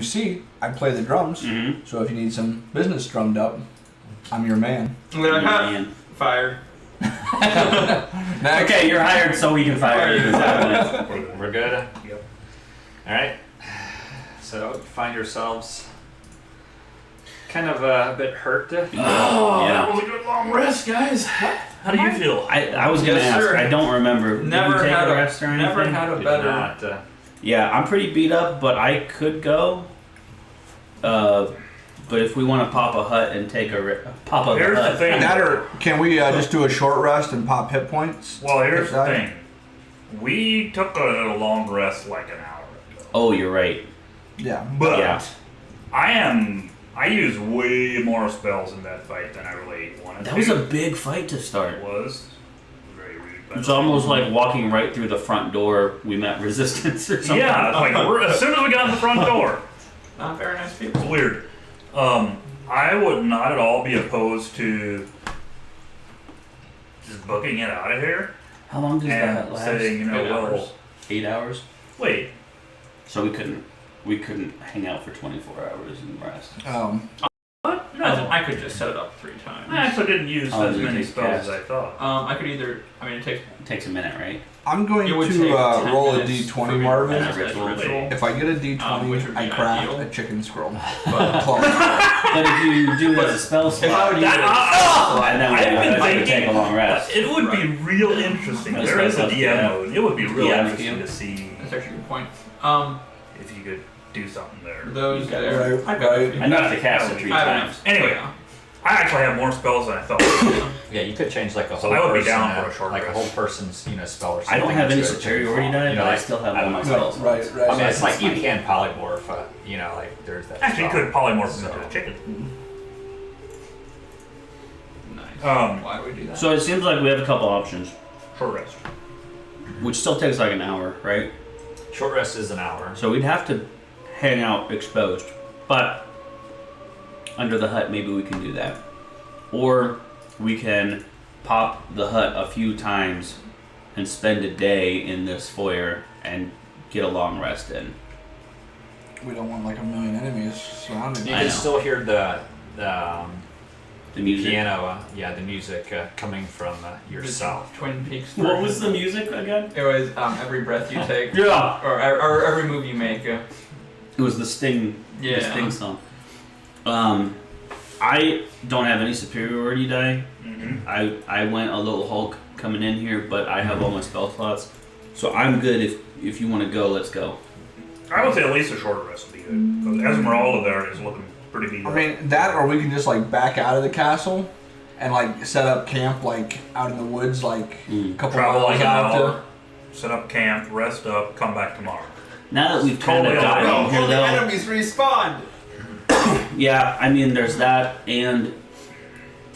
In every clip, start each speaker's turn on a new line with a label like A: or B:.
A: you see, I play the drums.
B: Mm-hmm.
A: So if you need some business drummed up, I'm your man.
C: Fired.
B: Okay, you're hired so we can fire you. Exactly.
D: We're good? Yep. Alright. So, find yourselves kind of a bit hurt.
E: That
B: Yeah.
E: was a good long rest, guys. How do you feel?
B: I was gonna
C: Yes,
B: ask.
C: sir.
B: I don't remember.
C: Never
B: Did you take
C: had
B: a
C: a
B: rest or anything?
C: never had a
D: Did
C: better.
D: not,
B: Yeah, I'm pretty beat up, but I could go. But if we want to pop a hut and take pop up
E: Here's
B: a
E: the
B: hut,
E: thing.
A: That or can we just do a short rest and pop hit points?
E: Well, here's
A: Is
E: the
A: that-
E: thing. We took a long rest like an hour ago.
B: Oh, you're right.
A: Yeah.
E: But
B: Yeah.
E: I used way more spells in that fight than I really wanted
B: That
E: to.
B: was a big fight to start.
E: It was very rude. but-
B: It's almost like walking right through the front door. We met resistance or something.
E: Yeah, it's like as soon as we got in the front door.
C: Not very nice
E: It's
C: people.
E: weird. I would not at all be opposed to just booking it out of here
B: How long does that
E: and
B: last?
E: saying, you know,
C: 8
E: well,
C: hours.
B: 8 hours.
E: wait.
B: So we couldn't hang out for 24 hours and rest.
E: What? No.
C: I could just set it up 3 times.
E: I actually didn't use
B: Oh,
E: as
B: you
E: many
B: did
E: spells
B: cast.
E: as I thought.
C: I could either. I mean, it takes.
B: It takes a minute, right?
A: I'm going
C: It would
A: to
C: take 10
A: roll a
C: minutes for
A: d20,
C: me to
A: Marvin.
C: finish this ritual.
A: If I get a d20,
C: Which would be
A: I craft
C: ideal.
A: a chicken scroll.
C: But
A: Clone.
B: But if you do it as a spell slot,
C: if I would use it,
B: and then
E: I've been
B: we have to
E: thinking-
B: take a long rest.
E: It would be real interesting.
B: Right.
E: There is a
B: Right.
E: DM
B: Yeah.
E: mode. It would be real
B: Yeah,
E: interesting
B: yeah.
E: to see
C: that's actually a good point.
E: if you could do something there.
C: Those
B: Okay.
C: there.
A: Right,
C: I've got a
A: right.
C: few.
B: I know I have to cast it 3
C: I have
B: times.
C: enough.
E: Anyway.
C: Yeah.
E: I actually have more spells than I thought.
D: yeah, you could change like a
E: So
D: whole
E: I would be
D: person,
E: down for a short
D: like a
E: rest.
D: whole person's, you know, spell or
B: I
D: something.
B: don't have any
D: to a chicken
B: superiority
D: scroll.
B: die,
D: You know,
B: but I
D: like,
B: still have
D: I
B: all
D: don't
B: my
D: know.
B: spells.
A: Right,
D: I mean,
A: right.
D: it's like you can polymorph, you know, like there's that.
E: Actually, you
D: spell.
E: could polymorph
D: So-
E: into a chicken.
C: Nice.
E: Why
C: would we do that?
B: So it seems like we have a couple options,
E: Short rest.
B: which still takes like an hour, right?
D: Short rest is an hour.
B: So we'd have to hang out exposed, but under the hut maybe we can do that, or we can pop the hut a few times and spend a day in this foyer and get a long rest in.
A: We don't want like a million enemies surrounding
D: You
B: I
A: us.
D: can
B: know.
D: still hear the
B: The music.
D: piano, the music coming from yourself.
C: Twin Peaks.
B: What was the music again?
C: It was every breath you take,
B: Yeah,
C: or every move you make.
B: it was the Sting.
C: Yeah.
B: The Sting song. I don't have any superiority die.
E: Mm-hmm.
B: I went a little Hulk coming in here, but I have all my spell slots, so I'm good. If you want to go, let's go.
E: I would say at least a short rest would be good. Because Esmeralda there is looking pretty beat
A: I
E: up.
A: mean, that or we can just like back out of the castle and like set up camp like out in the woods, like a couple
E: Travel
A: miles
E: like an
A: out.
E: hour, set up camp, rest up, come back tomorrow.
B: Now that we've kind of
E: Totally
B: got
E: alright.
B: in here, though,
C: enemies respawn.
B: yeah, I mean, there's that, and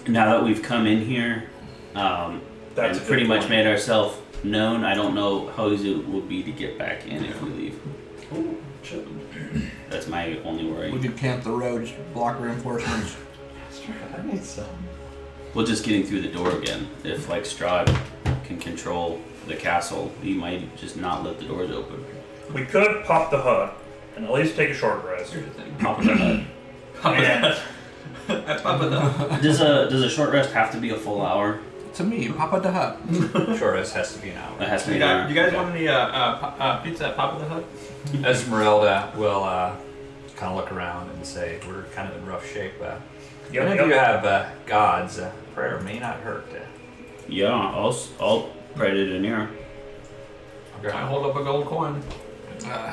B: now that we've come in here,
E: That's a
B: and
E: good
B: pretty much
E: point.
B: made ourselves known, I don't know how easy it will be to get back in if we leave. That's my only
A: We
B: worry.
A: could camp the roads, block reinforcements.
D: I need some.
B: Well, just getting through the door again. If like Strahd can control the castle, he might just not let the doors open.
E: We could pop the hut and at least take a short rest.
C: Here's the thing.
B: Pop in the hut.
E: And
C: Papa the.
B: Does a short rest have to be a full hour?
A: To me, Papa the Hut.
D: Short rest has to be an hour.
B: It has to be
C: You
B: an hour.
C: guys
B: Okay.
C: want any pizza at Papa the Hut?
D: Esmeralda will kind of look around and say, "We're kind of in rough shape.
E: Yep,
D: If
E: yep.
D: you have gods, prayer may not hurt."
B: Yeah, I'll pray to Daenerys.
D: Okay.
C: I hold up a gold coin.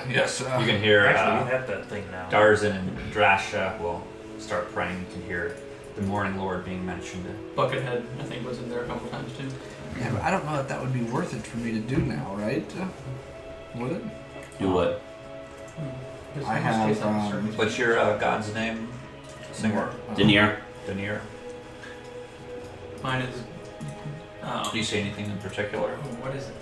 A: Yes.
D: You can hear
E: Actually, we have that thing now.
D: Darzan and Drasha will start praying. You can hear the Morning Lord being mentioned.
C: Buckethead, I think, was in there a couple times too.
A: Yeah, but I don't know if that would be worth it for me to do now, right? Would it?
B: Do what?
A: I have,
D: What's your god's name? Singer.
B: Daenerys.
D: Daenerys.
C: Mine is.
D: Do you say anything in particular?
C: What is it?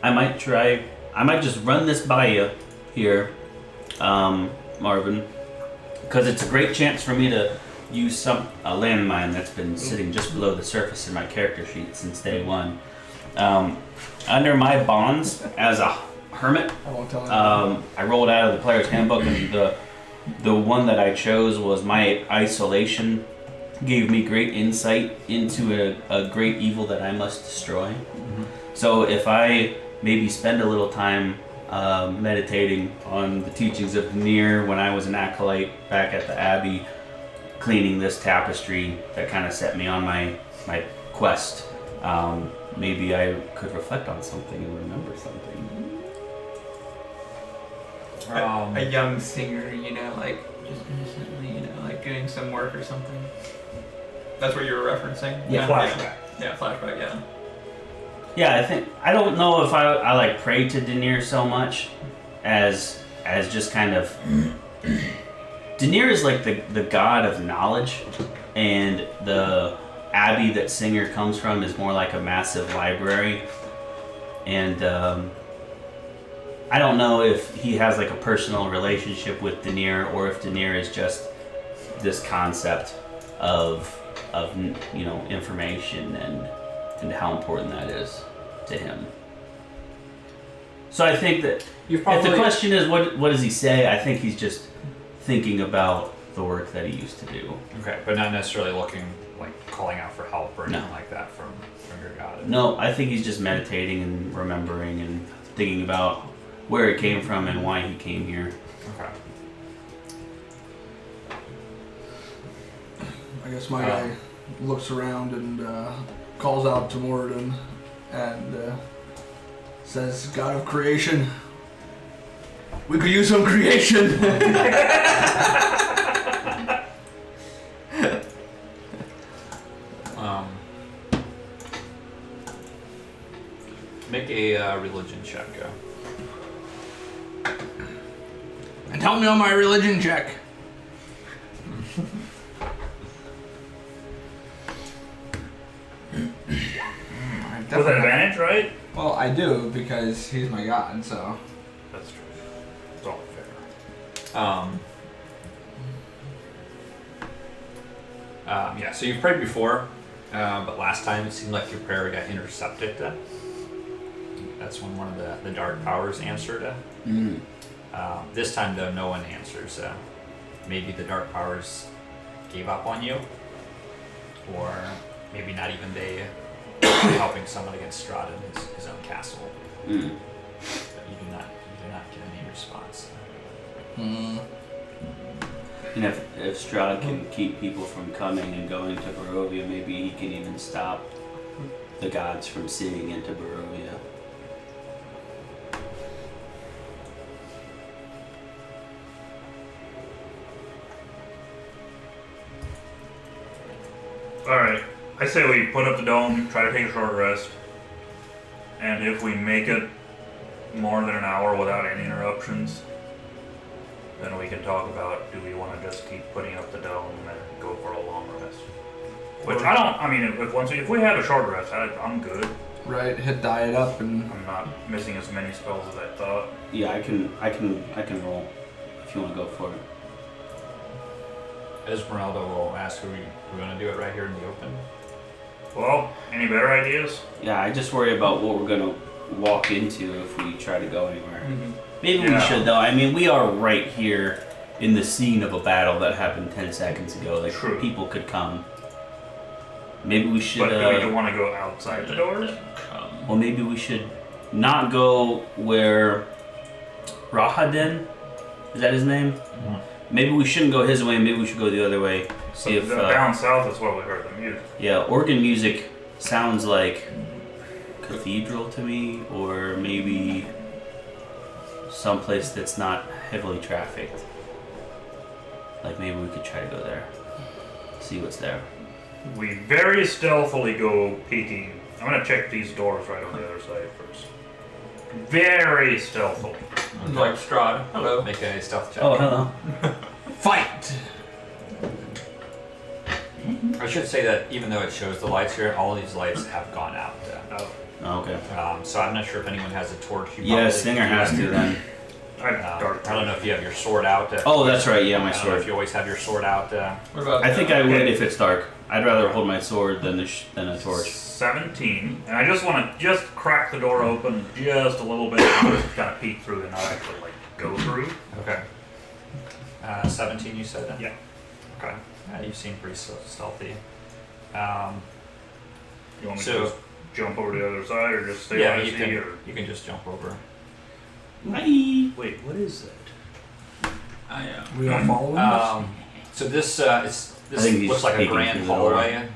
B: I might try. I might just run this by you here, Marvin, because it's a great chance for me to use a landmine that's been sitting just below the surface in my character sheet since day one. Under my bonds as a hermit,
A: I won't tell anyone.
B: I rolled out of the player's handbook, and the one that I chose was my isolation. Gave me great insight into a great evil that I must destroy. So if I maybe spend a little time meditating on the teachings of Nier when I was an acolyte back at the Abbey, cleaning this tapestry that kind of set me on my quest, maybe I could reflect on something and remember something.
C: A young singer, you know, like just innocently, you know, like doing some work or something. That's what you were referencing?
A: Yeah.
E: Flashback.
C: Yeah, flashback, yeah.
B: Yeah, I don't know if I like pray to Denier so much as just kind of Denier is like the god of knowledge, and the abbey that Singer comes from is more like a massive library, and I don't know if he has like a personal relationship with Denier, or if Denier is just this concept of you know, information and how important that is to him. So I think that if the question is what does he say, I think he's just thinking about the work that he used to do.
D: Okay, but not necessarily looking, like, calling out for help or anything
B: No.
D: like that from your god.
B: No, I think he's just meditating and remembering and thinking about where he came from and why he came here.
D: Okay.
A: I guess my guy looks around and calls out to Moradin and says, God of creation, we could use some creation.
D: Make a religion check, go.
A: And tell me on my religion check.
E: With advantage, right?
A: Well, I do because he's my god, so.
E: That's true. It's all fair.
D: Yeah, so you've prayed before, but last time it seemed like your prayer got intercepted. That's when one of the dark powers answered. This time, though, no one answers. Maybe the dark powers gave up on you, or maybe not even they helping someone against Strahd in his own castle. But you do not get any response.
B: And if Strahd can keep people from coming and going to Barovia, maybe he can even stop the gods from seeing into Barovia.
E: Alright, I say we put up the dome, try to take a short rest, and if we make it more than an hour without any interruptions, then we can talk about, do we want to just keep putting up the dome and go for a long rest? Which if we have a short rest, I'm good.
A: Right, hit diet up and.
E: I'm not missing as many spells as I thought.
B: Yeah, I can roll if you want to go for it.
D: Esmeralda will ask, are we going to do it right here in the open?
E: Well, any better ideas?
B: Yeah, I just worry about what we're gonna walk into if we try to go anywhere. Maybe we
E: Yeah.
B: should though. I mean, we are right here in the scene of a battle that happened 10 seconds ago. Like,
E: True.
B: people could come. Maybe we should.
E: But do we want to go outside the doors?
B: Well, maybe we should not go where Rahadin, is that his name? Maybe we shouldn't go his way. Maybe we should go the other way. See if
E: down south is where we heard the music.
B: yeah, organ music sounds like cathedral to me, or maybe someplace that's not heavily trafficked. Like maybe we could try to go there, see what's there.
E: We very stealthily go peeking. I'm gonna check these doors right on the other side first. Very stealthily.
C: Like Strahd. Hello.
D: Make a stealth check.
B: Oh, hello.
A: Fight!
D: I should say that even though it shows the lights here, all these lights have gone out.
B: Oh, okay.
D: So I'm not sure if anyone has a torch. You
B: Yeah,
D: probably
B: Singer
D: do.
B: has to then.
E: Dark.
D: I don't know if you have your sword out.
B: Oh, that's right. Yeah, my
D: I don't know if
B: sword.
D: you always have your sword out.
C: What about
B: I think I would if it's dark. I'd rather hold my sword than a torch.
E: 17, and I just want to just crack the door open just a little bit, and just kind of peek through and not actually like go through.
D: Okay. 17, you said?
E: Yeah.
D: Okay. You seem pretty stealthy.
E: You want me
D: So-
E: to just jump over to the other side, or just stay
D: Yeah,
E: on
D: you
E: the
D: can.
E: or
D: You can just jump over.
B: Wait, what is that?
A: We all following this?
D: So this
B: I think he's
D: looks like a
B: peeking
D: grand
B: through the door.
D: hallway.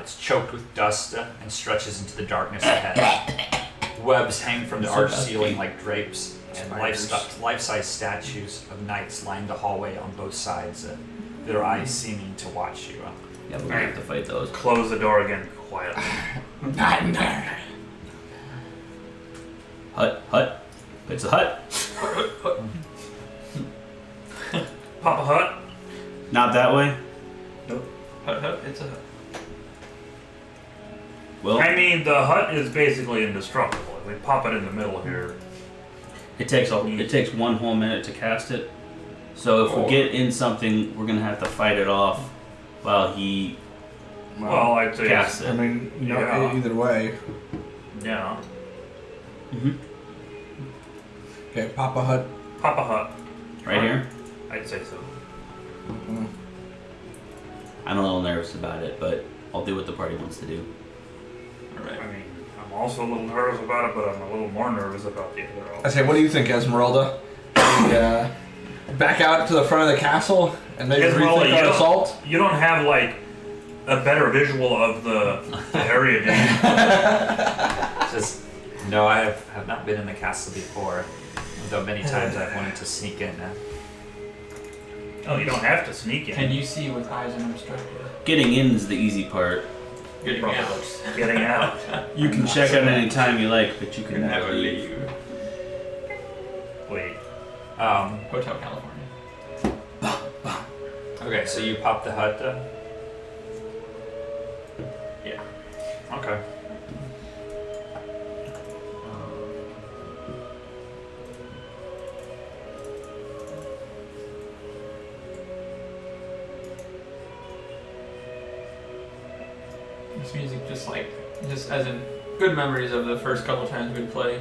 D: It's choked with dust and stretches into the darkness ahead. Webs hang from the
B: So
D: arched
B: dusty.
D: ceiling like drapes, and
A: Spiders.
D: life-size statues of knights line the hallway on both sides, their eyes seeming to watch you.
B: Yeah, we're gonna have to fight those.
E: close the door again quietly.
B: Hut. It's a hut.
E: Papa Hut.
B: Not that way.
C: Hut, it's a hut.
B: Well,
E: I mean, the hut is basically indestructible. We pop it in the middle here.
B: it takes one whole minute to cast it. So if we get in something, we're gonna have to fight it off while he
E: Well, I'd say
B: casts
A: I
B: it.
A: mean, no,
E: Yeah.
A: either way.
E: yeah,
B: Hmm.
A: Okay, Papa Hut.
E: Papa Hut.
B: Right here.
E: I'd say so.
B: I'm a little nervous about it, but I'll do what the party wants to do.
C: Alright.
E: I mean, I'm also a little nervous about it, but I'm a little more nervous about the other
A: I
E: option.
A: say, what do you think, Esmeralda? We, back out to the front of the castle and maybe
E: Esmeralda,
A: rethink our assault?
E: You don't have like a better visual of the area, do you?
D: Just no, I have not been in the castle before, though many times I've wanted to sneak in.
E: Oh, you don't have to sneak in.
C: Can you see with eyes unobstructed?
B: Getting in is the easy part.
C: Getting
E: Probably
C: out.
E: Getting out.
B: You can check out any time you like, but you can
C: Can
B: never
C: never
B: leave.
C: leave.
E: Wait.
C: Hotel California.
D: Okay, so you pop the hut.
C: Yeah.
D: Okay.
C: This music just as in good memories of the first couple times we played.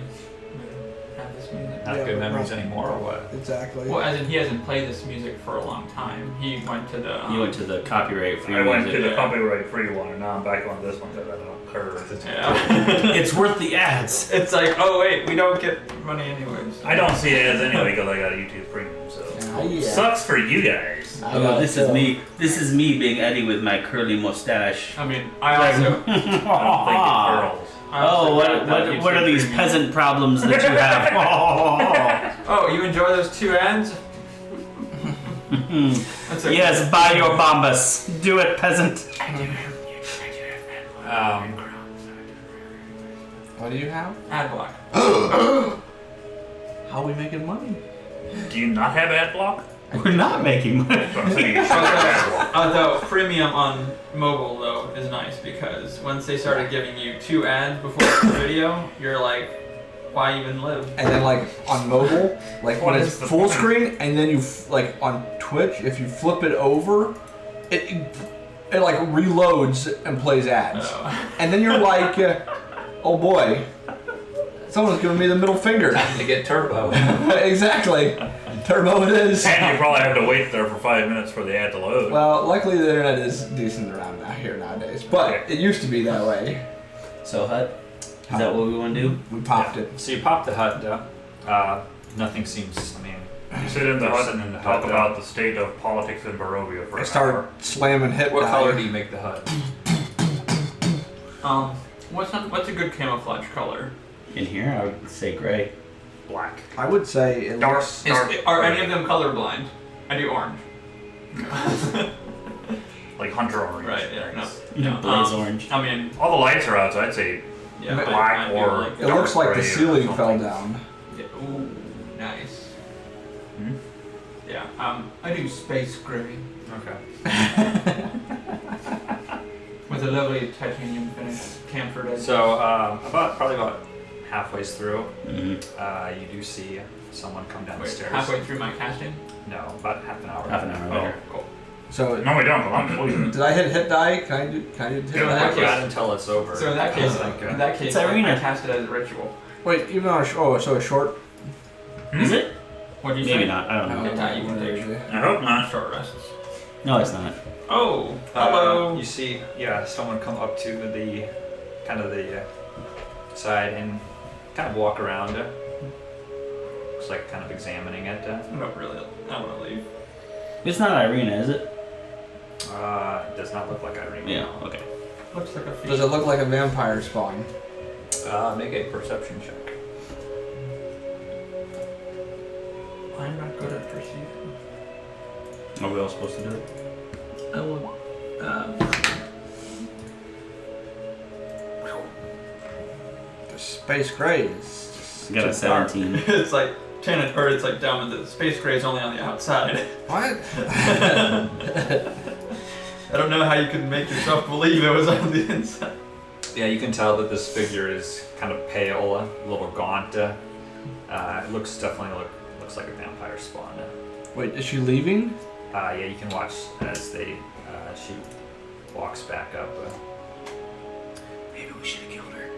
C: Have this music.
D: Not
A: Yeah,
D: good
A: but
D: memories
A: not-
D: anymore, or what?
A: Exactly.
C: Well, as in he hasn't played this music for a long time. He went to the.
B: You went to the copyright free
E: I went to
B: music.
E: the copyright free one, and now I'm back on this one because I don't curve.
C: Yeah.
B: It's worth the ads.
C: It's like, oh wait, we don't get money anyways.
E: I don't see it as anyway because I got a YouTube Premium, so
A: Yeah.
E: sucks for you guys.
B: Oh, this is me. This is me being Eddie with my curly mustache.
C: I mean, I also.
E: I don't think it curls.
C: I also
B: Oh,
C: got that
B: what are
C: YouTube
B: these
C: Premium.
B: peasant problems that you have?
C: Oh, you enjoy those 2 ads? That's okay.
B: Yes, buy your bombas. Do it, peasant.
A: What do you have?
C: Ad block.
A: How are we making money?
E: Do you not have ad block?
B: We're not making money.
E: That's what I'm saying. You should have ad block.
C: Although premium on mobile though is nice because once they started giving you 2 ads before the video, you're like, why even live?
A: And then like on mobile, like when
E: What
A: it's
E: is the
A: full
E: point?
A: screen, and then you like on Twitch, if you flip it over, it like reloads and plays ads,
C: Oh.
A: and then you're like, oh boy, someone's giving me the middle finger.
D: To get turbo.
A: Exactly, turbo it is.
E: And you probably have to wait there for 5 minutes for the ad to load.
A: Well, luckily the internet is decent around here nowadays, but
E: Okay.
A: it used to be that way.
B: So, Hut, is that what we want to do?
A: We popped it.
D: So you pop the hut. Nothing seems. I mean,
E: You sit in the
D: You're
E: hut
D: sitting
E: and
D: in the
E: talk
D: hut,
E: about the state of politics in Barovia for
A: I
E: an
A: started
E: hour.
A: slamming hit
D: what
A: die.
D: color do you make the hut?
C: What's a good camouflage color?
B: In here, I would say gray.
E: Black.
A: I would say it
E: Dark.
A: looks.
C: Are any of them colorblind? I do orange.
E: Like hunter orange.
C: Right, yeah, no.
B: No, blaze orange.
C: I mean,
E: All the lights are out, so I'd say
C: yeah, but
E: black
C: I do
E: or-
C: like
A: It looks like the
E: gray or
A: ceiling fell
E: something.
A: down.
C: Yeah, ooh, nice.
E: Hmm?
C: Yeah, I do space gray
D: Okay.
C: with a lovely titanium finish, camphor edge.
D: So probably about halfway through,
B: Mm-hmm.
D: you do see someone come down the
C: Wait,
D: stairs.
C: halfway through my casting?
D: No, about half an hour.
B: Half an hour
C: Oh,
B: later.
C: cool.
A: So
E: No, we don't. I'm sleeping.
A: did I hit die? Can I do hit
C: No, in
A: die?
C: that case-
D: Not until it's over.
C: So in that case,
B: It's Irina.
C: I cast it as a ritual.
A: Wait, even on so a short.
B: Is it?
C: What do you
B: Maybe
C: say?
B: not. I don't know.
C: Hit die, you can take.
E: I hope not.
C: Short rests.
B: No, it's not.
C: Oh, hello.
D: You see, someone come up to the kind of the side and kind of walk around. Looks like kind of examining it.
C: I don't want to leave.
B: It's not Irina, is it?
D: Does not look like Irene.
B: Yeah. Okay.
C: Looks like a
A: Does it look like a vampire spawn?
D: Make a perception check.
C: I'm not good at perceiving.
B: Are we all supposed to do it?
C: I will.
A: The space gray is
B: I got a 17.
C: It's like 10 or it's like down, and the space gray is only on the outside.
A: What?
C: I don't know how you could make yourself believe it was on the inside.
D: Yeah, you can tell that this figure is kind of pale, a little gaunt. It looks like a vampire spawn.
A: Wait, is she leaving?
D: Yeah, you can watch as she walks back up.
B: Maybe we should have killed her.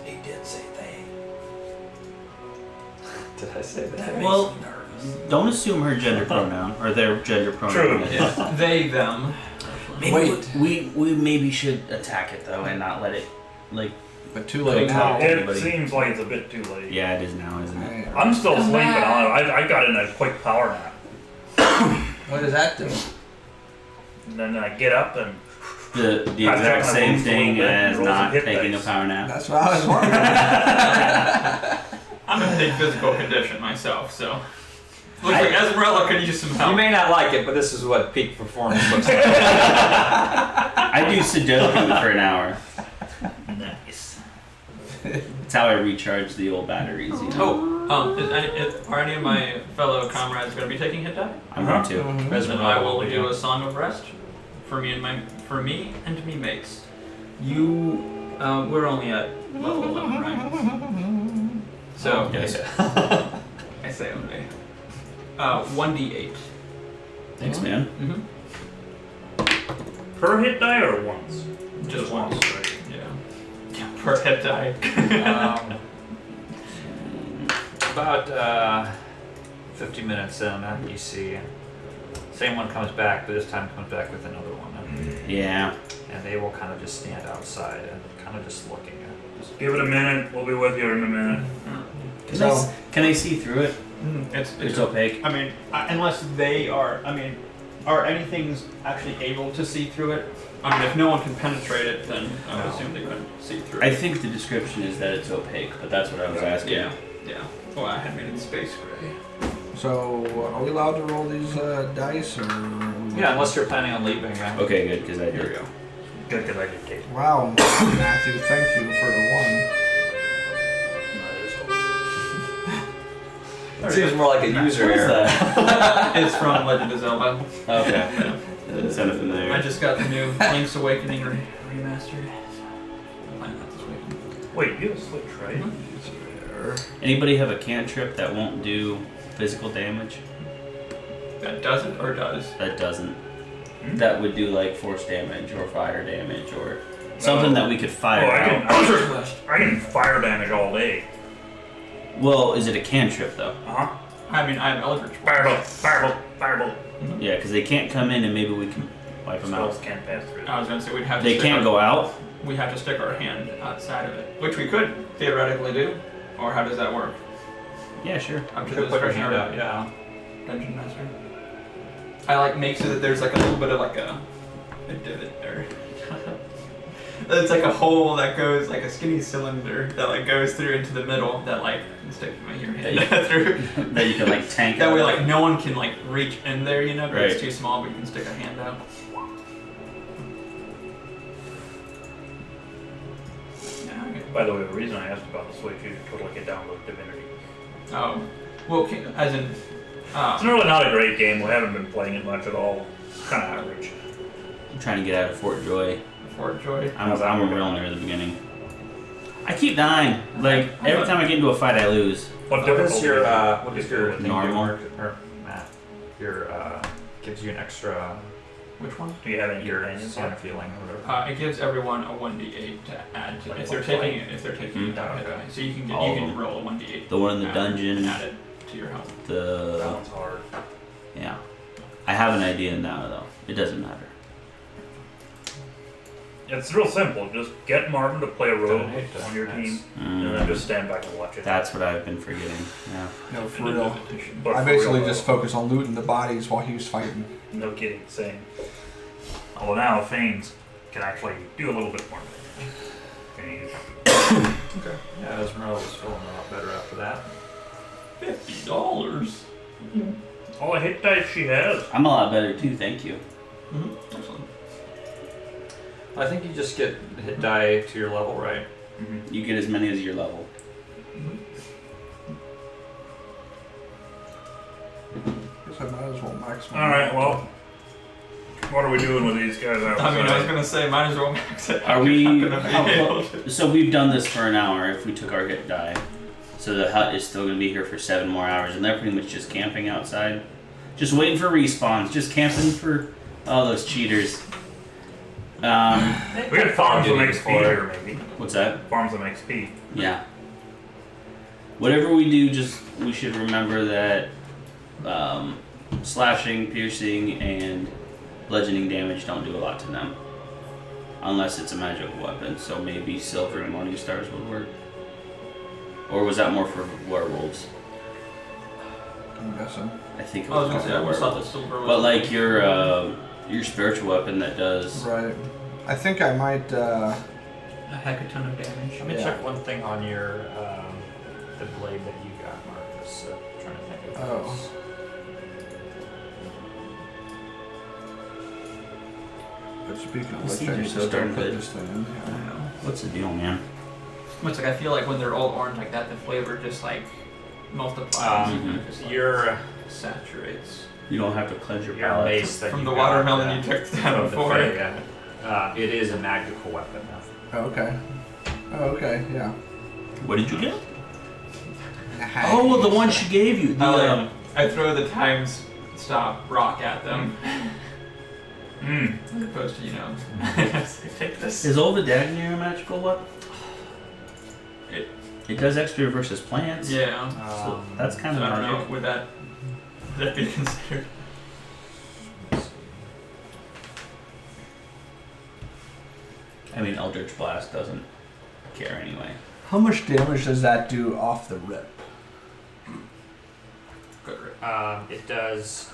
D: He did say they. Did I say that?
B: Well, don't assume her gender pronoun or their gender pronoun.
E: True.
C: Yeah. They, them.
B: Maybe
A: Wait.
B: we maybe should attack it though and not let it like.
A: But too late
B: Come
A: now.
B: on.
E: It
B: Anybody.
E: seems like it's a bit too late.
B: Yeah, it is now, isn't it?
E: I'm still sleeping. I got in a quick power nap.
A: What does that do?
E: And then I get up and
B: The
E: I
B: exact
E: check my
B: same
E: wounds a
B: thing
E: little bit and
B: as
E: roll some
B: not
E: hit
B: taking a
E: dice.
B: power nap.
A: That's what I was wondering.
C: I'm in big physical condition myself, so. Looks like Esmeralda could use some help.
D: You may not like it, but this is what peak performance looks like.
B: I do Sudoku for an hour.
E: nice.
B: It's how I recharge the old batteries. You know?
C: Are any of my fellow comrades going to be taking hit die?
B: I'm going to.
C: Then I will do a song of rest for me and me mates. You, we're only at level 11, right? So
B: Yes.
C: I say only. 1d8.
B: Thanks, man.
C: Mm-hmm.
E: Per hit die or once?
C: Just
E: once,
C: once.
E: right?
C: Yeah. Per hit die.
D: About 50 minutes in, you see same one comes back, but this time comes back with another one.
B: Yeah.
D: And they will kind of just stand outside and kind of just looking at it.
E: Just give it a minute. We'll be with you in a minute.
B: Can they see through it? It's opaque.
C: I mean, unless they are. I mean, are anything's actually able to see through it? I mean, if no one can penetrate it, then I would assume they couldn't see through it.
B: I think the description is that it's opaque, but that's what I was asking.
C: Yeah. Well, I had made it space gray.
A: So, are we allowed to roll these dice, or?
D: Yeah, unless you're planning on leaving.
B: Okay, good, because I
C: Here we
B: did.
C: go.
E: Good, because I did take it.
A: Wow, Matthew, thank you for the
D: It seems more like a user
B: What is
D: error.
B: that?
C: It's from Legend of Zelda.
B: Okay. Didn't send it from
C: I
B: there.
C: just got the new Link's Awakening remastered. Playing that this week.
E: Wait, you have a switch, right?
A: one.
B: Anybody have a cantrip that won't do physical damage?
C: That doesn't or does?
B: That doesn't. That would do like force damage or fire damage or something that we could fire out.
E: I can fire damage all day.
B: Well, is it a cantrip though?
E: Uh-huh.
C: I mean, I have Eldritch.
E: Firebolt, firebolt, firebolt.
B: Yeah, because they can't come in and maybe we can wipe them
E: Spells
B: out.
E: can't pass through.
C: I was gonna say we'd have to.
B: They can't go out?
C: We have to stick our hand outside of it, which we could theoretically do. Or how does that work?
B: Yeah, sure.
C: Up to
D: Could
C: the
D: put your
C: discretion
D: hand
C: of
D: out, yeah.
C: Dungeon Master. I like make so that there's like a little bit of like a divot or it's like a hole that goes like a skinny cylinder that like goes through into the middle that like can stick your hand through.
B: That you can like tank
C: That
B: out.
C: way like no one can like reach in there, you know, because it's
B: Right.
C: too small, but you can stick a hand out.
E: By the way, the reason I asked about the switch, you totally get down with Divinity.
C: Oh, well, as in,
E: It's really not a great game. We haven't been playing it much at all. Kind of average.
B: I'm trying to get out of Fort Joy.
C: Fort Joy.
B: I'm a real near the beginning. I keep dying. Like every time I get into a fight, I lose.
E: What
D: What is your
E: difficulty
D: thing
B: normal?
D: or Matt? Your gives you an extra
C: Which one?
E: Do you have any
D: Your
E: companions?
D: sonic feeling or whatever.
C: It gives everyone a 1d8 to add to
D: Like
C: if they're
D: for
C: taking it. If they're taking it,
D: okay.
C: hit die. So you can
B: All
C: you
B: of
C: can
B: them.
C: roll a 1d8.
B: The one in the
C: add-
B: dungeon.
C: Add it to your health.
E: That
B: The
E: one's hard.
B: yeah. I have an idea now though. It doesn't matter.
E: It's real simple. Just get Marvin to play a rogue on your
D: Nice.
E: team, and then
B: Mm,
E: just stand back and watch it.
B: that's what I've been forgetting. Yeah.
A: No, for real.
E: But
A: I
E: for
A: basically
E: real,
A: just focused on looting the bodies while he was fighting.
E: No kidding, same. Although now Fanes can actually do a little bit more damage.
D: Okay. Yeah, Esmeralda was feeling a lot better after that.
C: $50.
E: All the hit dice she has.
B: I'm a lot better too, thank you.
C: Mm-hmm. Excellent.
D: I think you just get hit die to your level, right?
E: Mm-hmm.
B: You get as many as your level.
A: Guess I might as well max my.
E: All right, well, what are we doing with these guys outside?
C: I mean, I was gonna say, might as well max it.
B: Are we?
C: You're not gonna
B: how
C: be able
B: clo-
C: to.
B: so we've done this for an hour. If we took our hit die, so the hut is still gonna be here for 7 more hours, and they're pretty much just camping outside, just waiting for respawns, just camping for all those cheaters.
E: We got farms that make speed here, maybe.
B: What's that?
E: Farms that make speed.
B: Yeah. Whatever we do, just we should remember that slashing, piercing, and bludgeoning damage don't do a lot to them, unless it's a magical weapon. So maybe silver and morning stars would work. Or was that more for werewolves?
A: I'm guessing.
B: I think it
C: I was
B: was
C: gonna
B: more
C: say, I
B: for
C: always thought the
B: werewolves.
C: silver was.
B: But like your spiritual weapon that does.
A: Right. I think I might.
C: a heck of a ton of damage.
D: Let me
A: Yeah.
D: check one thing on your the blade that you got, Marcus. Trying to think of
A: Oh.
D: this.
A: But speaking of
B: These
A: which, I
B: things
A: need
B: are
A: to
B: so
A: start
B: darn
A: putting
B: good.
A: this thing in
C: I
A: here.
C: know.
B: What's the deal, man?
C: It's like I feel like when they're all orange like that, the flavor just like multiplies.
B: Mhm.
C: Just like
D: Your
C: saturates.
B: You don't have to cleanse your
D: your
B: palate.
D: mace that
C: From
D: you
C: the
D: got,
C: watermelon you took down
D: from the
C: before.
D: Fae, yeah. It is a magical weapon.
A: Oh, okay. Oh, okay. Yeah.
B: What did you get? Oh, the one she gave you. The,
C: I throw the times stop rock at them.
E: Hmm.
C: As opposed to, take this.
B: Is all the Dagnir a magical weapon?
C: It-
B: It does extra versus plants.
C: Yeah.
B: So that's kind
C: So
B: of
C: I don't know,
B: magic.
C: would that be considered?
B: I mean, Eldritch Blast doesn't care anyway.
A: How much damage does that do off the rip?
C: Good rip.
D: It does.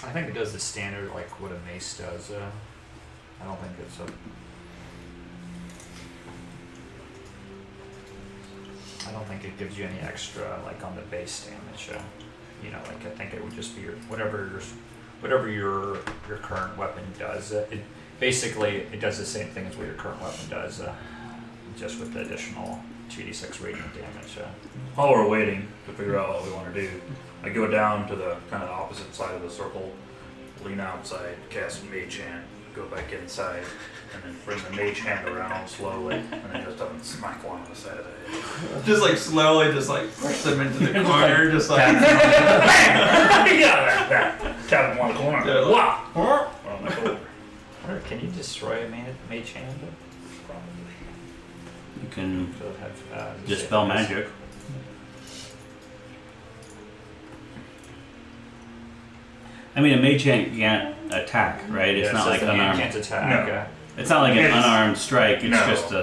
D: I think it does the standard, like what a mace does. I don't think it's a. I don't think it gives you any extra, like on the base damage. Like I think it would just be whatever your current weapon does. It basically it does the same thing as what your current weapon does, just with the additional 2d6 radiant damage.
E: While we're waiting to figure out what we want to do, I go down to the kind of opposite side of the circle, lean outside, cast Mage Hand, go back inside, and then bring the Mage Hand around slowly, and then just up and smack one on the side of the head.
C: Just like slowly, just like push them into the corner, just like.
E: Yeah, that. Tap him on the corner.
C: Yeah, like-
E: Wah! On the shoulder.
D: Or can you destroy a mage hand?
B: You can
D: So it have,
B: dispel magic. I mean, a mage can't attack, right? It's not like
D: you
B: unarmed.
D: can't attack.
E: No.
B: It's not like an
E: It's-
B: unarmed strike. It's
E: No.
B: just a.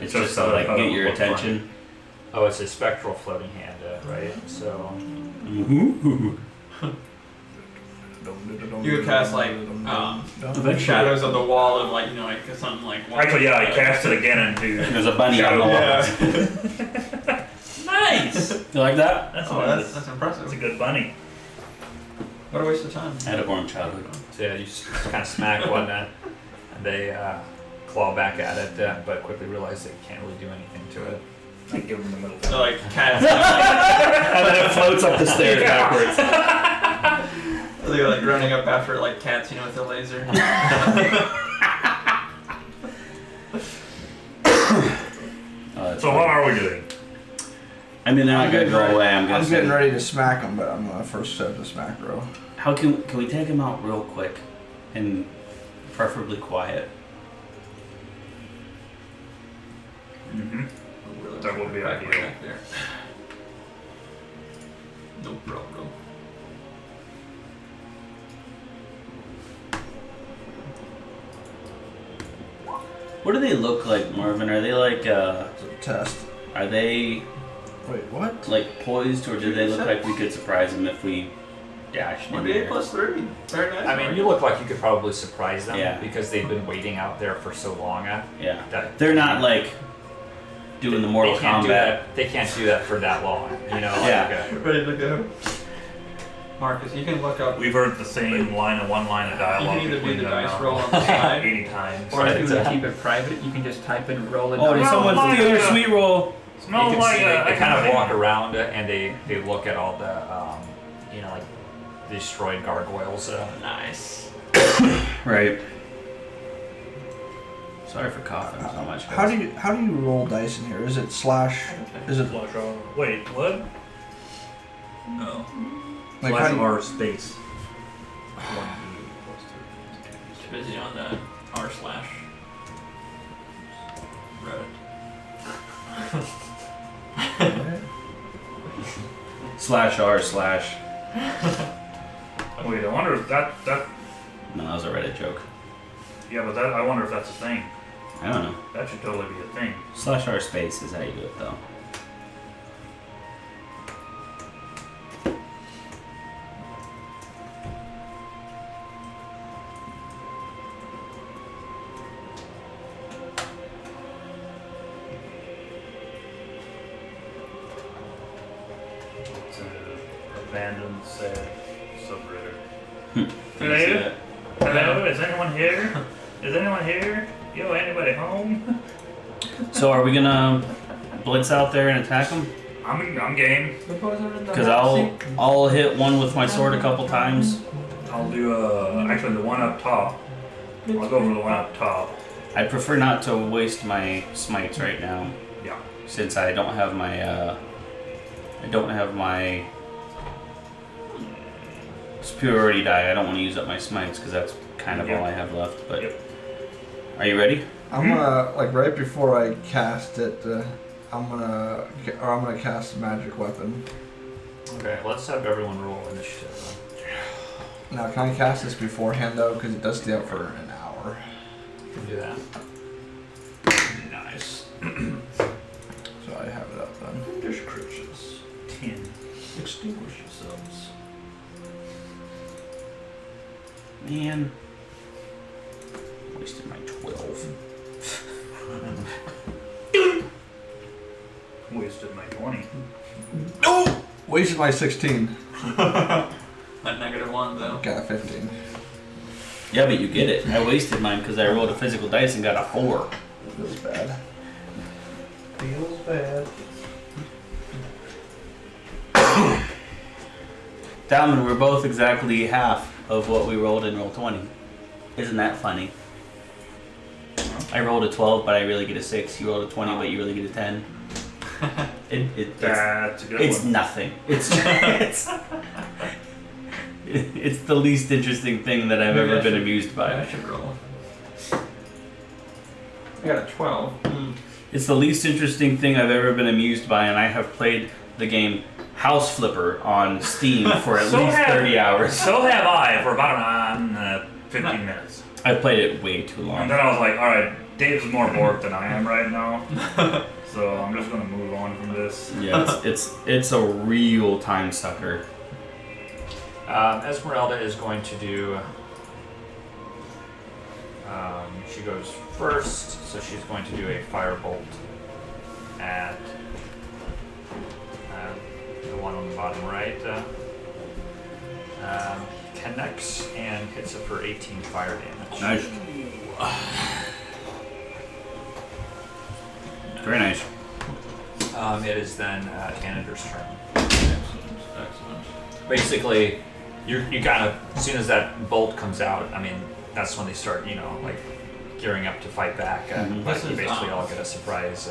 B: It's just to like get your
E: look funny.
B: attention.
D: Oh, it's a spectral floating hand, right? So
B: Ooh.
C: You could cast like
B: Eventually.
C: shadows on the wall of like like something like.
E: Actually, yeah, I cast it again into.
B: There's a bunny on the wall.
C: Yeah.
E: Nice!
B: You like that?
E: That's,
C: Oh,
E: a,
C: that's
E: that's a
C: impressive.
E: good bunny.
C: What a waste of time.
B: I had a boring childhood.
D: So yeah, you just kind of smack one, and they claw back at it, but quickly realize they can't really do anything to it.
E: I give him the middle
C: So
E: finger.
C: like cats.
B: And then it floats up the stairs backwards.
C: They're like running up after like cats, with the laser.
B: Oh, that's
E: So while
B: funny.
E: are we doing?
B: I mean, they're not gonna go away. I'm
A: I'm
B: guessing.
A: getting ready to smack him, but I'm gonna first set the smack roll.
B: How can we take him out real quick, and preferably quiet?
E: Mm-hmm. That would be
C: Back
E: ideal.
C: back there. No problem.
B: What do they look like, Marvin? Are they like
A: It's a test.
B: are they
A: Wait, what?
B: like poised, or do they look like we could surprise them if we dashed in
C: 1d8
B: here?
C: plus 3. Very nice.
D: I mean, you look like you could probably surprise them
B: Yeah.
D: because they've been waiting out there for so long.
B: Yeah,
D: That
B: they're not like doing the Mortal
D: they can't do
B: Kombat.
D: that. They can't do that for that long. You know.
B: Yeah.
C: Ready to go. Marcus, you can look up.
E: We've heard the same one line of dialogue.
C: You can either do
E: between
C: the
E: them
C: dice
E: now
C: roll on the side,
E: 80 times.
C: or if you want to keep it private, you can just type in roll it.
B: Oh, did
E: No,
B: someone
E: my
B: steal your
E: God.
B: sweet roll?
D: You
E: Smells
D: can
E: like
D: see
E: a,
D: they kind of walk around and they look at all the like destroyed gargoyles.
C: Nice.
B: Right. Sorry for coughing so much.
A: How do you roll dice in here? Is it slash? Is it
E: Slash R. Wait, what?
C: No.
A: like
E: Slash
A: how do you,
E: R space.
C: Just busy on that r slash Reddit.
B: Slash R slash.
E: Wait, I wonder if that.
B: No, that was a Reddit joke.
E: Yeah, but that. I wonder if that's a thing.
B: I don't know.
E: That should totally be a thing.
B: Slash R space is how you do it, though.
E: It's an abandoned, sad subreddit.
B: Did
E: Hello? Hello? Is anyone here? Is anyone here? Yo, anybody home?
B: So are we gonna blitz out there and attack them?
E: I'm game.
B: Because I'll hit one with my sword a couple times.
E: I'll do actually the one up top. I'll go for the one up top.
B: I prefer not to waste my smites right now,
E: Yeah.
B: since I don't have my superiority die. I don't want to use up my smites because that's kind of
E: Yep.
B: all I have left. But
E: Yep.
B: are you ready?
A: I'm gonna like right before I cast it. I'm gonna cast a magic weapon.
D: Okay, let's have everyone roll initiative.
A: Now, can I cast this beforehand though? Because it does stay up for an hour.
D: You can do that.
E: Nice.
A: So I have it up then.
E: Descriptions. 10. Extinguish yourselves.
B: Man, wasted my 12.
E: Wasted my 20.
A: No! Wasted my 16.
C: That -1 though.
A: Got a 15.
B: Yeah, but you get it. I wasted mine because I rolled a physical dice and got a 4.
A: Feels bad. Feels bad.
B: Diamond, we're both exactly half of what we rolled in roll 20. Isn't that funny? I rolled a 12, but I really get a 6. You rolled a 20, but you really get a 10.
E: That's a good
B: It's
E: one.
B: nothing. It's the least interesting thing that I've ever been amused
C: I
B: by.
C: should roll. I got a 12.
B: It's the least interesting thing I've ever been amused by, and I have played the game House Flipper on Steam for at least 30 hours.
E: So have I for about 15 minutes.
B: I've played it way too
E: And
B: long.
E: then I was like, alright, Dave's more bored than I am right now. So I'm just gonna move on from this.
B: Yeah, it's a real time sucker.
D: Esmeralda is going to do. She goes first, so she's going to do a firebolt at the one on the bottom right. Connects and hits it for 18 fire damage.
B: Nice. Very nice.
D: It is then Tanader's turn.
C: Excellent.
D: Basically, you kind of, as soon as that bolt comes out, I mean, that's when they start, like gearing up to fight back.
B: Mhm.
D: But
C: This
D: you
C: is,
D: basically all get a surprise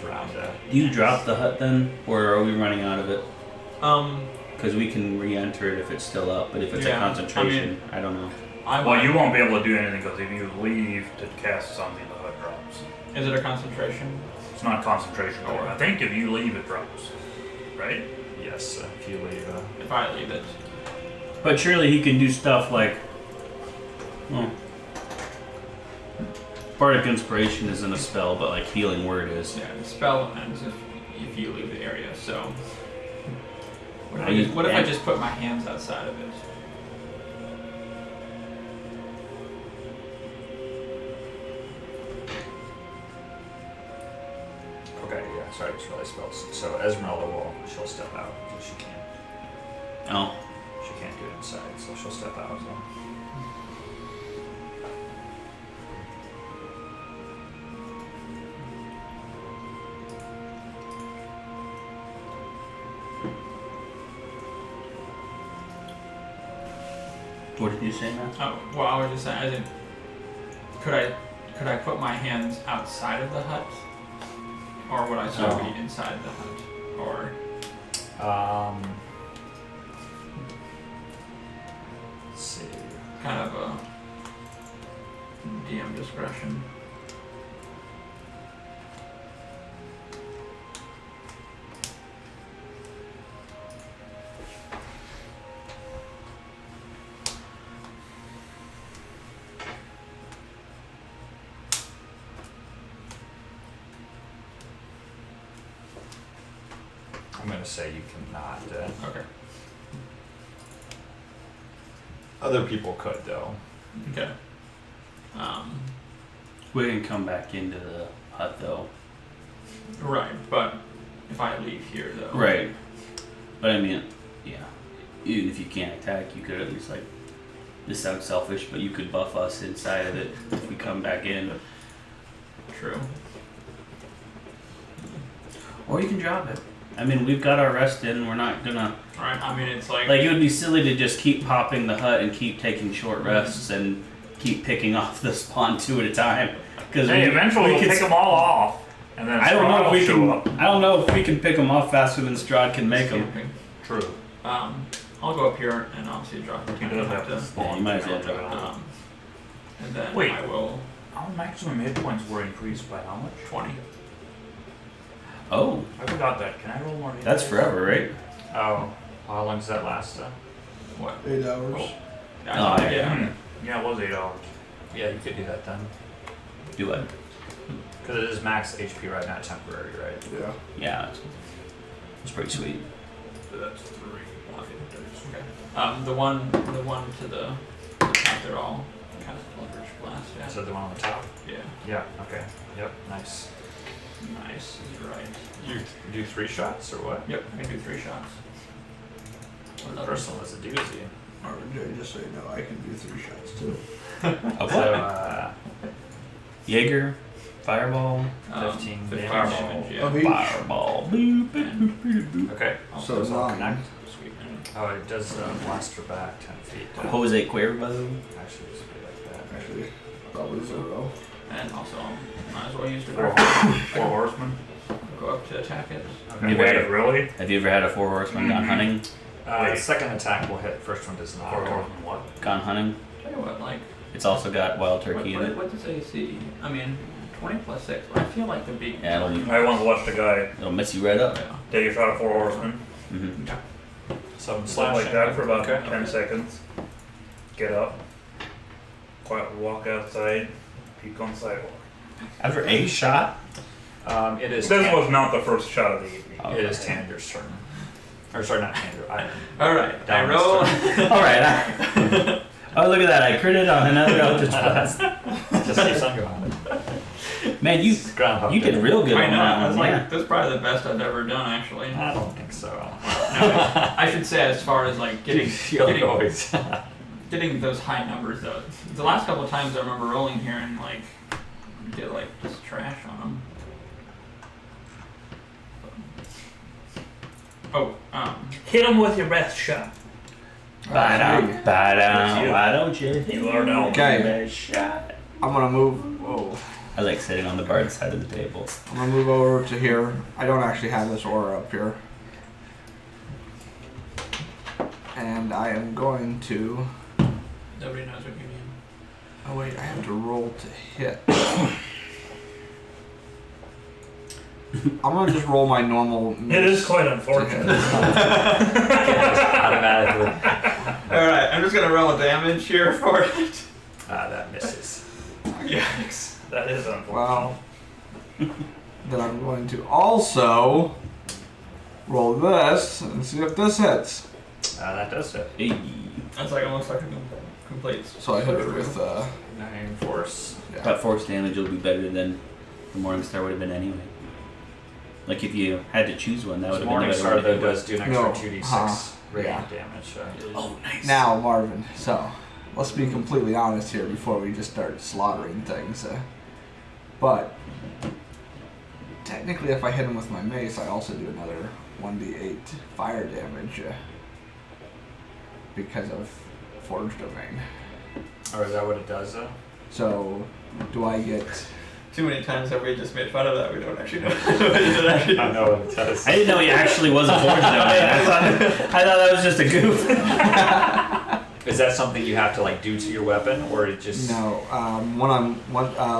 D: round.
B: Do you drop the hut then, or are we running out of it?
C: Um,
B: Because we can re-enter it if it's still up, but if it's a
C: Yeah,
B: concentration, I don't know.
E: Well, you won't be able to do anything because if you leave to cast something, the hut drops.
C: Is it a concentration?
E: It's not concentration or I think if you leave, it drops. Right?
D: Yes, if you leave.
C: If I leave it.
B: But surely he can do stuff like, well, Bardic Inspiration isn't a spell, but like Healing Word is.
C: Yeah, the spell ends if you leave the area, so. What if,
B: Are you-
C: what if I just put my hands outside of it?
D: Okay, yeah, sorry, I just realized spells. So Esmeralda she'll step out, so she can't.
B: Oh,
D: She can't do it inside, so she'll step out. So.
B: what did you say, Matt?
C: Oh, well, I was just saying, as in, could I put my hands outside of the hut? Or would I still be inside the hut? Or,
D: Let's see.
C: kind of a DM discretion?
D: I'm gonna say you cannot.
C: Okay.
D: Other people could though.
C: Okay.
B: We can come back into the hut though.
C: Right, but if I leave here though.
B: Right. But I mean, yeah. Even if you can't attack, you could at least like. This sounds selfish, but you could buff us inside of it if we come back in.
C: True.
B: Or you can drop it. I mean, we've got our rest in. We're not gonna.
C: Right, I mean, it's like.
B: Like, it would be silly to just keep popping the hut and keep taking short rests and keep picking off the spawn two at a time. Because
E: Hey, eventually we'll pick them all off. And then
B: I don't know if we
E: show
B: can.
E: up.
B: I don't know if we can pick them off faster than Strahd can make them.
C: camping.
D: True.
C: I'll go up here and obviously drop the
E: He does have to
B: Yeah,
E: spawn.
B: you might as well
E: to-
B: drop
C: and then
E: Wait.
C: I will
E: Our maximum hit points were increased by how much?
C: 20.
B: Oh,
E: I forgot that. Can I roll more hit
B: that's
E: dice?
B: forever, right?
D: Oh, how long does that last?
C: What?
A: 8 hours.
C: Oh.
B: Oh,
C: Yeah.
E: Yeah, it was 8 hours.
D: Yeah, you could do that then.
B: Do what?
D: Because it is max HP right now, temporary, right?
A: Yeah.
B: Yeah, it's pretty sweet.
E: That's 3.
C: Okay. The one to the top, they're all kind of leverage blast. Yeah.
D: Is that the one on the top?
C: Yeah.
D: Yeah. Okay. Yep. Nice.
C: Nice is right.
D: You do 3 shots or what?
C: Yep. I can do 3 shots.
D: The first one was a doozy.
A: RJ, just so you know, I can do 3 shots too.
B: Of
D: So,
B: what? Jaeger, Fireball,
D: 15 damage.
C: damage. Yeah.
A: Of each.
B: Fireball. Boop, boop, boop, boop, boop.
D: Okay.
A: So
D: Those all
A: 9.
D: connect.
C: Sweet. And
D: Oh, it does blast her back 10 feet.
B: Jose Cuervo.
D: Actually, it's be like that.
A: Actually, probably 0.
C: And also, might as well use the
E: Four,
C: grapple.
E: four horsemen.
C: Go up to attack it.
D: Okay.
E: Wait, really?
B: Have you ever had a 4 horseman gone hunting?
E: Wait.
D: Second attack will hit. First one does
E: 4
D: not.
E: horsemen what?
B: Gone hunting?
C: Tell you what, like,
B: It's also got wild turkey in it.
C: what does AC? I mean, 20 plus 6. I feel like the big.
B: Yeah, it'll,
E: I once watched a guy
B: it'll mess you right up.
C: Yeah.
E: take a shot at 4 horsemen.
B: Mm-hmm.
C: Okay.
D: 7
E: Slap
D: slash.
E: like that for about
D: Okay.
E: 10 seconds. Get up. Quiet walk outside. Peek on sidewalk.
B: After a shot?
D: It is.
E: This was not the first shot of the evening.
B: Oh,
D: It is Tander's turn. Or sorry, not Tander.
C: Alright, I
D: Down
C: roll.
B: Alright. Oh, look at that. I critted on another Eldritch Blast.
D: Just keeps on going.
B: Man, you
D: Groundhog
B: you did
D: Day.
B: real good
C: I
B: on
C: know,
B: that
C: that's
B: one.
C: like,
B: Yeah.
C: that's probably the best I've ever done, actually.
D: I don't think so.
C: No, I should say, as far as like getting
D: always.
C: getting those high numbers though. The last couple of times I remember rolling here and like get like just trash on them. Oh,
E: Hit him with your best shot.
B: Ba-dum, ba-dum.
E: That's you.
B: Why don't you hit
E: You are now.
B: me with
A: Okay.
B: your best shot?
A: I'm gonna move. Whoa.
B: I like sitting on the bard side of the table.
A: I'm gonna move over to here. I don't actually have this aura up here. And I am going to.
C: Nobody knows what you mean.
A: Oh wait, I have to roll to hit. I'm gonna just roll my normal.
E: It is quite unfortunate.
D: Automatically.
C: Alright, I'm just gonna roll a damage here for it.
D: That misses.
C: Yikes.
E: That is unfortunate.
A: Well, then I'm going to also roll this and see if this hits.
D: That does it.
B: Hey.
C: That's like almost like a complete.
A: So I hit it with
D: 9 force.
A: yeah.
B: That force damage will be better than the Morningstar would have been anyway. Like if you had to choose one, that would have been the better
D: Morningstar
B: one.
D: though does do an extra
A: No,
D: 2d6 radiant
A: yeah.
D: damage.
B: Oh, nice.
A: Now, Marvin. So let's be completely honest here before we just start slaughtering things. But technically, if I hit him with my mace, I also do another 1d8 fire damage because of Forge Domain.
D: Or is that what it does though?
A: So, do I get?
C: Too many times have we just made fun of that, we don't actually know what it actually
D: I know what it does.
B: I didn't know he actually was a forge domain. I thought that was just a goof.
D: Is that something you have to like do to your weapon, or it just?
A: No.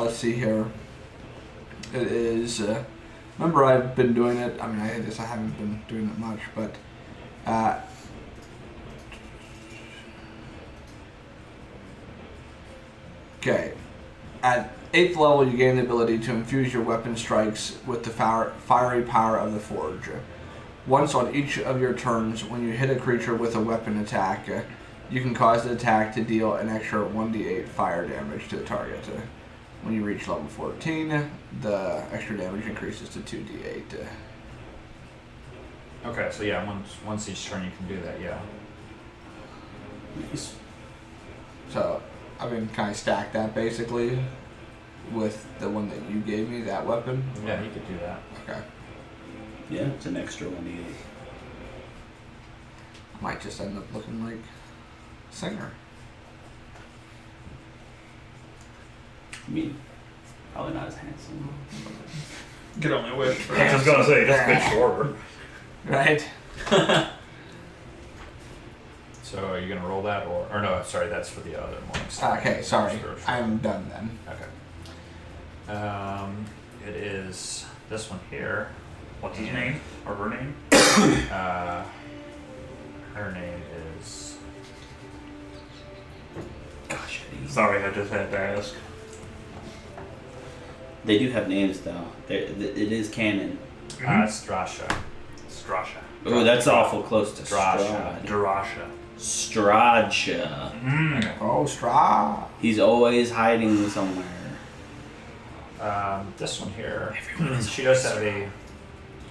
A: Let's see here. It is. Remember, I've been doing it. I mean, I haven't been doing it much, but. Okay. At 8th level, you gain the ability to infuse your weapon strikes with the fiery power of the Forge. Once on each of your turns, when you hit a creature with a weapon attack, you can cause the attack to deal an extra 1d8 fire damage to the target. When you reach level 14, the extra damage increases to 2d8.
D: Okay, so yeah, once each turn you can do that. Yeah.
B: Nice.
A: So, I mean, can I stack that basically with the one that you gave me, that weapon?
D: Yeah, you could do that.
A: Okay.
B: Yeah, it's an extra 1d8.
A: I might just end up looking like Singer.
B: I mean, probably not as handsome.
C: Could only wish for
E: I was gonna say, just a bit shorter.
A: Right?
D: So are you gonna roll that, or no? Sorry, that's for the other Morningstar.
A: Okay, sorry.
D: Sure.
A: I'm done then.
D: Okay. It is this one here.
E: What's his name? Or her name?
D: Her name is.
B: Gosh,
E: Sorry, I just had to ask.
B: they do have names though. It is canon.
D: Strasha.
E: Strasha.
B: Oh, that's awful close to
D: Strasha.
B: Strahd.
E: Darasha.
B: Stradsha.
A: Oh, Straw.
B: He's always hiding somewhere.
D: This one here.
B: Everyone is
D: She does have a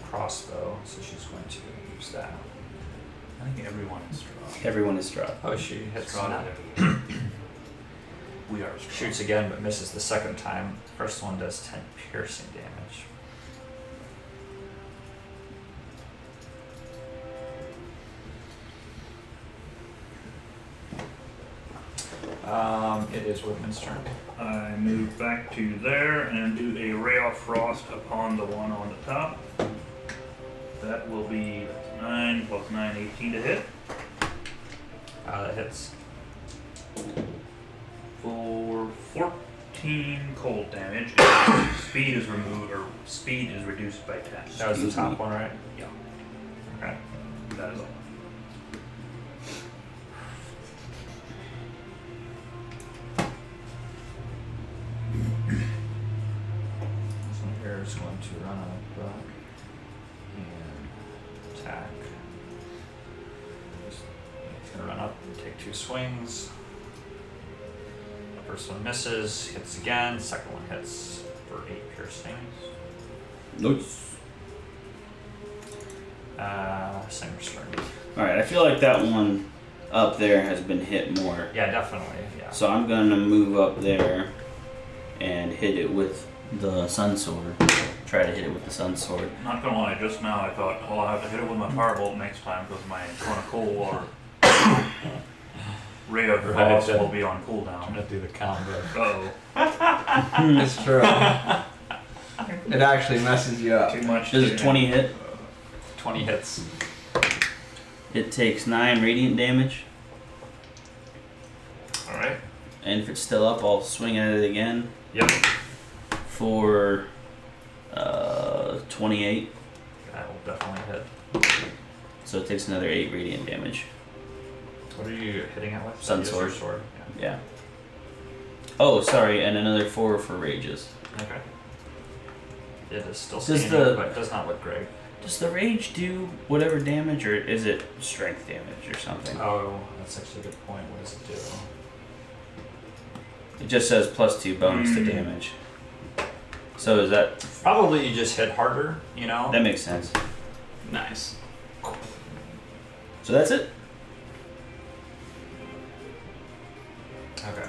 D: crossbow, so she's going to use that.
E: I think everyone is Strasha.
B: Everyone is Strahd.
D: Oh, she hits
E: Strahd.
D: not.
E: We are Strasha.
D: Shoots again, but misses the second time. The first one does 10 piercing damage. It is Woodman's turn.
E: I move back to there and do a ray of frost upon the one on the top. That will be 9 plus 9, 18 to hit.
D: That hits.
E: For 14 cold damage. Speed is removed, or speed is reduced by 10.
D: That was the top one, right?
E: Yeah,
D: Okay.
E: that is all.
D: This one here is going to run up and attack. He's going to run up and take 2 swings. First one misses, hits again. Second one hits for 8 piercing.
B: Nice.
D: Singer's turn.
B: Alright, I feel like that one up there has been hit more.
D: Yeah, definitely. Yeah.
B: So I'm gonna move up there and hit it with the sun sword. Try to hit it with the sun sword.
E: Not gonna lie, just now I thought, well, I'll have to hit it with my firebolt next time because my cone of cold water. Ray of
D: Right,
E: Frost
D: yeah.
E: will be on
D: I'm
E: cooldown.
D: gonna do the combo.
E: Oh,
A: It's true. It actually messes you up.
E: too much.
B: Does
E: to-
B: a 20 hit?
D: 20 hits.
B: It takes 9 radiant damage.
E: All right.
B: And if it's still up, I'll swing at it again
D: Yep.
B: for 28.
D: That will definitely hit.
B: So it takes another 8 radiant damage.
D: What are you hitting it with?
B: Sun
D: Just your
B: sword.
D: sword.
B: Yeah. Oh, sorry, and another 4 for rages.
D: Yeah. Okay. It is still
B: Does
D: standing,
B: the-
D: but it does not look great.
B: Does the rage do whatever damage, or is it strength damage or something?
D: Oh, that's actually a good point. What does it do?
B: It just says +2 bonus to damage. So is that...
D: Probably you just hit harder, you know?
B: That makes sense.
C: Nice.
B: So that's it?
D: Okay.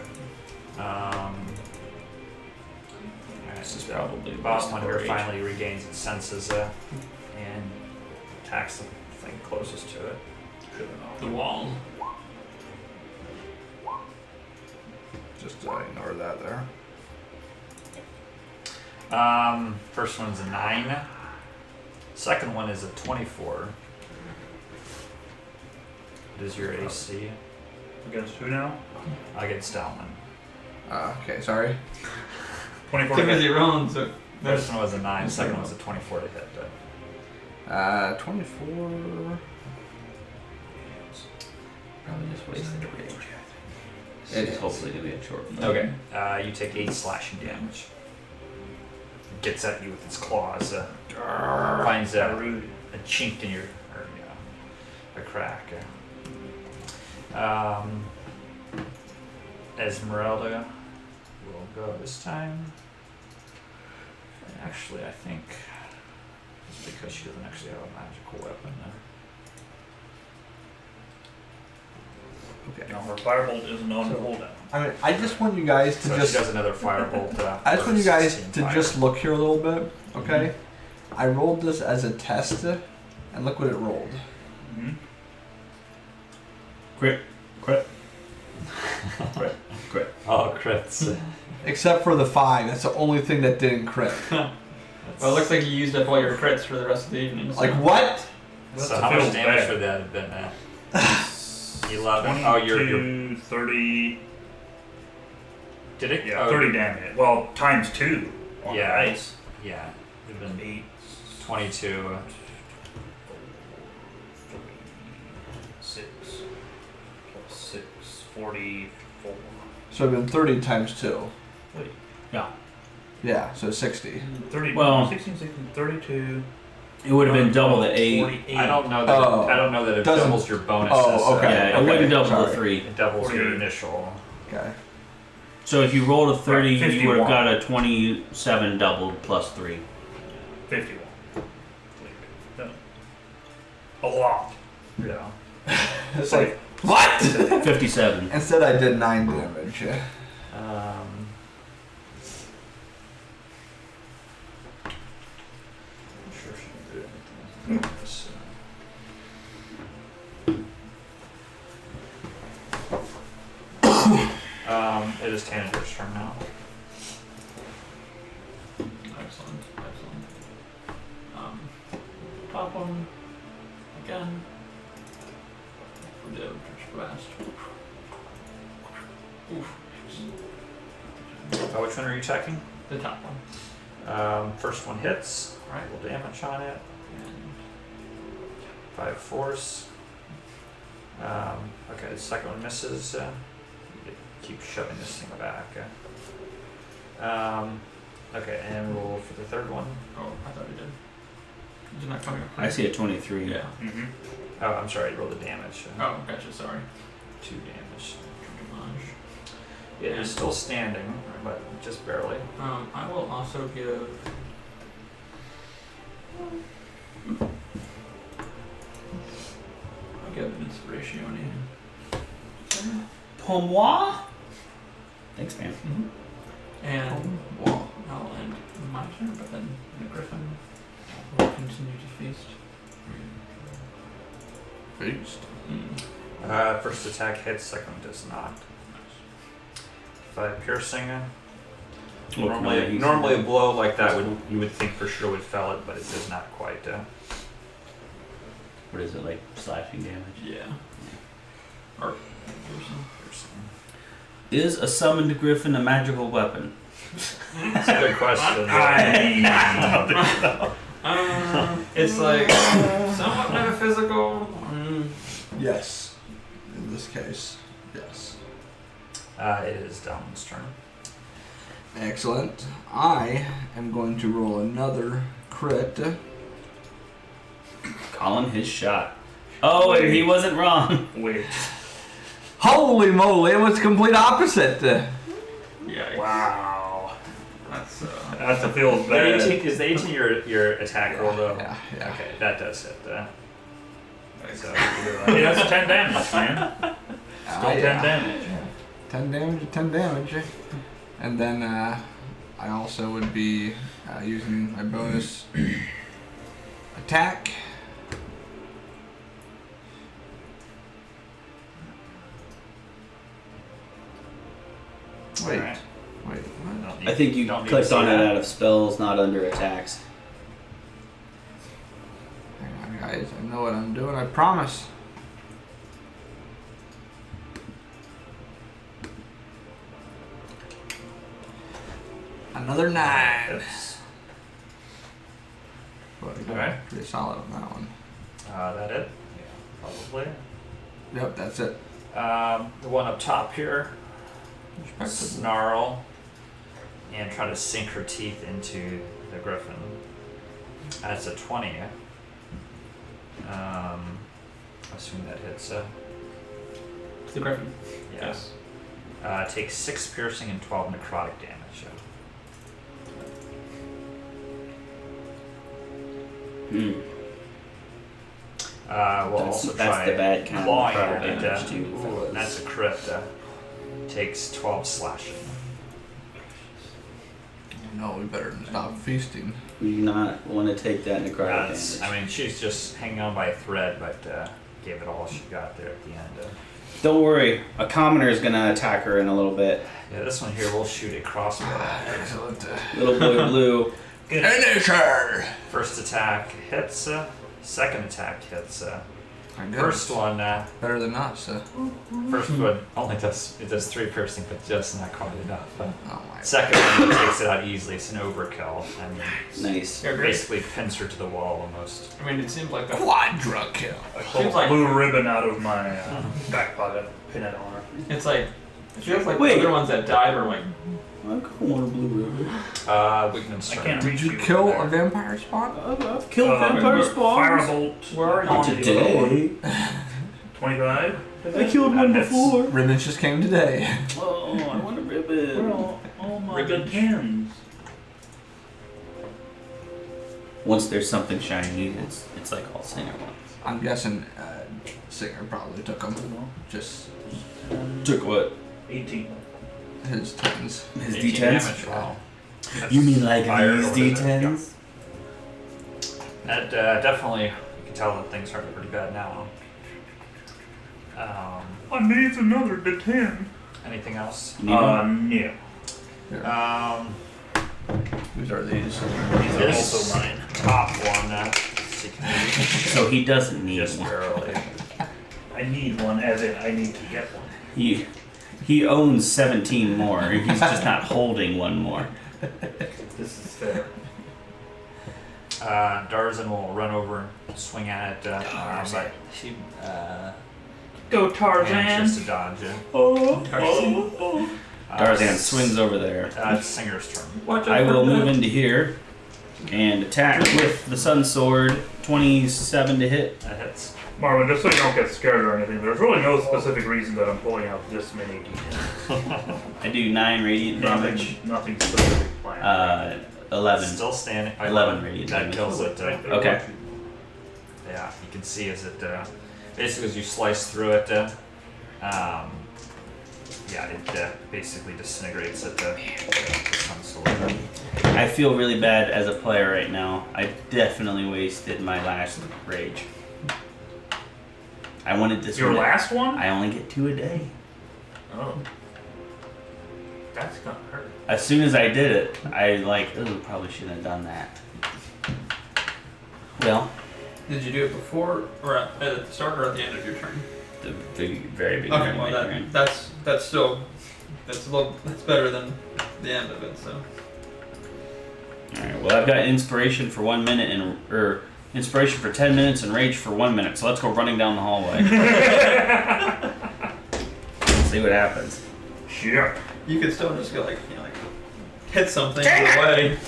B: This is probably
D: the
B: the
D: boss
B: best
D: one
B: for
D: here
B: rage.
D: finally regains its senses and attacks the thing closest to it.
C: The wall.
A: Just ignore that there.
D: First one's a 9. Second one is a 24. What is your AC?
E: Against who now?
D: Against Dalman.
A: Okay, sorry.
E: 24.
C: Because he rolled, so
D: First one was a 9, second one was a 24 to hit. But
A: 24.
B: Probably just wasted a rage.
A: It
B: It's
A: is.
B: hopefully going to be a short one.
D: okay, you take 8 slashing damage. It gets at you with its claws. Finds
E: Rude.
D: a chink in your, or a crack. Esmeralda will go this time. And actually, I think it's because she doesn't actually have a magical weapon.
A: Okay.
E: Now her firebolt isn't on
A: So-
E: cooldown.
A: I mean, I just want you guys to
D: So
A: just.
D: she does another firebolt.
A: I just want you
D: for
A: guys
D: 16
A: to
D: fire.
A: just look here a little bit, okay? I rolled this as a test, and look what it rolled.
E: Mm-hmm.
B: Crit.
D: Oh, crits.
A: Except for the 5. That's the only thing that didn't crit.
C: well, it looks like you used up all your crits for the rest of the evening. So.
A: Like, what?
D: So how much damage would that have been? 11. Oh, you're
E: 22, 30.
D: did it?
E: Yeah,
D: oh,
E: 30 damage. Well, times 2 on
D: Yeah.
E: the ice.
D: Yeah, it'd have been
E: 8,
D: 22.
E: 6, plus 6, 44.
A: So it'd been 30 times 2.
B: Yeah.
A: Yeah, so 60.
E: 30,
B: Well-
E: 16, 16, 32.
B: It would have been double the 8.
E: 48.
D: I don't know that.
A: Oh.
D: I don't know that it
A: Doesn't-
D: doubles your bonuses.
A: Oh, okay.
B: Yeah, it wouldn't double the
A: sorry.
B: 3.
D: It doubles your
E: 48.
D: initial.
A: Okay.
B: So if you rolled a 30,
E: Right,
B: you would have
E: 51.
B: got a 27 doubled plus 3.
E: 51. No. A lot.
D: Yeah.
A: It's like, what?
B: 57.
A: Instead, I did 9 damage.
D: I'm sure she can do anything with this. It is Tanager's turn now.
C: Excellent, excellent. Pop one again. Do touch blast. Oof.
D: Oh, which one are you attacking?
C: The top one.
D: First one hits. Alright, roll damage on it. And 5 force. Okay, the second one misses. You keep shoving this thing back. Okay, and roll for the third one.
C: Oh, I thought it did. Is it not coming up?
B: I see a 23.
C: Yeah.
E: Mm-hmm.
D: Oh, I'm sorry, roll the damage.
C: Oh, gotcha. Sorry.
D: 2 damage.
C: Damage.
D: It is still standing, but just barely.
C: I will also give. I'll give an inspiration
B: Pour moi? Thanks, man.
C: and I'll end my turn, but then the griffin will continue to feast.
A: Feast.
D: First attack hits, second does not. 5 piercing. Normally a blow like that you would think for sure would fell it, but it does not quite.
B: What is it, like slashing damage?
C: Yeah. Or
D: Piercing.
B: Is a summoned griffin a magical weapon?
D: That's a good question.
C: It's like somewhat metaphysical.
A: Yes. In this case, yes.
D: It is Down's turn.
A: Excellent. I am going to roll another crit.
B: Calling his shot. Oh, and he wasn't wrong.
E: Wait.
A: Holy moly, it was complete opposite.
C: Yeah.
E: Wow.
C: That's
E: That feels
D: The
E: bad.
D: 18, is the 18 your attack roll though?
A: Yeah.
D: Okay, that does hit. So,
E: Hey, that's 10 damage, man. Still 10 damage.
A: 10 damage, 10 damage. And then I also would be using my bonus attack. Wait,
D: Alright.
A: wait, what?
B: I think you
D: Don't need to
B: clicked
D: see
B: on it
D: that.
B: out of spells, not under attacks.
A: Hang on, guys. I know what I'm doing, I promise. Another 9.
D: That's,
A: Well,
D: Alright.
A: pretty solid on that one.
D: that it? Yeah, probably.
A: Yep, that's it.
D: The one up top here,
A: Respectable.
D: snarl, and try to sink her teeth into the griffin. That's a 20. Assuming that hits.
C: the griffin.
D: Yeah.
C: Yes.
D: Takes 6 piercing and 12 necrotic damage.
B: Hmm.
D: We'll
B: That's-
D: also
B: that's
D: try
B: the bad kind of
D: clawing
B: necrotic
D: at it.
B: damage too,
D: Ooh,
B: fellas.
D: that's a crit. Takes 12 slashing.
A: No, we better stop feasting.
B: We do not want to take that necrotic
D: That's,
B: damage.
D: I mean, she's just hanging on by a thread, but gave it all she got there at the end.
B: Don't worry, a commoner is going to attack her in a little bit.
D: Yeah, this one here, we'll shoot a crossbow.
A: Excellent.
B: Little boy blue.
A: Finish her!
D: First attack hits. Second attack hits.
A: My goodness.
D: First one,
A: Better than us.
D: first one only does 3 piercing, but just not quite enough.
A: Oh my.
D: Second one takes it out easily. It's an overkill. I mean,
B: Nice.
C: Yeah, great.
D: basically pins her to the wall almost.
C: I mean, it seems like a
A: Quadra kill.
E: I pull
C: Seems like-
E: blue ribbon out of my back pocket, pin it on her.
C: It's like it feels like
B: Wait.
C: the other ones that died were like
B: I want a blue ribbon.
D: Weakness
E: I
D: turn.
E: can't
A: Did
E: reach
A: you
E: you
A: kill
E: there.
A: a vampire spawn?
B: I've killed vampire spawns.
E: Firebolt.
C: Where are you?
E: on
B: Today.
E: 25.
B: I killed one
E: That's-
B: before.
A: Ribbons just came today.
B: Oh, I want a ribbon.
E: Where are all my
D: Ribbon.
E: good pins?
B: Once there's something shiny, it's like all singer ones.
A: I'm guessing Singer probably took them. Just
B: Took what?
E: 18.
A: his tens.
B: His
D: 18
B: D10s?
D: damage. Wow.
B: You mean like
D: Fire
B: these
D: or whatever.
B: D10s?
D: That definitely, you can tell that things are pretty bad now.
E: I need another D10.
D: Anything else?
B: You need one?
E: Yeah.
A: Whose are these?
E: These are
D: This
E: also mine.
D: top one, so you can read
B: So he doesn't need
D: just
B: one.
D: barely.
E: I need one, as in I need to get one.
B: He owns 17 more. He's just not holding one more.
E: This is fair.
D: Darzan will run over and swing at it, but she
E: Go
D: manages to dodge it.
B: Tarzan swings over there.
D: It's Singer's turn.
C: watch out
B: I
C: for
B: will
C: the-
B: move into here and attack with the Sun Sword. 27 to hit.
D: That hits.
E: Marvin, just so you don't get scared or anything, there's really no specific reason that I'm pulling out this many details.
B: I do 9 radiant damage.
E: Nothing specific planned.
B: 11.
D: Still standing.
B: 11 radiant
D: That
B: damage.
D: kills it.
B: Okay.
D: Yeah, you can see as it basically as you slice through it, it basically disintegrates it. The sun sword.
B: I feel really bad as a player right now. I definitely wasted my last rage. I wanted this
E: Your
B: one.
E: last one?
B: I only get 2 a day.
E: Oh. That's gonna hurt.
B: As soon as I did it, I probably shouldn't have done that. Well,
C: Did you do it before or at the start or at the end of your turn?
B: the very beginning
C: Okay,
B: of
C: well
B: my turn.
C: that's still that's better than the end of it. So
B: Alright, well I've got inspiration for 1 minute or inspiration for 10 minutes and rage for 1 minute, so let's go running down the hallway. See what happens.
E: Sure.
C: you could still just go hit something away.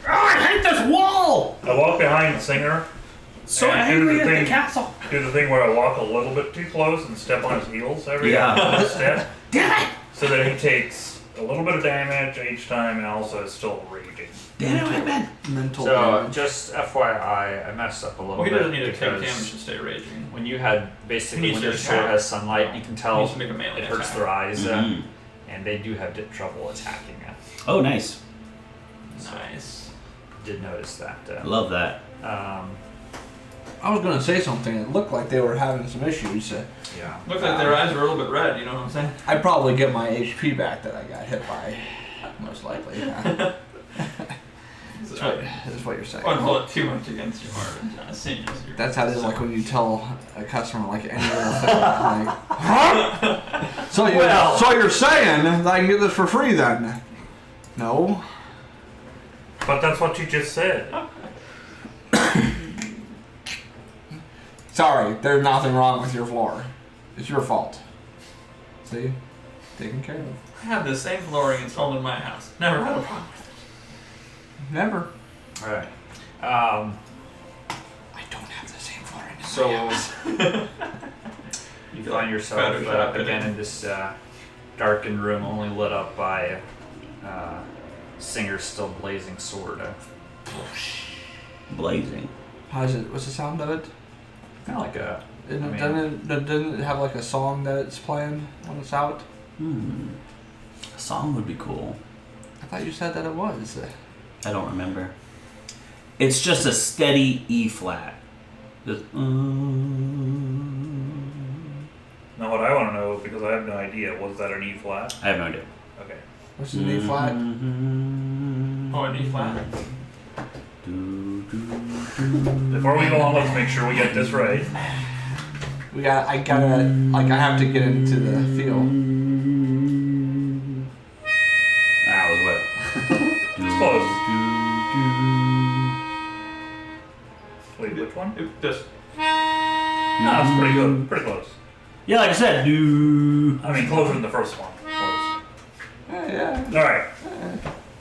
B: Oh, I hate this wall!
E: I walk behind the singer.
B: So
E: and
B: angry
E: do
B: at
E: the
B: the
E: thing-
B: castle.
E: Do the thing where I walk a little bit too close and step on his heels every
B: Yeah.
E: step.
B: Damn it!
E: So that he takes a little bit of damage each time and also is still raging.
B: Damn it, man!
A: Mental
D: So,
A: damage.
D: just FYI, I messed up a little
C: Well, he
D: bit.
C: doesn't need to take
D: because
C: damage to stay raging.
D: When you had basically
C: He
D: when
C: needs
D: your
C: to
D: sword
C: attack.
D: has sunlight, you can
C: He
D: tell
C: needs to make a melee
D: it hurts
C: attack.
D: their eyes,
B: Mhm.
D: and they do have trouble attacking.
B: Oh, nice.
C: Nice.
D: Did notice that.
B: I love that.
A: I was gonna say something. It looked like they were having some issues.
D: Yeah.
C: Looked like their eyes were a little bit red. You know what I'm saying?
A: I'd probably get my HP back that I got hit by, most likely. That's what you're saying.
C: I wouldn't hold it too much against your heart. Seeing as you're
A: That's how it is, like when you tell a customer like any little thing, like, huh? So you're saying that I can get this for free then? No.
E: But that's what you just said.
A: Sorry, there's nothing wrong with your floor. It's your fault. See? Taken care of.
C: I have the same flooring installed in my house. Never had a problem with it.
A: Never.
D: All right.
A: I don't have the same flooring in
D: So
A: my house.
D: you find yourself
C: Photoshop it
D: again
C: in.
D: in this darkened room, only lit up by Singer's still blazing sword.
B: Blazing.
A: How's it? What's the sound of it?
D: Kind of like a.
A: Doesn't it have like a song that it's playing when it's out?
B: A song would be cool.
A: I thought you said that it was.
B: I don't remember. It's just a steady E flat. Just,
E: Now what I want to know, because I have no idea, was that an E flat?
B: I have no idea.
E: Okay.
A: What's the E flat?
C: Oh, an E flat.
E: Before we go on, let's make sure we get this right.
A: I have to get into the feel.
B: That was wet.
E: It's close. Wait, which one?
C: It just
E: No, that's pretty good. Pretty close.
B: Yeah, like I said, do.
E: I mean, closer than the first one. Close.
A: Yeah.
E: Alright.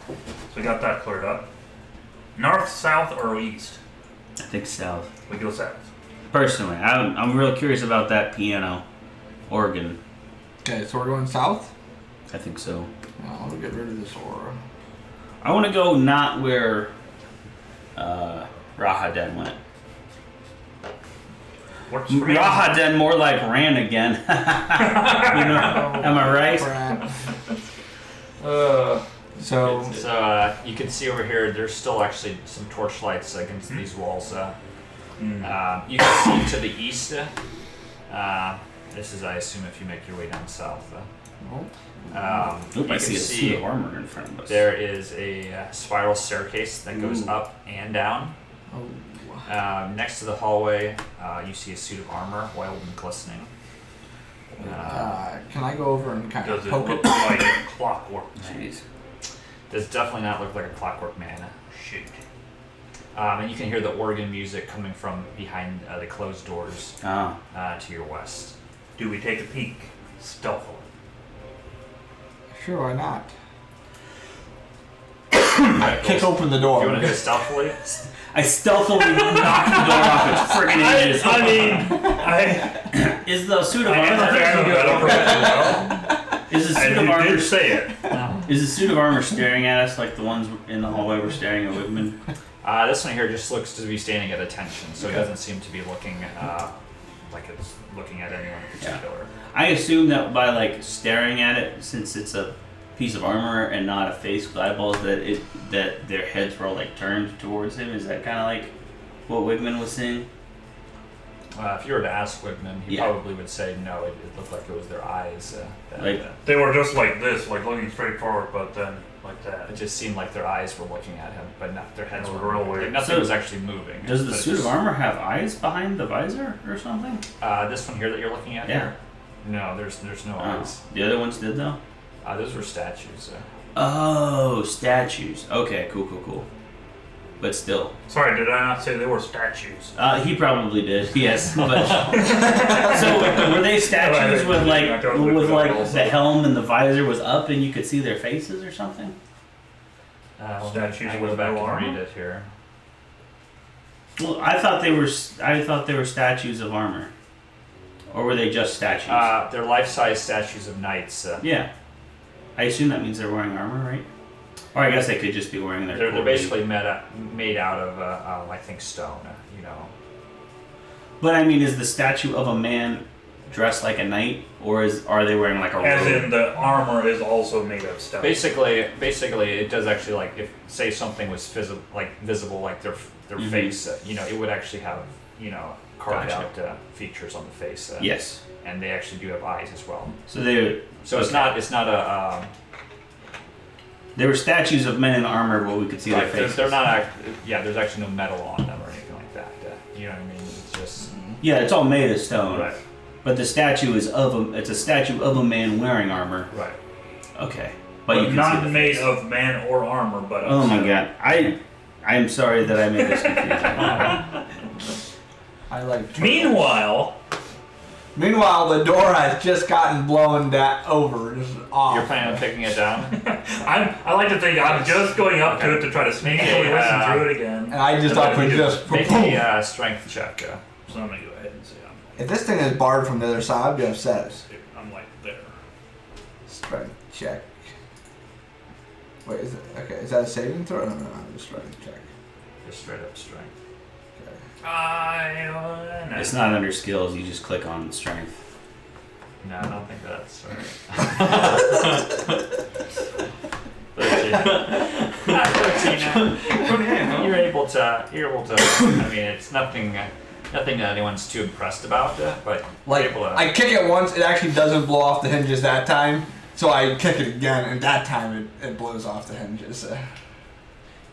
E: So we got that cleared up. North, south, or east?
B: I think south.
E: We go south.
B: Personally, I'm real curious about that piano organ.
A: Okay, so we're going south?
B: I think so.
A: Well, let me get rid of this aura.
B: I want to go not where Rahaden went.
E: Works for me.
B: Rahaden more like ran again. You know, am I right?
A: Crap.
D: So
A: So,
D: you can see over here, there's still actually some torch lights against these walls. You can see to the east. This is, I assume, if you make your way down south. You
B: Oop, I
D: can
B: see a suit of armor in front of us.
D: there is a spiral staircase that goes up and down. Next to the hallway, you see a suit of armor, oiled and glistening.
A: can I go over and kind
E: Does
A: of
E: it
A: poke
E: look
A: it?
E: like clockwork?
B: Jeez.
D: Does definitely not look like a clockwork man.
E: Shoot.
D: And you can hear the organ music coming from behind the closed doors
B: Oh.
D: to your west.
E: Do we take a peek? Stealthily.
A: Sure, why not?
D: Alright,
A: Kick
D: roll-
A: open the
D: If you want
A: door.
D: to do it stealthily,
B: I stealthily knock the door off its friggin' hinges.
E: I
B: Is the suit of
E: am a
B: armor?
E: fan of metal professional.
B: Is the suit
E: And
B: of
E: you
B: armor?
E: did say it.
B: Is the suit of armor staring at us like the ones in the hallway were staring at Wigman?
D: this one here just looks to be standing at attention, so it doesn't seem to be looking like it's looking at anyone in particular.
B: I assume that by like staring at it, since it's a piece of armor and not a face with eyeballs, that their heads were all like turned towards him. Is that kind of like what Wigman was seeing?
D: If you were to ask Whitman, he
B: Yeah.
D: probably would say no. It looked like it was their eyes.
E: They were just like this, like looking straight forward, but then like that.
D: It just seemed like their eyes were looking at him, but not their heads
E: That was
D: were
E: real
D: moving.
E: weird.
D: Nothing
B: So,
D: was actually moving.
B: Does the
D: but it
B: suit of
D: just-
B: armor have eyes behind the visor or something?
D: This one here that you're looking at
B: Yeah.
D: here? No, there's no
B: Oh.
D: eyes.
B: The other ones did though?
D: Those were statues.
B: Oh, statues. Okay, cool. But still.
E: Sorry, did I not say they were statues?
B: He probably did, yes. But so were they statues with like the helm and the visor was up and you could see their faces or something?
D: I
E: Statues
D: can
E: with
D: go back
E: no
D: and
E: armor?
D: read it here.
B: Well, I thought they were statues of armor, or were they just statues?
D: They're life-size statues of knights.
B: Yeah, I assume that means they're wearing armor, right? Or I guess they could just be wearing their.
D: They're
B: core
D: basically made out of I think stone. You know.
B: But I mean, is the statue of a man dressed like a knight, or are they wearing like a
E: As
B: robe?
E: in, the armor is also made of stone.
D: Basically, it does actually like if say something was visible like their
B: Mhm.
D: face. It would actually have carved
B: Gotcha.
D: out features on the face.
B: Yes.
D: And they actually do have eyes as well.
B: So they
D: So it's not a
B: were statues of men in armor, but we could see
D: right,
B: their faces.
D: they're not there's actually no metal on them or anything like that. You know what I mean? It's just
B: Yeah, it's all made of stone.
D: right.
B: But the statue is it's a statue of a man wearing armor.
D: Right.
B: Okay.
E: but
B: you can
E: not
B: see the
E: made
B: face.
E: of man or armor, but of
B: Oh my
E: stone.
B: god. I'm sorry that I made this confusing.
A: I like.
E: Meanwhile,
A: the door has just gotten blown over. Just off.
D: You're planning on picking it down?
E: I like to think I'm just going up to it to try to sneakily listen through it again.
A: And I just up and just.
D: Make a strength check.
E: So I'm gonna go ahead and say
A: If this thing is barred from the other side, I'd be upset.
E: I'm like there.
A: Strength check. Wait, is it okay? Is that a saving throw? No, just strength check.
D: Just straight up strength.
B: It's not under skills, you just click on strength.
D: No, I don't think that's right. You're able to. I mean, it's nothing that anyone's too impressed about, but
A: Like,
D: you're able to.
A: I kick it once, it actually doesn't blow off the hinges that time. So I kick it again, and that time it blows off the hinges.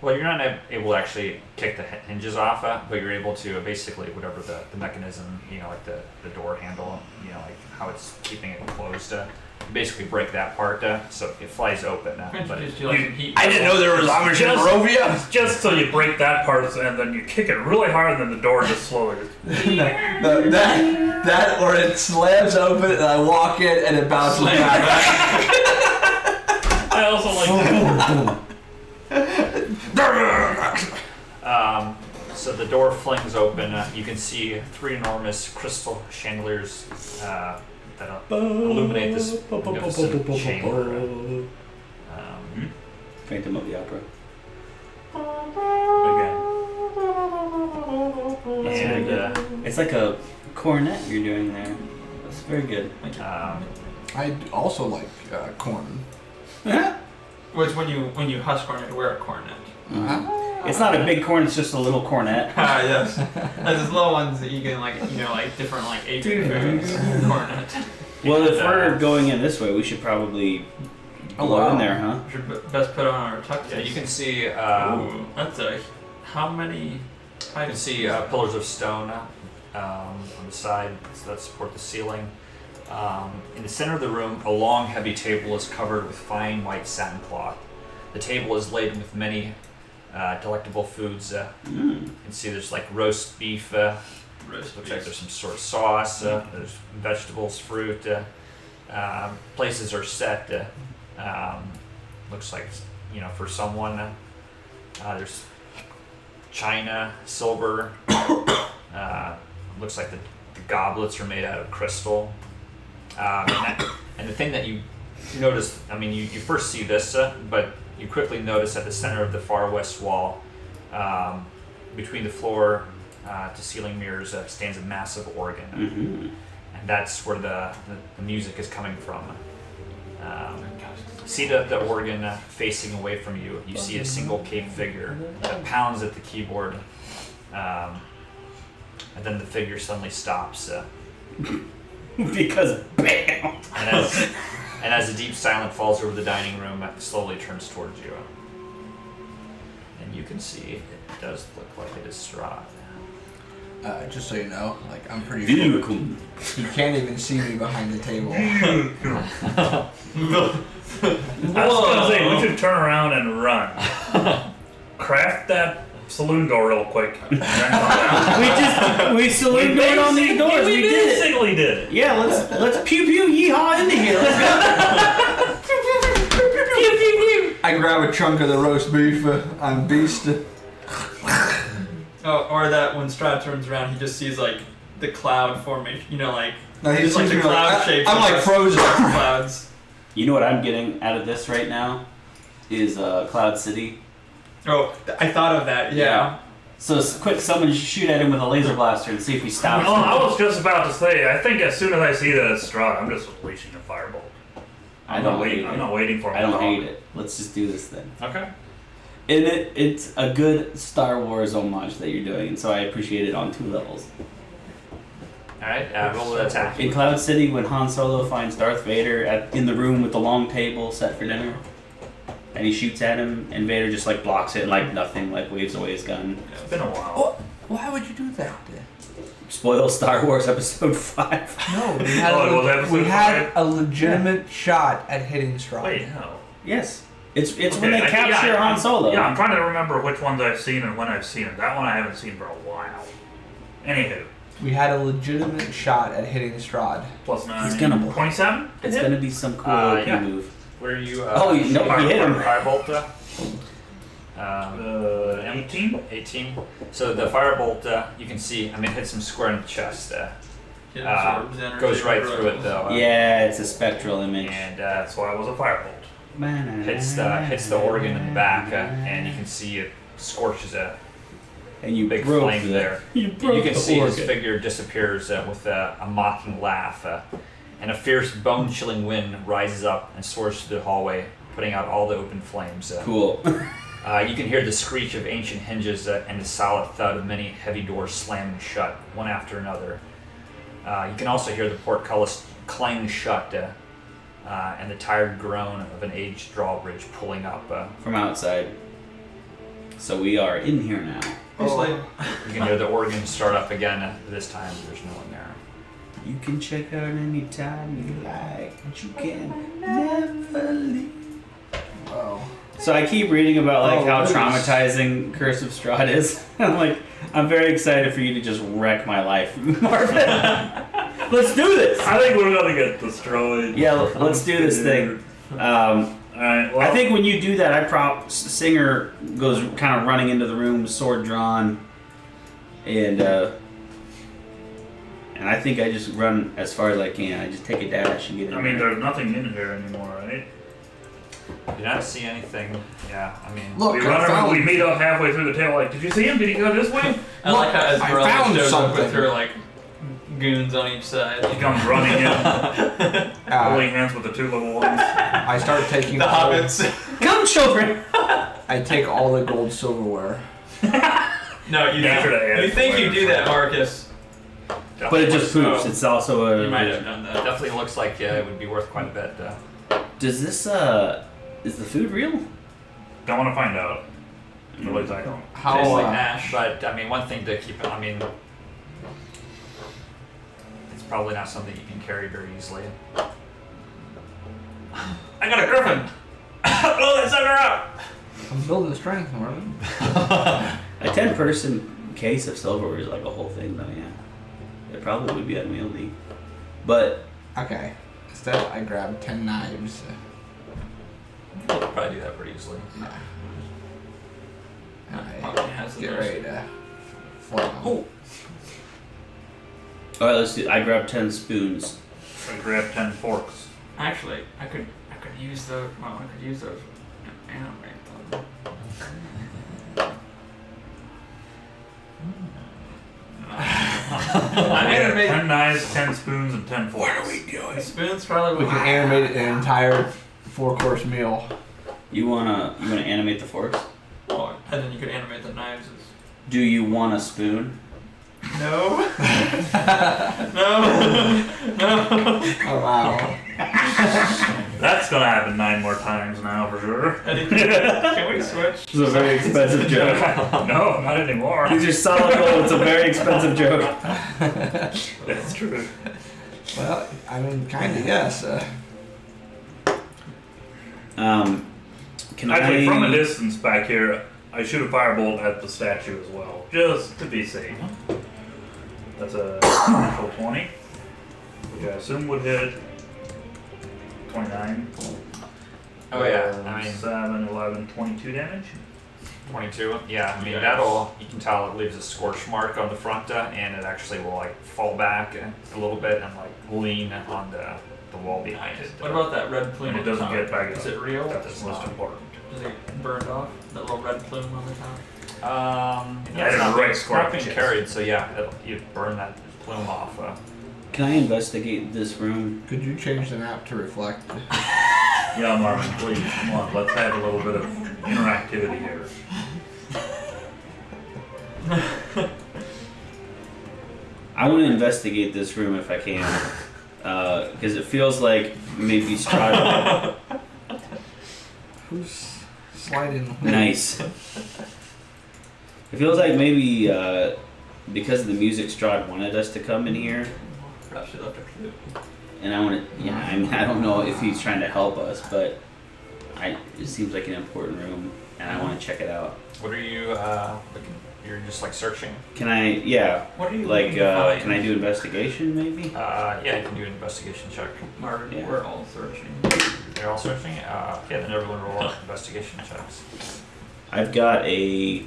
D: Well, you're not able to actually kick the hinges off, but you're able to basically whatever the mechanism, like the door handle, like how it's keeping it closed. You basically break that part, so it flies open. But
A: I didn't know there was Amish in Barovia.
E: Just so you break that part and then you kick it really hard and then the door just slowly.
A: that or it slams open and I walk in and it bounces back.
E: I also like
D: So the door flings open. You can see 3 enormous crystal chandeliers that illuminate this magnificent chamber.
B: Phantom of the Opera.
E: again.
B: That's very good. It's like a cornet you're doing there. That's very good.
A: I also like corn.
C: Which when you husk corn, you wear a cornet.
B: It's not a big corn, it's just a little cornet.
C: Yes. There's those little ones that you can like different like Asian foods. Cornet.
B: Well, if we're going in this way, we should probably blow in there, huh?
C: We should best put on our tuxes.
D: Yeah, you can see.
C: Ooh, that's how many?
D: You can see pillars of stone on the side that support the ceiling. In the center of the room, a long, heavy table is covered with fine white satin cloth. The table is laden with many delectable foods. You can see there's like roast beef. Looks like there's some sort of sauce. There's vegetables, fruit. Places are set. Looks like for someone. There's china, silver. Looks like the goblets are made out of crystal. And the thing that you notice, I mean, you first see this, but you quickly notice at the center of the far west wall, between the floor to ceiling mirrors, stands a massive organ. And that's where the music is coming from. See the organ facing away from you. You see a single cape figure that pounds at the keyboard. and then the figure suddenly stops.
B: Because bam!
D: And as the deep silence falls over the dining room, it slowly turns towards you. And you can see it does look like it is Strahd.
A: Just so you know, like I'm pretty sure he can't even see me behind the table.
E: I was gonna say we should turn around and run. Craft that saloon door real quick. And then come down.
B: we saloon going on these doors. We did it.
E: basically did it.
B: Yeah, let's pew pew yeehaw into here. Let's go. Pew pew pew.
A: I grab a chunk of the roast beef. I'm beast.
C: Oh, or that when Strahd turns around, he just sees like the cloud formation. You know, like
A: No, he
C: just like
A: sees
C: the
A: me
C: cloud
A: like,
C: shapes.
A: I'm like frozen.
C: Clouds.
B: You know what I'm getting out of this right now is Cloud City.
C: Oh, I thought of that. Yeah.
B: So quick, someone shoot at him with a laser blaster and see if he stops.
E: Oh, I was just about to say. I think as soon as I see that it's Strahd, I'm just unleashing a firebolt.
B: I don't hate it.
E: I'm not waiting for him.
B: I don't
E: to
B: hate
E: talk.
B: it. Let's just do this thing.
D: Okay.
B: And it's a good Star Wars homage that you're doing, and so I appreciate it on 2 levels.
D: Alright, roll an attack.
B: In Cloud City, when Han Solo finds Darth Vader in the room with the long table set for dinner, and he shoots at him, and Vader just like blocks it and like nothing, like waves away his gun.
E: It's been a while.
A: Why would you do that?
B: Spoil Star Wars Episode 5.
A: No, we had,
E: Oh, it was episode
A: we had
E: 5?
A: a legitimate shot at hitting Strahd.
E: Wait, no.
B: Yes. It's when
E: Okay,
B: they capture Han Solo.
E: Yeah, I'm trying to remember which ones I've seen and when I've seen it. That one I haven't seen for a while. Anywho,
A: We had a legitimate shot at hitting Strahd.
E: plus 9.
B: He's gonna-
E: 27?
B: It's gonna be some cool OP
D: yeah.
B: move.
D: Where you?
B: Oh, you know, you hit him.
D: Firebolt.
E: 18?
D: 18. So the firebolt, you can see. I mean, hits him square in the chest.
C: It absorbs energy
D: Goes right
C: from
D: through it though.
B: Yeah, it's a spectral image.
D: And
E: That's why it was a firebolt.
D: hits the organ in the back, and you can see it scorches a
B: and you
D: big
B: broke
D: flame
B: the-
D: there.
B: You
D: You
B: broke
D: can
B: the
D: see his
B: organ.
D: figure disappears with a mocking laugh, and a fierce, bone-chilling wind rises up and soars through the hallway, putting out all the open flames.
B: Cool.
D: You can hear the screech of ancient hinges and the solid thud of many heavy doors slamming shut, one after another. You can also hear the portcullis clang shut, and the tired groan of an aged drawbridge pulling up.
B: From outside. So we are in here now.
C: Usually,
D: You can hear the organ start up again. This time, there's no one there.
B: You can check out anytime you like, but you can never leave.
A: Oh.
B: So I keep reading about like
A: Oh,
B: how
A: goodness.
B: traumatizing Curse of Strahd is. I'm very excited for you to just wreck my life, Marvin. Let's do this.
E: I think we're gonna get destroyed.
B: Yeah, let's do this thing.
E: Alright, well.
B: I think when you do that, Singer goes kind of running into the room, sword drawn, and I think I just run as far as I can. I just take a dash and get in.
E: I mean,
B: there.
E: there's nothing in here anymore, right?
D: Do not see anything. Yeah, I mean,
A: Look,
E: we
A: I
E: run
A: found,
E: around, we meet up halfway through the table, like, did you see him? Did he go this way?
C: I like how
A: I
C: Esmeralda
A: found
C: shows up
A: something.
C: with her like goons on each side.
E: He comes running in, holding hands with the 2 little ones.
A: I start taking
C: The
A: all,
C: hobbits.
B: Come, children.
A: I take all the gold silverware.
C: No, you
E: Nature to add
C: You think you
E: flavor.
C: do that, Marcus?
B: But it just
C: So,
B: poops. It's also a.
C: You might have done that.
D: definitely looks like it would be worth quite a bit.
B: Does this is the food real?
E: Don't want to find out. At least I don't.
C: Tastes
A: How
C: like Nash.
D: But I mean, one thing to keep. I mean, it's probably not something you can carry very easily.
C: I got a griffin. Blow that sucker up.
A: I'm building strength, Marvin.
B: A 10-person case of silverware is like a whole thing, though. Yeah, it probably would be unwieldy, but
A: Okay. Instead, I grab 10 knives.
D: You could probably do that pretty easily.
A: Yeah. And
C: Probably
A: I
C: has the
A: get
C: most.
A: ready to flip 'em.
B: all right. Let's do. I grab 10 spoons.
E: I grabbed 10 forks.
C: Actually, I could use those. Well, I could use those. Animate them. I
E: I
C: animate
E: 10 knives, 10 spoons, and 10 forks. What are we doing?
C: spoons probably.
A: We can animate an entire 4-course meal.
B: You wanna animate the forks?
C: Oh, and then you could animate the knives.
B: Do you want a spoon?
C: No. No.
A: Oh wow.
E: That's gonna happen 9 more times now for sure.
C: Eddie, can we switch?
B: This is a very expensive joke.
E: No, not anymore.
B: These are solid gold. It's a very expensive joke.
E: That's true.
A: Well, I mean, kind of yes.
B: Can
E: Actually,
B: I?
E: from a distance back here, I shoot a firebolt at the statue as well, just to be safe. That's a natural 20, which I assume would hit 29.
D: Oh yeah, I mean
E: 7, 11, 22 damage.
D: 22. Yeah, I mean
C: Yes.
D: that'll, you can tell it leaves a scorch mark on the front, and it actually will like fall back a little bit and like lean on the wall behind it.
C: What about that red plume?
E: And it
C: on the
E: doesn't
C: top?
E: get back
C: Is
E: up.
C: it real?
E: That's most important.
C: Does it get burned off? That little red plume on the top?
D: Yeah, it's
E: I
D: not,
E: didn't
D: it's
E: score
D: not being
E: chest.
D: carried, so yeah, you burn that plume off.
B: Can I investigate this room?
A: Could you change the map to reflect?
E: Yeah, Marvin, please, come on, let's have a little bit of interactivity here.
B: I want to investigate this room if I can, because it feels like maybe Strahd.
A: Who's sliding?
B: Nice. It feels like maybe because of the music, Strahd wanted us to come in here,
C: Perhaps she left a clue.
B: and I want to. Yeah, I mean, I don't know if he's trying to help us, but it seems like an important room, and I want to check it out.
D: What are you looking? You're just like searching.
B: Can I? Yeah.
C: What are you
B: Like,
C: looking to find?
B: can I do investigation maybe?
D: Yeah, you can do an investigation check.
C: Marvin,
B: Yeah.
C: we're all searching.
D: You're all searching. Yeah, then everyone roll investigation checks.
B: I've got a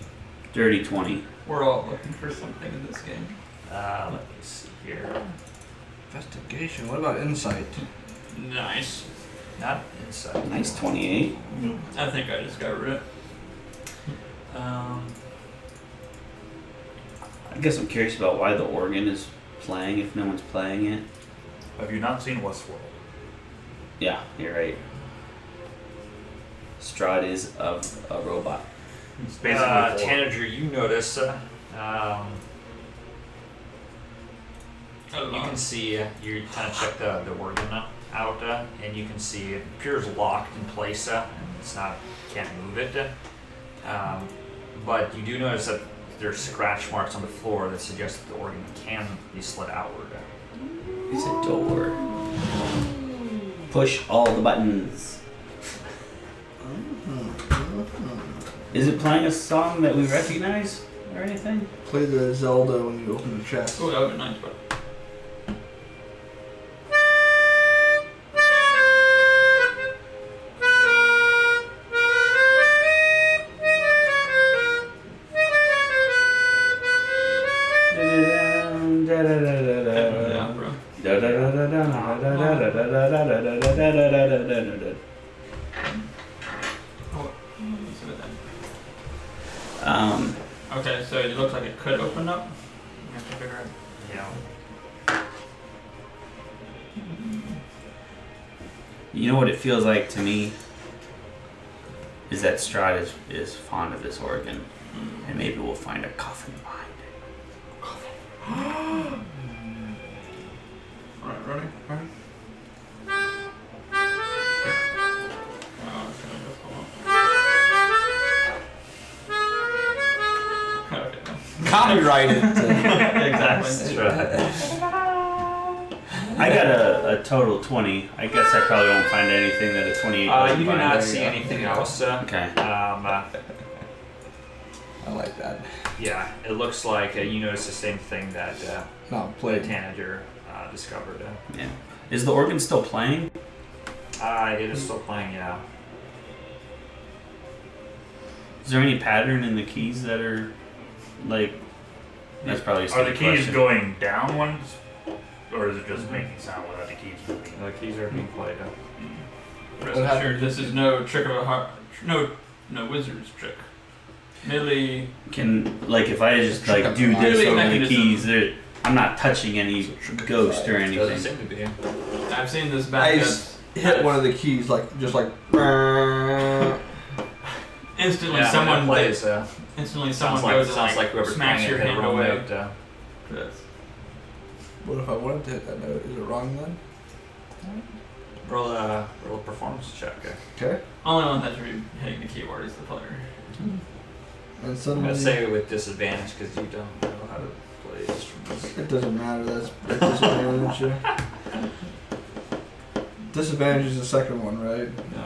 B: dirty 20.
C: We're all looking for something in this game.
D: Let me see here.
A: Investigation. What about insight?
C: Nice.
D: Not inside.
B: Nice 28.
C: I think I discovered it.
B: I guess I'm curious about why the organ is playing if no one's playing it.
E: Have you not seen Westworld?
B: Yeah, you're right. Strahd is a robot.
E: It's basically
D: Tanager, you notice you can see you kind of check the organ out, and you can see it appears locked in place. And it's not, can't move it. But you do notice that there's scratch marks on the floor that suggest that the organ can be slid outward.
B: It's a door. Push all the buttons. Is it playing a song that we recognize or anything?
A: Play the Zelda when you open the chest.
C: Oh, that would be nice, but. Yeah, bro. Okay, so it looks like it could open up. We have to figure out.
D: Yeah.
B: You know what it feels like to me? Is that Strahd is fond of this organ. And maybe we'll find a coffin behind it.
C: Alright, ready? Ready? Oh, it's gonna just come up. Okay.
A: Copyright it.
C: Exactly.
B: I got a total 20. I guess I probably won't find anything that a 28
D: You
B: doesn't
D: do
B: find.
D: not
A: There
D: see
A: you go.
D: anything else.
B: Okay.
A: I like that.
D: Yeah, it looks like you notice the same thing that
A: No, play.
D: Tanager discovered.
B: Yeah. Is the organ still playing?
D: It is still playing, yeah.
B: Is there any pattern in the keys that are like? That's probably a
E: Are
B: stupid
E: the keys
B: question.
E: going down once? Or is it just making sound without the keys moving?
D: The keys are being played.
C: Rest
A: What
C: assured,
A: happened?
C: this is no trick of a heart. No wizard's trick. Merely.
B: Can like if I just
A: Trick
B: like
A: of
B: do
A: the
B: this
C: mind.
B: over the
C: Mechanism.
B: keys, I'm not touching any ghost or
D: Doesn't
B: anything.
D: seem to be.
C: I've seen this back.
A: Nice. Hit one of the keys, like just like.
C: Instantly,
D: Yeah,
C: someone
D: when it plays.
C: Instantly,
D: Sounds
C: someone goes
D: like
C: and
D: whoever's
C: smacks
D: playing
C: your
D: it,
C: hand
D: they roll
C: away.
D: out,
C: Yes.
A: What if I wanted to hit that note? Is it wrong then?
D: Roll a performance check.
A: Okay.
C: Only one that should be hitting the keyboard is the player.
A: And
D: I'm
A: suddenly,
D: gonna say with disadvantage because you don't know how to play instruments.
A: it doesn't matter. That's disadvantage. Yeah. Disadvantage is the second one, right?
D: No.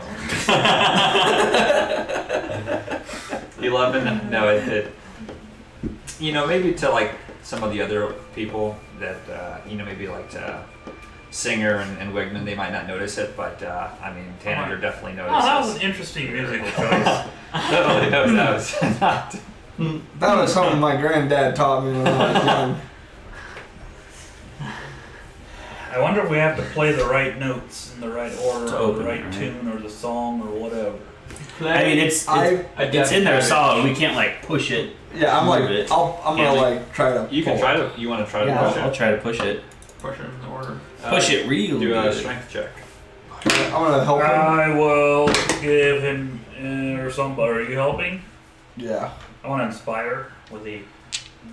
D: 11. No, it. You know, maybe to like some of the other people that maybe like Singer and Wigman, they might not notice it, but I mean, Tanager definitely notices.
E: Oh, that was an interesting musical choice.
D: that was not.
A: That was something my granddad taught me when I was young.
E: I wonder if we have to play the right notes in the right order,
B: To
E: or
B: open
E: the right
B: it, right?
E: tune, or the song, or whatever.
B: I mean, it's in there solid. We can't like push it.
A: Yeah, I'm like,
B: Move it.
A: I'm gonna like try to.
D: You can
A: pull
D: try
A: it.
D: to. You want to try to
B: Yeah,
D: push
B: I'll
D: it?
B: try to push it.
C: Push it in the order.
B: Push it real
D: Do a
B: good.
D: strength check.
A: I'm gonna help him.
E: I will give him or somebody. Are you helping?
A: Yeah.
E: I want to inspire with the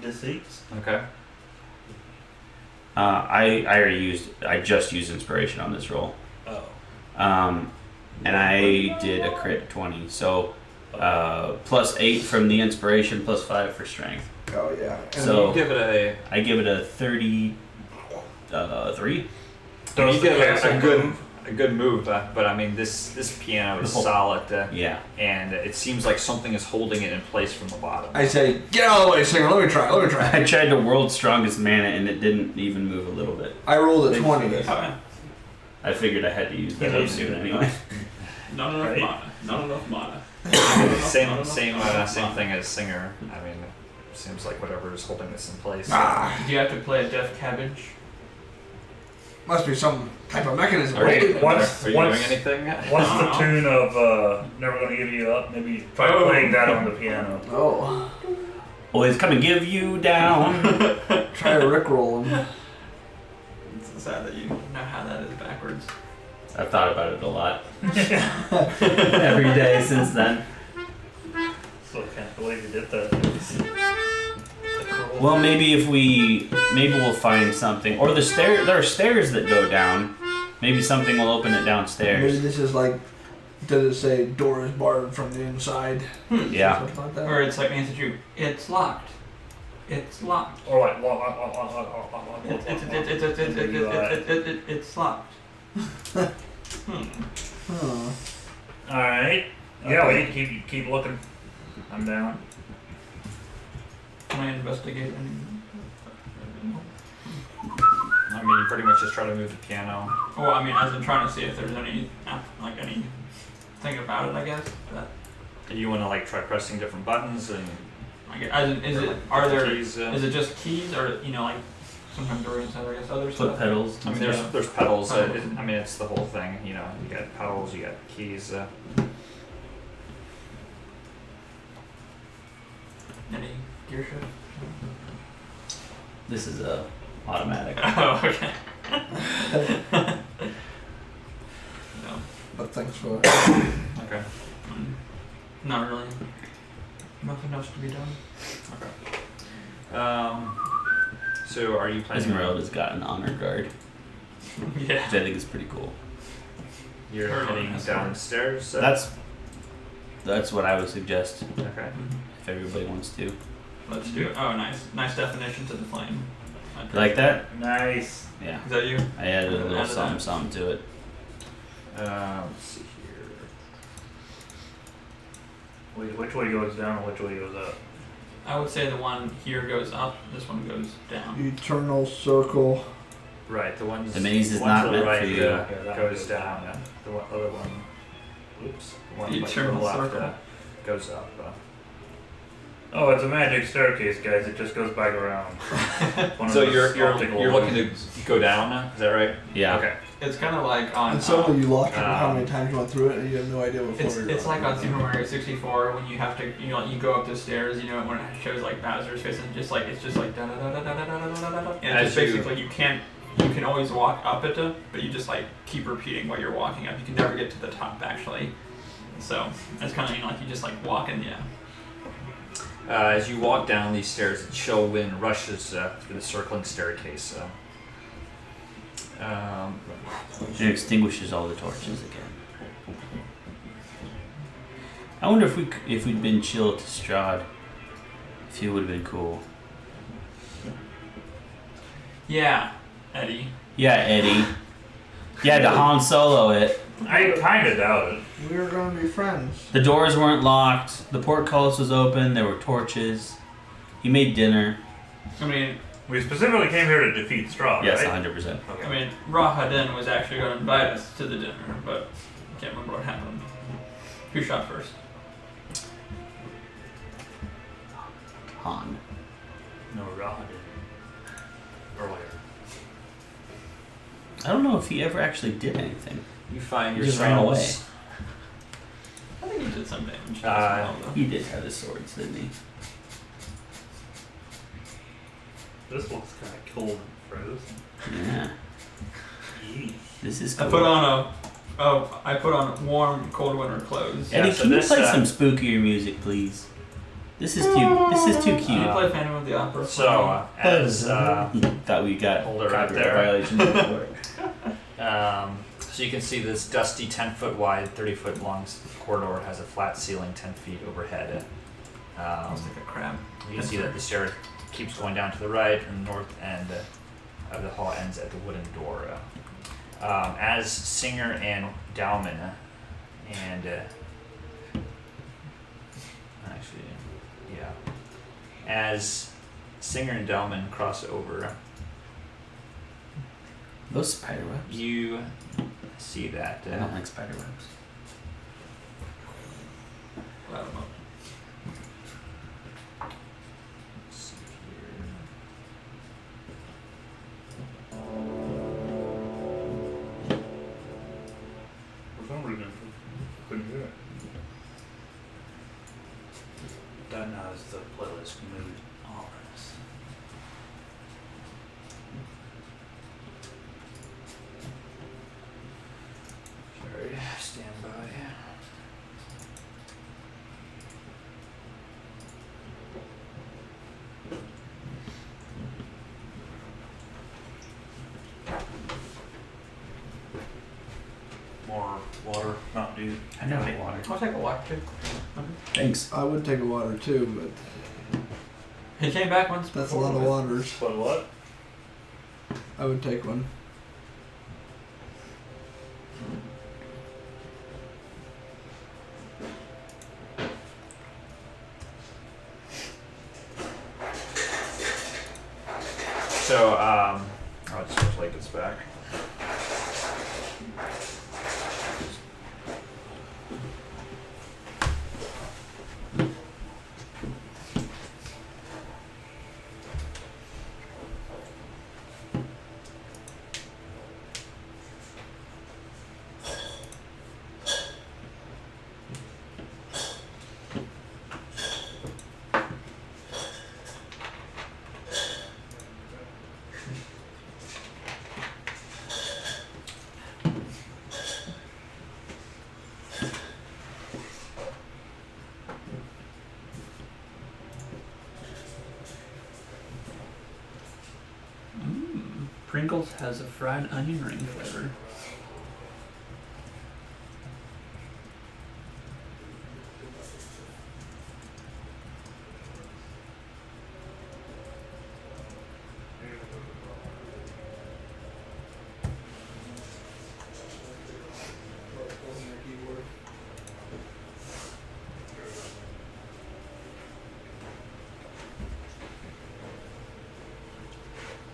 E: deceits.
D: Okay.
B: I just used inspiration on this roll.
E: Oh.
B: And I did a crit 20. So +8 from the inspiration, +5 for strength.
A: Oh yeah. And
B: So-
D: you give it
B: I give it a 33.
E: Does
D: you
E: the
D: give
E: castle
D: a good move, but I mean this piano is
B: The whole-
D: solid,
B: Yeah.
D: and it seems like something is holding it in place from the bottom.
A: I say, get out of the way, Singer. Let me try.
B: I tried to world's strongest mana and it didn't even move a little bit.
A: I rolled a 20.
C: Okay.
B: I figured I had to use that
E: Yeah.
B: soon anyway.
C: Not enough
E: Right.
C: mana. Not enough mana.
D: same thing as Singer. I mean, it seems like whatever is holding this in place.
A: Ah,
C: Do you have to play a deaf cabbage?
A: must be some type of mechanism.
D: Are
E: Wait,
D: you,
E: what's-
D: are you
E: what's-
D: doing anything?
E: What's the tune of Never Gonna Give You Up? Maybe try
C: Oh.
E: playing that on the piano.
A: Oh,
B: Always come and give you down.
A: try to rickroll him.
C: It's sad that you know how that is backwards.
B: I've thought about it a lot. Every day since then.
E: So I can't believe you did that.
B: Well, maybe we'll find something. Or there are stairs that go down. Maybe something will open it
A: Maybe
B: downstairs.
A: this is like, does it say door is barred from the inside?
B: Yeah.
A: Something like that.
C: Or it's like answer you. It's locked. It's locked.
E: Or like,
C: It's locked.
A: Huh.
E: Alright. Yeah, we need to keep looking. I'm down.
C: Can I investigate any?
D: I mean, you pretty much just try to move the piano.
C: Well, I mean, as in trying to see if there's any anything about it. I guess. But
D: Do you want to like try pressing different buttons and
C: as in, are there?
D: keys?
C: Is it just keys, or like sometimes doors have I guess other
B: Foot
C: stuff?
B: pedals.
D: I mean,
C: Yeah.
D: there's pedals.
C: Pedals.
D: I mean, it's the whole thing. You know, you got pedals, you got keys.
C: Any gear shift?
B: This is a automatic.
C: Oh, okay. No,
A: But thanks for
D: Okay.
C: not really. Nothing else to be done.
D: So are you planning?
B: Esmeralda's got an honor guard,
C: Yeah.
B: which I think is pretty cool.
D: You're
C: Sure,
D: heading
C: that's
D: downstairs.
B: That's what I would suggest
D: Okay.
B: if everybody wants to.
C: Let's do it. Oh, nice definition to the flame.
B: You like that?
E: Nice.
B: Yeah.
C: Is that you?
B: I added a little
C: Added that.
B: something to it.
D: Let's see here.
E: Wait, which way goes down and which way goes up?
C: I would say the one here goes up. This one goes down.
A: eternal circle.
D: Right, the ones.
B: The maze is
D: one
B: not
D: to the
B: meant
D: right
B: for you.
E: Yeah, that
D: goes
E: goes
D: down.
E: down.
D: The other one. Oops. The one
C: The
D: like to the
C: eternal
D: left
C: circle.
D: goes up.
E: Oh, it's a magic staircase, guys. It just goes back around. One
D: So
E: of those
D: you're
E: optical
D: looking to
E: illusions.
D: go down now? Is that right?
B: Yeah.
D: Okay.
C: It's kind of like on.
A: And suddenly you lock it how
D: um,
A: many times you went through it and you have no idea before
C: It's like on Super Mario 64 when you have to you go up the stairs, when it shows like Bowser's face and it's just like da da da da da da da da da da. And
D: As
C: it's just basically you can always walk up it, but you just like keep repeating while you're walking up. You can never get to the top actually. So it's kind of like you just like walk in, yeah.
D: As you walk down these stairs, a chill wind rushes through the circling staircase.
B: It extinguishes all the torches again. I wonder if we'd been chill to Strahd, if it would have been cool.
C: Yeah, Eddie.
B: Yeah, Eddie. You had to Han Solo it.
E: I kind of doubt it.
A: We were gonna be friends.
B: The doors weren't locked. The portcullis was open. There were torches. He made dinner.
C: I mean,
E: We specifically came here to defeat Strahd,
B: Yes,
E: right?
B: 100%.
E: Okay.
C: I mean, Rahadin was actually going to invite us to the dinner, but I can't remember what happened. Who shot first?
B: Han.
E: No, Raha did earlier.
B: I don't know if he ever actually did anything.
D: You find
B: He just ran away.
D: yourselves.
C: I think he did some damage.
B: He did have his swords, didn't he?
E: This looks kind of cold and frozen.
B: Yeah.
E: Eee.
B: This is
C: I
B: cool.
C: put on warm, cold winter clothes.
B: Eddie,
D: Yeah, so
B: can you
D: this,
B: play some spookier music, please? This is too. This is too
C: Can you
B: cute.
C: play Phantom of the Opera? for
D: So, as
B: Thought we got
D: Hold it right
B: copyright
D: there.
B: violation before.
D: so you can see this dusty 10-foot wide, 30-foot long corridor has a flat ceiling 10 feet overhead.
C: Looks like a crab.
D: You can see that the stair keeps going down to the right, and the north end of the hall ends at the wooden door. As Singer and Dowman and actually, yeah, as Singer and Dowman cross over,
B: Those spider webs.
D: you see that
B: I don't like spider webs.
C: I don't know.
D: let's see here.
E: For some reason, couldn't hear it. That now is the playlist mood.
B: All of this.
D: Sorry, stand by.
E: More water, Mountain Dew.
B: I know I water.
C: I'll take a walk too.
B: Thanks.
A: I would take a water too,
C: He came back once.
A: but that's a
C: before
A: lot of
C: with-
A: waters.
E: But what?
A: I would take one.
D: So, I'll just switch like this back.
C: Pringles has a fried onion ring flavor.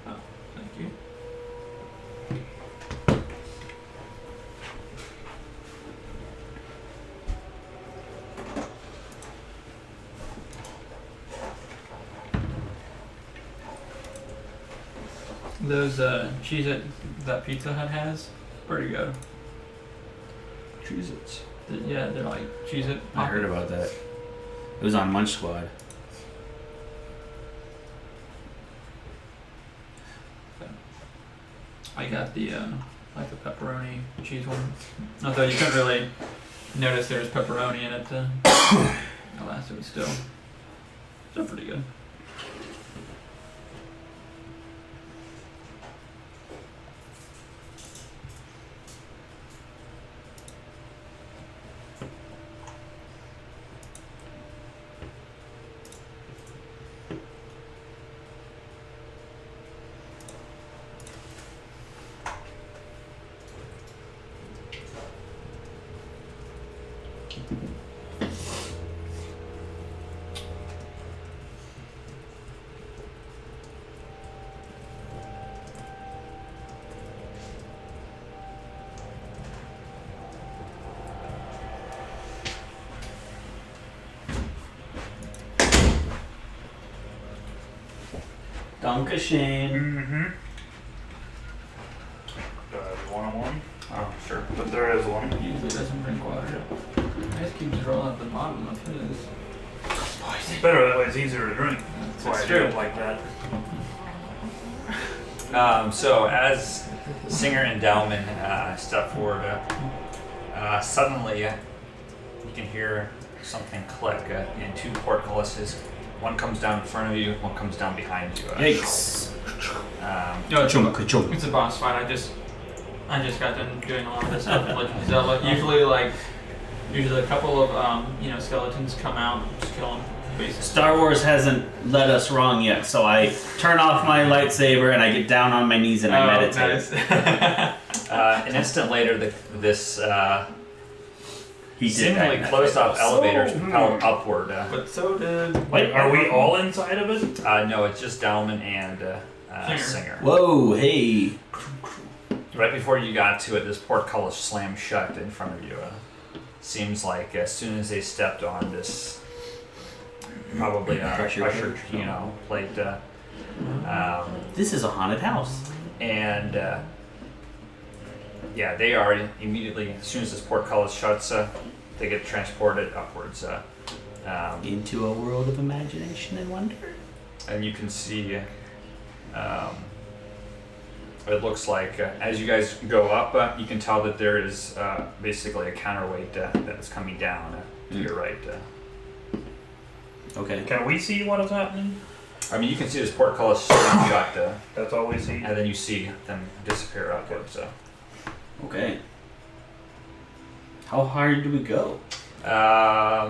C: Oh, thank you. Those Cheez-It that Pizza Hut has, pretty good.
B: Cheez-Its.
C: Yeah, they're like Cheez-It.
B: I heard about that. It was on Munch Squad.
C: I got the like the pepperoni cheese one. Although you couldn't really notice there was pepperoni in it. Alas, it was still They're pretty good.
B: Dankeschön.
E: Mm-hmm. One-on-one?
B: Oh, sure.
E: But there is one.
C: Usually doesn't drink water. I just keep rolling at the bottom of his.
E: It's better that way. It's easier to drink. That's why I
C: That's
E: do
C: true.
E: it like that.
D: So as Singer and Dowman step forward, suddenly you can hear something click and two portcullises. One comes down in front of you, one comes down behind you.
B: Yikes.
C: No,
B: Ka-chunk.
C: it's a boss fight. I just got done doing a lot of this stuff in Legend of Zelda. Usually a couple of skeletons come out, just kill them. Basically.
B: Star Wars hasn't led us wrong yet, so I turn off my lightsaber and I get down on my knees and I meditate.
C: Nice.
D: An instant later, this
B: He did
D: seemingly
B: that.
D: closed off elevators propelled upward.
C: But so did.
E: Wait, are we all inside of it?
D: No, it's just Dowman and Singer.
B: Whoa, hey.
D: Right before you got to it, this portcullis slammed shut in front of you. Seems like as soon as they stepped on this, probably pressure plate.
B: This is a haunted house.
D: And they are immediately, as soon as this portcullis shuts, they get transported upwards.
B: Into a world of imagination and wonder.
D: And you can see, it looks like as you guys go up, you can tell that there is basically a counterweight that is coming down to your right.
B: Okay.
E: Can we see what is happening?
D: I mean, you can see this portcullis slam shut,
E: That's all we see.
D: and then you see them disappear upwards.
B: Okay. How hard do we go?
D: I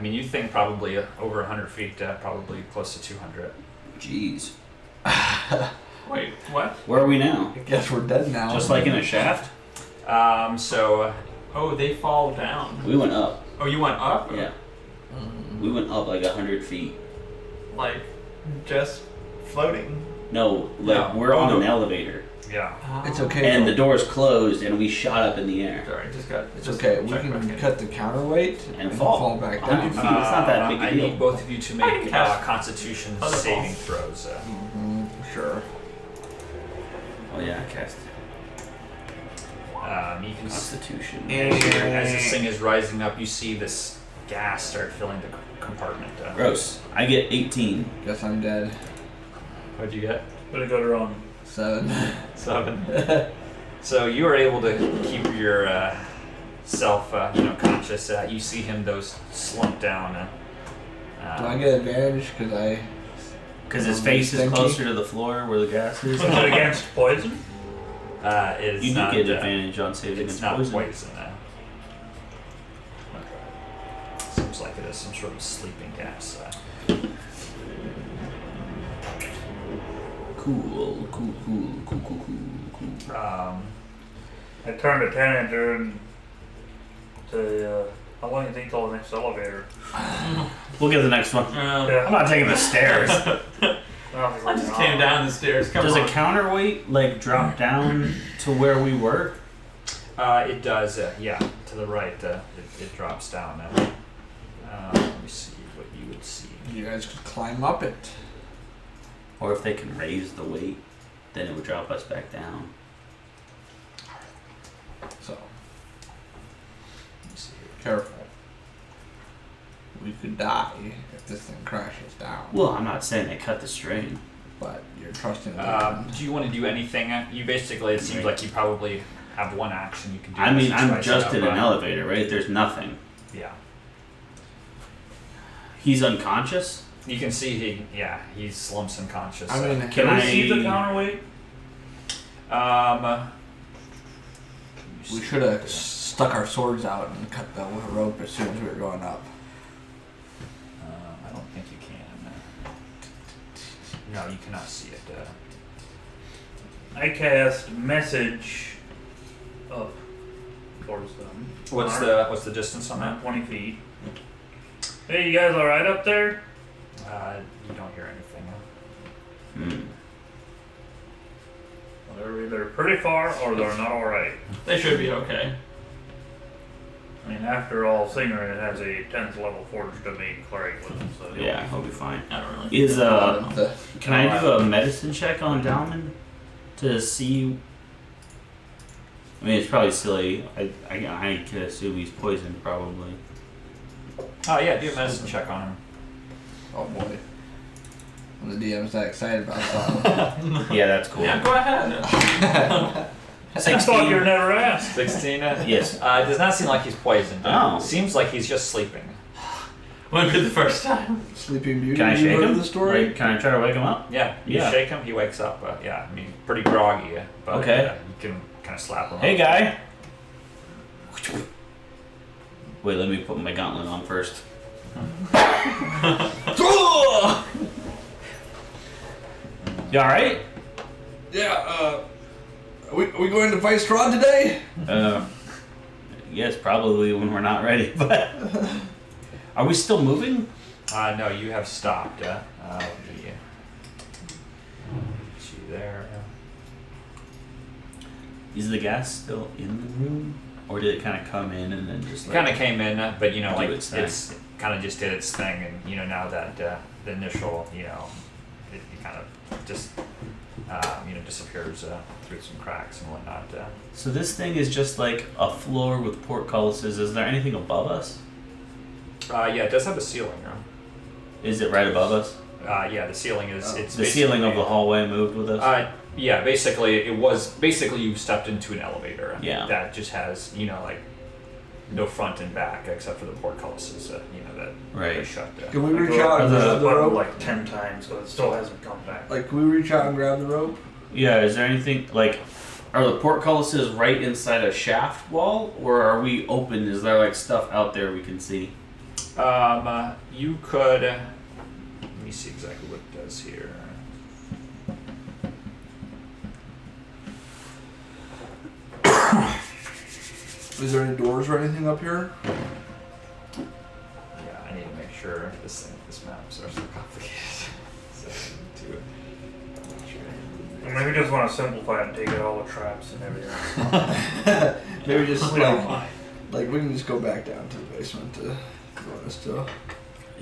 D: mean, you think probably over 100 feet, probably close to 200.
B: Jeez.
C: Wait, what?
B: Where are we now?
A: I guess we're dead now.
B: Just like in a shaft?
C: Oh, they fall down.
B: We went up.
C: Oh, you went up?
B: Yeah. We went up like 100 feet.
C: Like, just floating.
B: No,
C: No.
B: we're on an elevator.
D: Yeah.
A: It's okay.
B: And
A: though.
B: the door's closed and we shot up in the air.
C: Sorry,
A: It's okay. We can cut the counterweight
B: And fall.
A: back
B: 100
A: down.
B: feet. It's not that big a
D: I
B: deal.
D: need both of you to
C: I can
D: make
C: cast
D: Constitution
C: other
D: saving
C: balls.
D: throws.
A: Sure.
B: Oh yeah, I cast
D: You can
B: Constitution.
D: as this thing is rising up, you see this gas start filling the compartment.
B: Gross. I get 18.
A: Guess I'm dead.
D: What'd you get?
E: Better go wrong.
A: 7.
D: 7. So you are able to keep your self, conscious. You see him slump down.
A: Do I get advantage because
B: Because his face is
A: Stinky?
B: closer to the floor where the gas is.
E: Was it against poison?
D: It is
B: You do
D: not,
B: get advantage on saves
D: It's
B: against
D: not
B: poison.
D: poison. Seems like it is some sort of sleeping gas.
B: Cool.
E: I turned to 10 and turned to how long is he till the next elevator?
B: We'll get the next one.
E: Yeah.
B: I'm not taking the stairs.
C: I just came down the stairs. Come
B: Does
C: on.
B: a counterweight drop down to where we were?
D: It does, yeah. To the right, it drops down. Let me see what you would see.
A: you guys could climb up it.
B: Or if they can raise the weight, then it would drop us back down.
A: So
D: Let me see.
A: careful. We could die if this thing crashes down.
B: Well, I'm not saying they cut the string.
A: But you're trusting the
D: Do you want to do anything? You basically, it seems like you probably have one action you can do.
B: I mean,
D: unless you
B: I'm
D: try
B: just
D: set
B: in
D: up,
B: an elevator, right? There's nothing.
D: Yeah.
B: He's unconscious?
D: You can see he slumps unconscious.
A: I mean,
B: Can
E: we
B: I
E: see the counterweight?
A: we should have stuck our swords out and cut the rope as soon as we were going up.
D: I don't think you can. No, you cannot see it.
E: I cast message up towards them.
D: What's the distance on that?
E: 20 feet. Hey, you guys alright up there?
D: You don't hear anything.
E: Well, they're either pretty far or they're not alright.
C: They should be okay.
E: I mean, after all, Singer has a 10th level forged to be cleric with him, so
B: Yeah, he'll be fine.
C: I don't really.
B: Is can I do a medicine check on Dalman to see? I mean, it's probably silly. I can assume he's poisoned, probably.
D: Oh yeah, do a medicine check on him.
A: Oh boy. Well, the DM's not excited about that.
B: Yeah, that's cool.
C: Yeah, go ahead.
E: I thought you were never asked.
D: 16.
B: Yes.
D: It does not seem like he's poisoned.
B: Oh.
D: Seems like he's just sleeping.
C: Wouldn't be the first time.
A: Sleeping Beauty.
B: Can I
A: you
B: shake
A: heard
B: him?
A: The story?
B: Like, can I try to wake him up?
D: Yeah, you
B: Yeah.
D: shake him, he wakes up. Yeah, I mean, pretty groggy, but
B: Okay.
D: you can kind of slap him.
B: Hey,
D: up.
B: guy. Wait, let me put my gauntlet on first. You alright?
A: Yeah, are we going to fight Strahd today?
B: Yes, probably when we're not ready, but... Are we still moving?
D: No, you have stopped. Let me get you there.
B: Is the gas still in the room? Or did it kind of come in and then just
D: Kind of came in, but
B: Do its thing.
D: it's kind of just did its thing, and now that the initial, it kind of just disappears through some cracks and whatnot.
B: So this thing is just like a floor with portcullises. Is there anything above us?
D: Yeah, it does have a ceiling, though.
B: Is it right above us?
D: Yeah, the ceiling is. It's
B: The ceiling of the
D: basically-
B: hallway moved with us?
D: Yeah, basically you stepped into an elevator.
B: Yeah.
D: That just has no front and back except for the portcullises. That
B: Right.
D: they shut.
A: Can we reach out and grab the rope?
E: like 10 times, but it still hasn't come back.
A: Like, can we reach out and grab the rope?
B: Yeah, is there anything, like, are the portcullises right inside a shaft wall? Or are we open? Is there, like, stuff out there we can see?
D: You could. Let me see exactly what it does here.
A: Is there any doors or anything up here?
D: Yeah, I need to make sure this maps are so complicated.
E: And maybe just want to simplify it and take out all the traps and everything.
A: Maybe just
E: We don't mind.
A: like we can just go back down to the basement to go this still.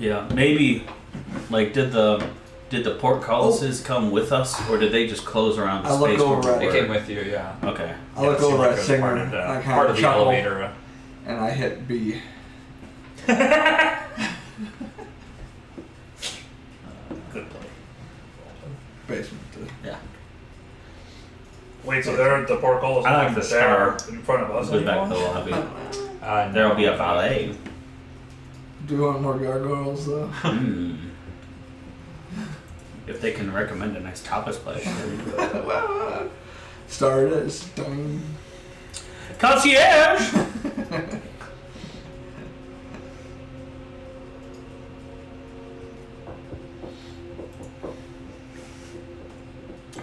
B: Yeah, maybe, like, did the portcullises come with us? Or did they just close around the
A: I look
B: space
A: over
B: where we
A: at-
D: It
B: were?
D: came with you, yeah.
B: Okay.
A: I look
D: it seemed
A: over
D: like
A: at
D: it was
A: Singer
D: part of
A: and
D: the,
A: I kind
D: part
A: of
D: of the
A: chuckle
D: elevator.
A: and I hit B.
E: Good play.
A: Basement.
B: Yeah.
E: Wait, so they're at the portcullis
B: I like
E: that
B: the
E: they're
B: star.
E: in front of us
B: Goes back to
E: anymore?
B: the lobby.
D: No.
B: There'll be a valet.
A: Do you want more gargoyles though?
B: Hmm. If they can recommend a nice tapas place.
A: Star it is. Ding.
B: Concierge!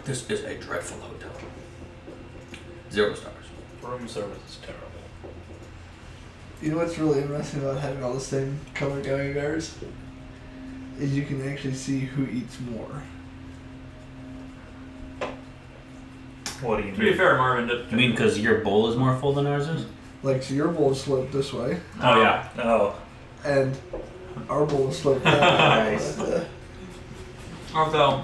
B: This is a dreadful hotel. 0 stars.
E: Room service is terrible.
A: You know what's really interesting about having all the same color guys is you can actually see who eats more.
E: What do you
C: To be
E: mean?
C: fair, Marvin did.
B: You mean because your bowl is more full than ours is?
A: Like, so your bowl is sloped this way,
B: Oh, yeah.
E: Oh.
A: and our bowl is sloped that way.
E: Nice.
C: Although,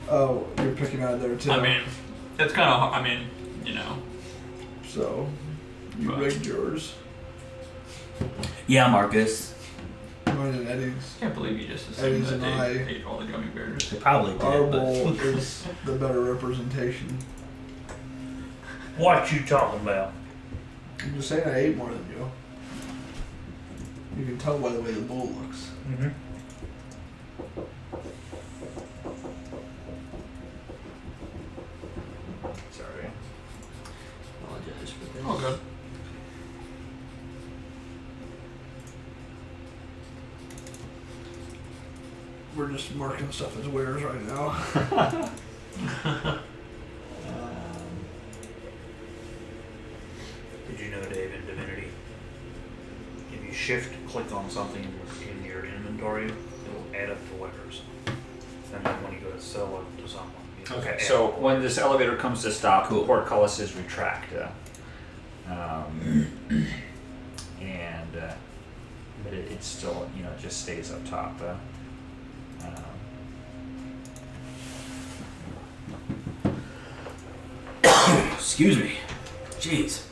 A: Oh, you're picking out of there too.
C: I mean, it's kind of.
A: So, you
C: But-
A: rigged yours.
B: Yeah, Marcus.
A: Mine and Eddie's.
C: Can't believe you just assumed
A: Eddie's
C: that
A: and
C: they
A: I.
C: ate all the gummy bears.
B: They probably did,
A: Our
B: but...
A: bowl is the better representation.
E: What you talking about?
A: I'm just saying I ate more than you. You can tell by the way the bull looks.
E: Mm-hmm.
D: Sorry. Apologize for this.
C: Oh, good.
A: We're just marking stuff as wares right now.
E: Did you know, Dave, in Divinity, if you shift-click on something in your inventory, it will add up to wares. And then when you go to sell it to someone, you just
D: Okay,
E: add
D: so
E: up.
D: when this elevator comes to stop,
B: Cool.
D: the portcullises retract. But it still, just stays up top.
B: Excuse me. Jeez.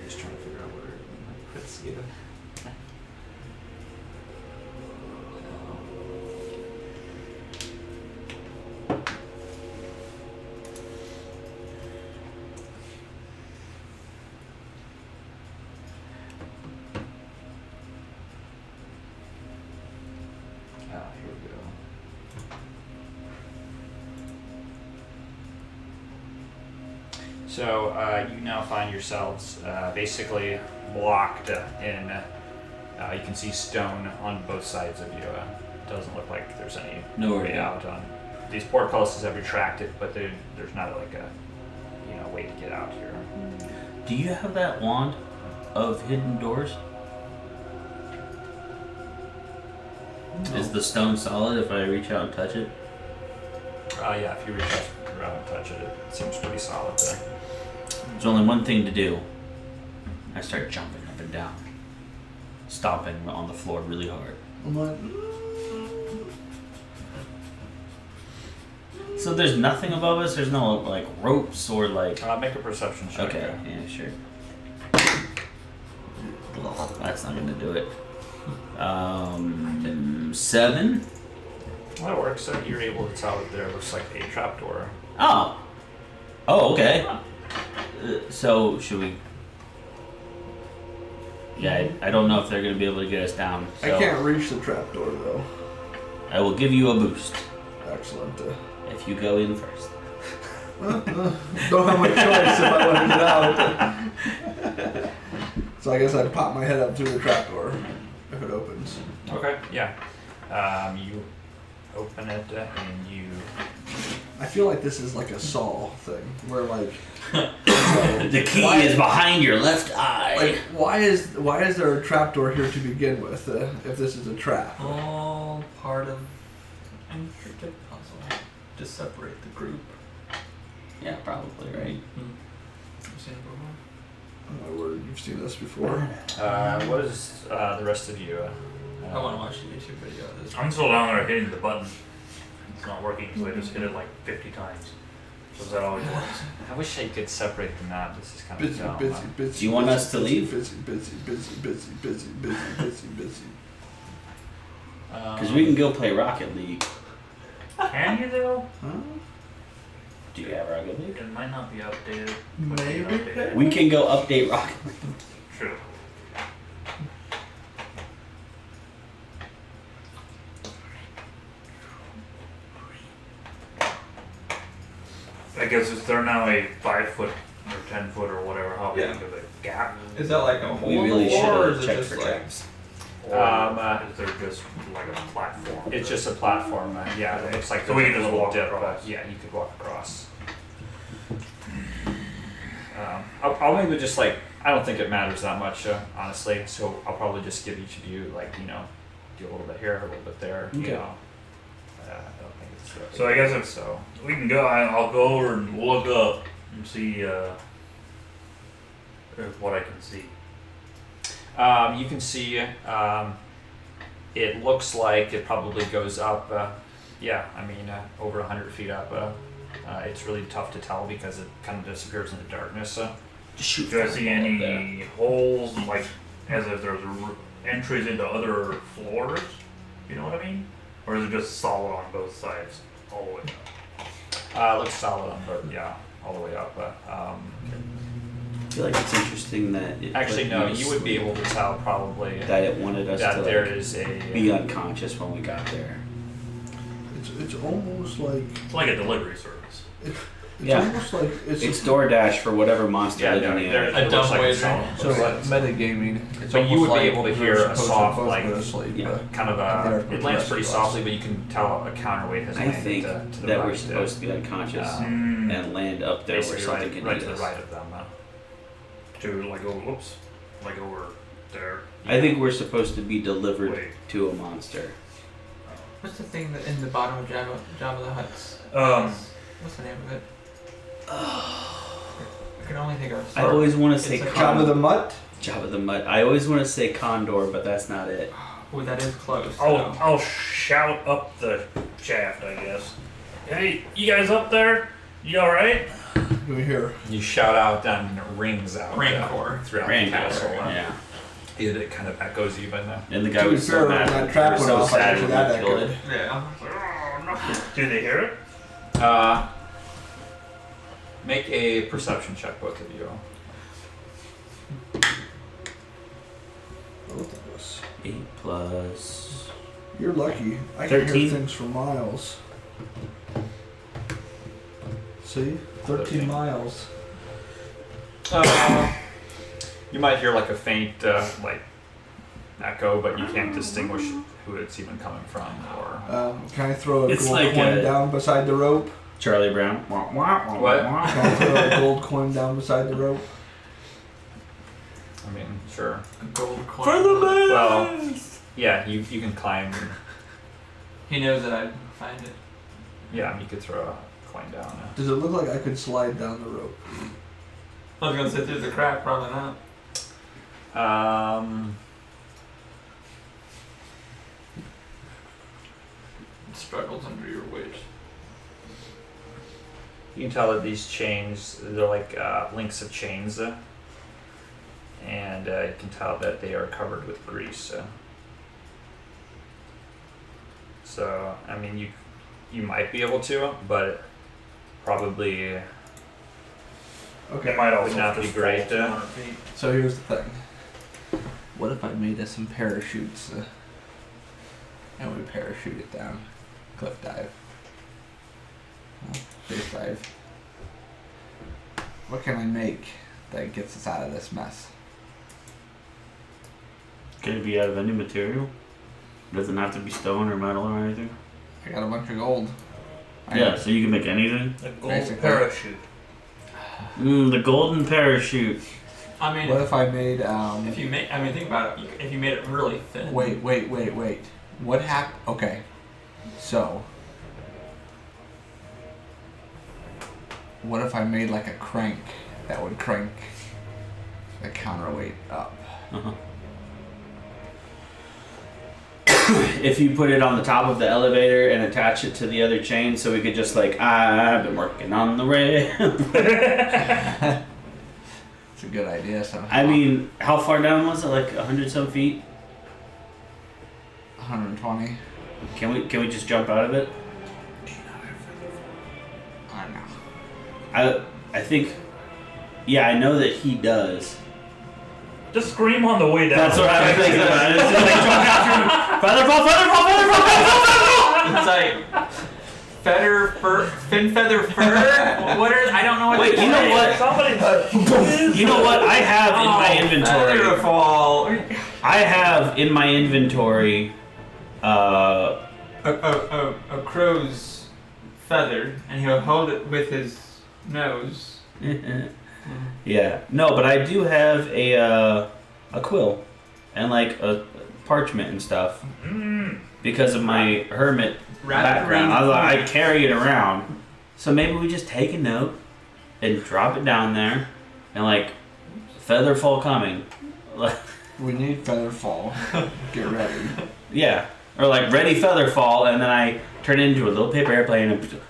D: Just trying to figure out where it puts you. Here we go. So you now find yourselves basically blocked in. You can see stone on both sides of you. It doesn't look like there's any
B: Nowhere
D: way
B: out.
D: out. On these portcullises have retracted, but there's not like a way to get out here.
B: Do you have that wand of hidden doors? Is the stone solid if I reach out and touch it?
D: Yeah, if you reach out around and touch it, it seems pretty solid there.
B: There's only one thing to do. I start jumping up and down, stomping on the floor really hard.
A: I'm like,
B: So there's nothing above us? There's no like ropes or like...
D: Make a perception check.
B: Okay, yeah, sure. Ugh, that's not gonna do it. 7?
D: Well, that works. You're able to tell that there looks like a trapdoor.
B: Oh. Oh, okay. So, should we... Yeah, I don't know if they're going to be able to get us down. So
A: I can't reach the trapdoor though.
B: I will give you a boost
A: Excellent.
B: if you go in first.
A: Don't have my choice if I want to get out. So I guess I'd pop my head up through the trapdoor if it opens.
D: Okay, yeah. You open it and you...
A: I feel like this is like a Saw thing, where like
B: The key is behind your left eye.
A: like why is there a trapdoor here to begin with if this is a trap?
C: All part of an intricate puzzle to separate the group.
B: Yeah, probably, right?
C: I've seen it before.
A: Oh my word, you've seen this before.
D: what is the rest of you?
C: I want to watch the YouTube video of this.
E: I'm still down there hitting the button. It's not working, so I just hit it like 50 times. So that always works.
D: I wish I could separate them out. This is kind of
A: Busy,
D: dumb.
A: busy, busy.
B: Do you want
A: busy,
B: us to
A: busy,
B: leave?
A: Busy, busy, busy, busy, busy, busy, busy, busy.
B: Because we can go play Rocket League.
E: Can you though?
A: Huh?
B: Do you have Rocket League?
E: It might not be updated.
A: Maybe.
E: Updated.
B: We can go update Rocket League.
E: True. I guess is there now a 5 foot or 10 foot or whatever, how big
C: Yeah.
E: of a gap?
C: Is that like a hole
B: We
C: in
B: really
C: the
B: should
C: floor, or is
B: have
C: it
B: checked
C: just
B: for
C: like?
B: traps.
E: Or is there just like a platform?
D: It's just a platform. Yeah, it looks like
E: So we
D: there's
E: can
D: a
E: just
D: little
E: walk
D: dip.
E: across.
D: Yeah, you could walk across. I'll maybe just like, I don't think it matters that much, honestly. So I'll probably just give each of you like, do a little bit here, a little bit there.
B: Okay.
D: I don't think it's really
E: So I guess
D: big,
E: if
D: so.
E: we can go, I'll go over and look up and see what I can see.
D: You can see it looks like it probably goes up, over 100 feet up. It's really tough to tell because it kind of disappears in the darkness.
B: Just shoot.
E: Do I
B: for
E: see
B: the wall up there.
E: any holes, like as if there's entries into other floors? You know what I mean? Or is it just solid on both sides, all the way up?
D: It looks solid on both, yeah, all the way up.
B: feel like it's interesting that it
D: Actually,
B: put
D: no.
B: me to
D: You would be
B: sleep,
D: able to tell probably
B: that it wanted us
D: that
B: to
D: there
B: like,
D: is a.
B: be unconscious when we got there.
A: It's almost like
E: It's like a delivery service.
A: it's
B: Yeah.
A: almost like
B: It's DoorDash for whatever monster
D: Yeah,
B: lived in the
D: there-
B: air.
D: there-
C: A
D: it looks
C: dumb
D: like
C: wager.
D: it's
A: so like metagaming. It's
D: But you
A: almost
D: would be
A: like
D: able to
A: we're
D: hear a
A: supposed to
D: soft,
A: both
D: like,
A: go to sleep,
B: yeah,
A: but
D: kind of
A: they're
D: a. It lands
A: the
D: pretty
A: rest of us.
D: softly, but you can tell a counterweight has
B: I
D: landed
B: think
D: to the
B: that
D: right.
B: we're supposed to be unconscious
E: Mm.
B: and land up there where
D: basically
B: something
D: right,
B: can
D: right
B: eat
D: to the
B: us.
D: right of them.
E: To like, oh, whoops, like over there.
B: I think we're supposed to be delivered
E: Wait.
B: to a monster.
C: What's the thing that in the bottom of Jabba the Hutt's? What's the name of it? I can only think of.
B: I always want to say
C: It's a
A: Jabba the Mutt.
B: Jabba the Mutt. I always want to say Condor, but that's not it.
C: Oh, that is close.
E: I'll shout up the shaft, I guess. Hey, you guys up there? You all right?
A: Give me here.
D: You shout out and it rings out
C: Rancor.
D: throughout
B: Rancor,
D: the castle.
B: yeah.
D: It kind of echoes even.
B: And the guy
A: To be
B: was
A: fair,
B: so
A: when
B: mad.
A: that
B: We
A: trap
B: were
A: went
B: so
A: off, I
B: sad
A: bet you
B: when
A: that
B: we killed
A: echoed.
B: it.
C: Yeah.
E: Do they hear it?
D: Make a perception check, both of you.
A: Both of us.
B: 8 plus.
A: You're lucky. I can
B: 13.
A: hear things for miles. See? 13 miles.
D: You might hear like a faint like echo, but you can't distinguish who it's even coming from. Or
A: Can I throw a
B: It's
A: gold
B: like
A: coin
B: a-
A: down beside the rope?
B: Charlie Brown. Wah, wah, wah,
D: What?
B: wah.
A: Can I throw a gold coin down beside the rope?
D: I mean, sure.
C: A gold coin.
B: For the man!
D: Well, yeah, you can climb.
C: He knows that I'd find it.
D: Yeah, you could throw a coin down.
A: Does it look like I could slide down the rope?
C: I was gonna sit through the crack, probably not. It struggles under your weight.
D: You can tell that these chains, they're like links of chains, and you can tell that they are covered with grease. So, I mean, you might be able to, but probably
E: It
A: Okay.
E: might also
D: Would not be
E: just
D: great,
E: fall 200 feet.
A: So here's the thing. What if I made us some parachutes and we parachute it down? Cliff dive. Base dive. What can I make that gets us out of this mess?
B: Can it be out of any material? Doesn't have to be stone or metal or anything?
A: I got a bunch of gold.
B: Yeah, so you can make anything?
E: A gold
A: Basically.
E: parachute.
B: The golden parachute.
C: I mean,
A: What if I made
C: if you make, I mean, think about it. If you made it really thin.
A: Wait. What happened? Okay. So, what if I made like a crank that would crank the counterweight up?
B: Uh-huh. If you put it on the top of the elevator and attach it to the other chain so we could just like, I've been working on the rail.
A: It's a good idea. So
B: I mean, how far down was it? Like 100 some feet?
A: 120.
B: Can we just jump out of it?
A: I don't know.
B: I think, yeah, I know that he does.
E: Just scream on the way down.
B: That's what I was thinking about. It's just like jump after feather fall, feather fall, feather fall, feather fall.
C: It's like feather fur, fin feather fur. What are I don't know what.
B: Wait,
C: to
B: you know
C: say.
B: what?
E: Somebody.
B: You know what? I have in my
C: Feather
B: inventory.
C: fall.
B: I have in my inventory.
C: A crow's feather, and he'll hold it with his nose.
B: Yeah. No, but I do have a quill and like a parchment and stuff because of my hermit background. I carry it around. So maybe we just take a note and drop it down there and like feather fall coming.
A: We need feather fall. Get ready.
B: Yeah. Or like ready feather fall and then I turn it into a little paper airplane and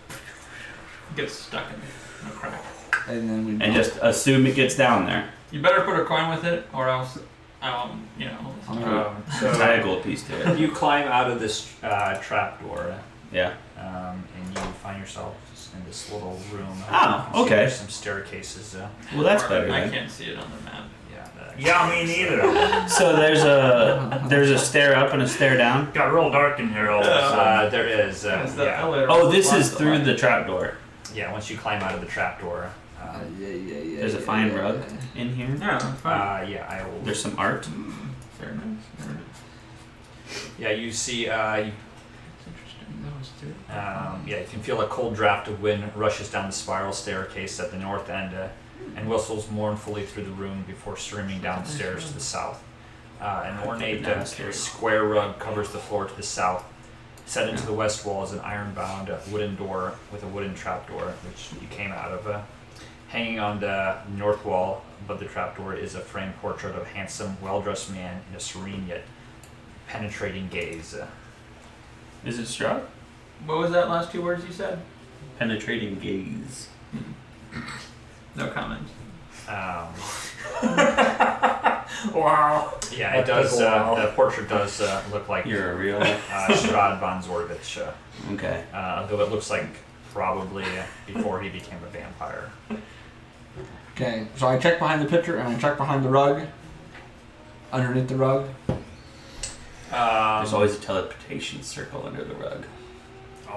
C: Gets stuck in a crack.
A: And then we.
B: and just assume it gets down there.
C: You better put a coin with it, or else, you know.
A: I'm gonna-
B: Tie a gold piece to it.
D: you climb out of this trap door,
B: Yeah.
D: And you find yourself just in this little room.
B: Oh,
D: You see
B: okay.
D: There's some staircases.
B: Well, that's better.
C: I
B: Then.
C: can't see it on the map.
E: Yeah, me neither.
B: So there's a stair up and a stair down.
E: Got real dark in here all of a sudden.
D: There is.
C: Yes, the
D: Yeah.
C: elevator
B: Oh, this
C: was
B: is through the trapdoor.
D: Yeah. Once you climb out of the trapdoor.
A: Yeah.
B: There's a fine rug in here.
C: Yeah, it's fine.
D: Yeah. I will.
B: There's some art.
C: Very nice. Very nice.
D: Yeah. You see.
C: It's interesting. That was too.
D: Yeah, you can feel a cold draft of wind rushes down the spiral staircase at the north end and whistles mournfully through the room before streaming down the stairs to the south. An ornate square rug covers the floor to the south. Set into the west wall is an iron-bound wooden door with a wooden trapdoor, which you came out of. Hanging on the north wall above the trapdoor is a framed portrait of a handsome, well-dressed man in a serene yet penetrating gaze.
B: Is it Strahd?
C: What was that last 2 words you said?
B: Penetrating gaze.
C: No comment.
E: Wow.
D: Yeah, it does. The portrait does look like
B: You're a real.
D: Strahd von Zorvich,
B: Okay.
D: though it looks like probably before he became a vampire.
A: Okay, so I check behind the picture and I check behind the rug. Underneath the rug.
B: There's always a teleportation circle under the rug.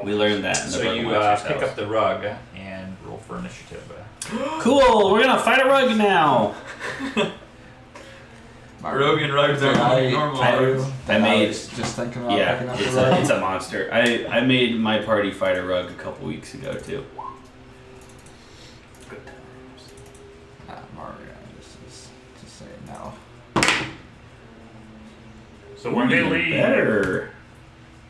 B: We learned that in the
D: So
B: Rug
D: you
B: Monsters
D: pick
B: house.
D: up the rug and roll for initiative.
B: Cool. We're gonna fight a rug now.
C: Rogan rugs are normal rugs.
B: I made.
A: was just thinking about
B: Yeah,
A: picking up
B: it's
A: the rug.
B: a monster. I made my party fight a rug a couple weeks ago too. Good times.
A: Mario, just say it now.
E: So when they
B: Ooh,
E: leave,
B: better.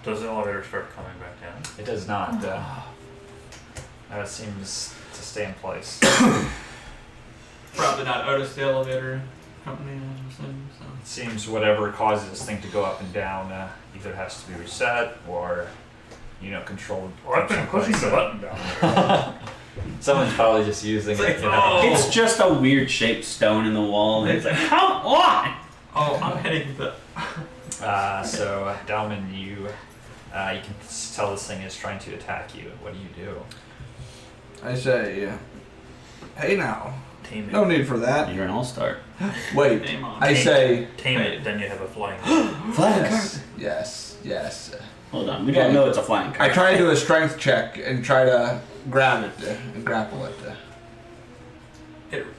E: does the elevator start coming back down?
D: It does not. It seems to stay in place.
C: Probably not Otis the elevator company or something. So.
D: It seems whatever causes this thing to go up and down either has to be reset or, controlled.
E: Well, I've been pushing the button down there.
D: Someone's probably just using
C: It's
D: it.
C: like,
B: It's just a weird shaped stone in the wall, and it's like, come on!
C: Oh, I'm hitting the.
D: So Dalman, you can tell this thing is trying to attack you. What do you do?
A: I say, hey now.
E: Tame it.
A: No need for that.
B: You're an all-star.
A: Wait,
C: Name on.
A: I say,
E: Tame it, then you have a flying.
A: yes.
B: Hold on, we don't know it's a flying car.
A: I try to do a strength check and try to grab it and grapple it.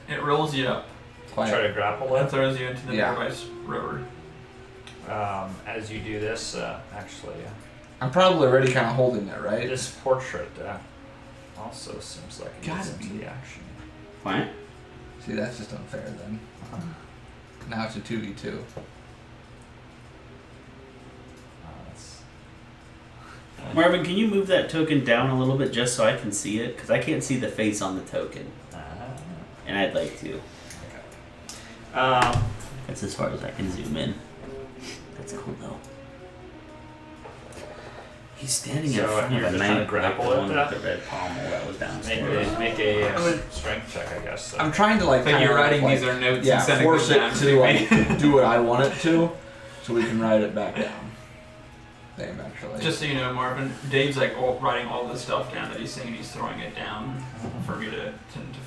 C: It rolls you up
D: Try to grapple
C: and
D: it.
C: throws you into the
A: Yeah.
C: nearby river.
D: As you do this, actually,
A: I'm probably already kind of holding it, right?
D: this portrait also seems like it gets
A: Gotta
D: into
A: be.
D: the action.
B: What?
A: See, that's just unfair then. Now it's a 2v2.
D: That's-
B: Marvin, can you move that token down a little bit just so I can see it? Because I can't see the face on the token, and I'd like to. That's as far as I can zoom in. That's cool though. He's standing in
D: So,
B: front
D: you're
B: of a
D: just trying to
B: knight,
D: grapple
B: like the
D: it,
B: one with the red pommel that was downstairs.
D: Make a strength check, I guess.
A: I'm trying to like.
C: So you're
A: kinda,
C: writing
A: like,
C: these are notes
A: yeah,
C: and sending
A: force
C: them
A: it
C: down
A: to
C: to
A: like
C: me.
A: do what I want it to, so we can write it back down. Same actually.
C: Just so you know, Marvin, Dave's like writing all this stuff down that he's saying, and he's throwing it down for me to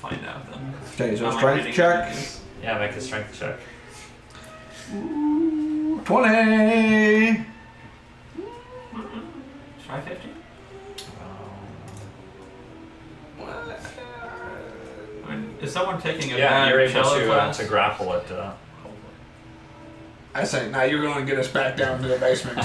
C: find out. Then.
A: Okay, so
C: I'm, like,
A: strength
C: reading
A: check.
C: these.
D: Yeah, make a strength check.
A: 20.
C: Try 50. I mean, is someone taking a
D: Yeah,
C: bad
D: you're able
C: cello class?
D: to grapple it.
A: I say, now you're going to get us back down to the basement.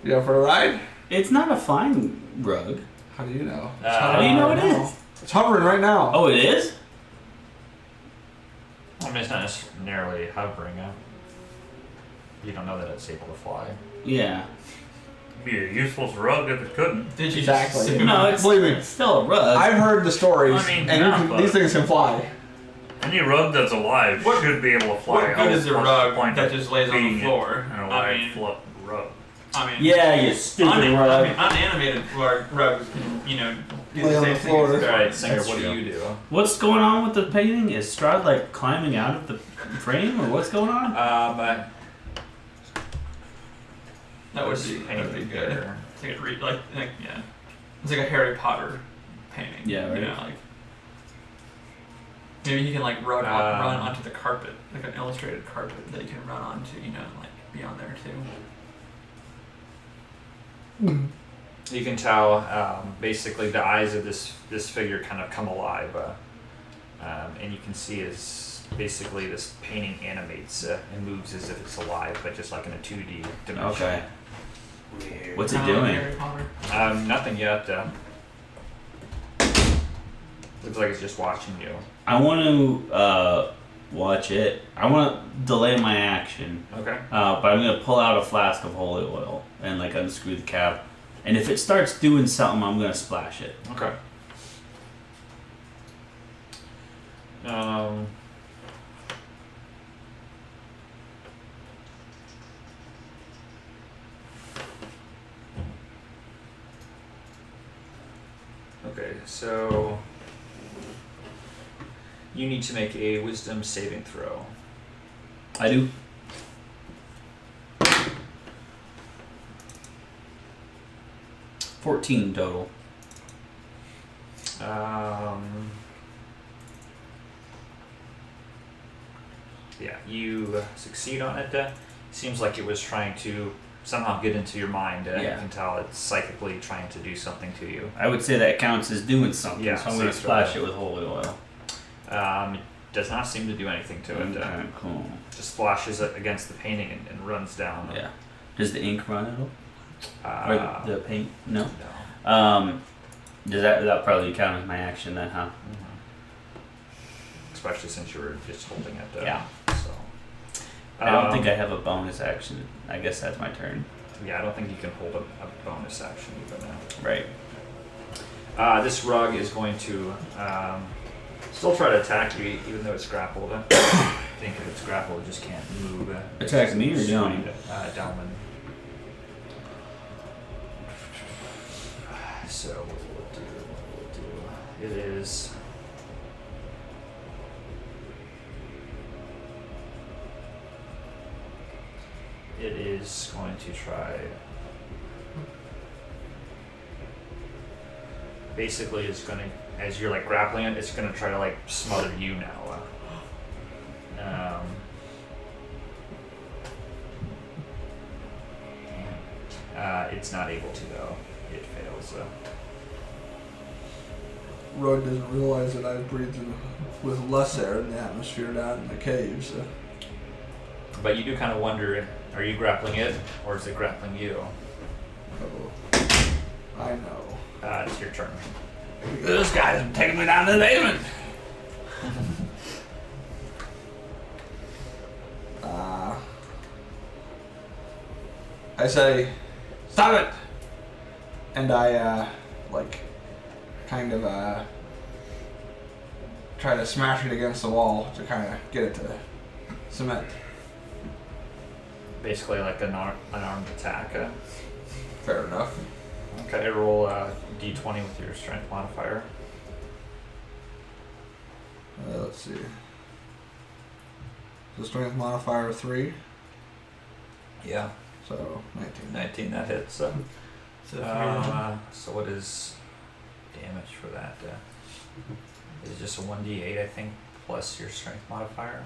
A: You up for a ride?
B: It's not a flying rug.
A: How do you know?
B: How do you know it is?
A: It's hovering right now.
B: Oh, it is?
D: I mean, it's not necessarily hovering. You don't know that it's able to fly.
B: Yeah.
E: Be a useless rug if it couldn't.
C: Did you
A: Exactly.
C: Just
B: No, it's
A: Believe me.
B: it's still a rug.
A: I've heard the stories,
E: I mean,
A: and
E: yeah,
A: you
E: but-
A: these things can fly.
E: Any rug that's alive
C: What-
E: should be able to fly.
C: What good is a
E: What's the
C: rug
E: point
C: that
E: of
C: just lays on
E: being
C: the floor?
E: An
C: I
E: alive
C: mean,
E: rug.
B: yeah, you stupid rug.
C: unanimated rugs can, do
A: Lay
C: the
A: on
C: same
A: the
C: thing.
A: floor.
C: as
D: All right, Singer,
B: That's
D: what
B: true.
D: do you do?
B: What's going on with the painting? Is Strahd like climbing out of the frame, or what's going on?
C: That would
D: This
C: be
D: painting
C: good.
D: here.
C: It's like yeah. It's like a Harry Potter painting.
B: Yeah, right.
C: You know, like maybe you can like run onto the carpet, like an illustrated carpet that you can run onto, you know, and like be on there too.
D: You can tell basically the eyes of this figure kind of come alive, and you can see as basically this painting animates and moves as if it's alive, but just like in a 2D dimension.
B: Okay. What's it
C: Kinda like
B: doing?
C: Harry Potter.
D: Nothing yet. Looks like it's just watching you.
B: I want to watch it. I want to delay my action,
D: Okay.
B: but I'm gonna pull out a flask of holy oil and like unscrew the cap. And if it starts doing something, I'm gonna splash it.
D: Okay. Okay, so you need to make a wisdom saving throw.
B: I do. $14 total.
D: Yeah, you succeed on it. Seems like it was trying to somehow get into your mind.
B: Yeah.
D: You can tell it's psychically trying to do something to you.
B: I would say that counts as doing something,
D: Yeah,
B: so I'm
D: so
B: gonna
D: it's
B: splash
D: right.
B: it with holy oil.
D: It does not seem to do anything to it.
B: Okay, cool.
D: Just splashes it against the painting and runs down.
B: Yeah. Does the ink run at all? Or the paint? No.
D: No.
B: Does that probably count as my action then, huh?
D: Especially since you were just holding it.
B: Yeah.
D: So.
B: I don't think I have a bonus action. I guess that's my turn.
D: Yeah, I don't think you can hold a bonus action even now.
B: Right.
D: This rug is going to still try to attack you, even though it's grappled. I think if it's grappled, it just can't move.
B: Attack me or Dalman?
D: Dalman. So what we'll do, it is. It is going to try. Basically, it's going to, as you're like grappling it, it's going to try to like smother you now. It's not able to though. It fails.
A: Rug doesn't realize that I breathed with less air in the atmosphere down in the cave, so.
D: But you do kind of wonder: are you grappling it, or is it grappling you?
A: Oh, I know.
D: It's your turn.
A: This guy's taking me down to the basement. I say, stop it! And I, kind of, try to smash it against the wall to kind of get it to cement.
D: Basically, like an unarmed attack.
A: Fair enough.
D: Okay, roll d20 with your strength modifier.
A: Let's see. So strength modifier 3,
D: Yeah.
A: so 19.
D: 19, that hits.
C: So
D: So what is damage for that? Is it just a 1d8, I think, plus your strength modifier?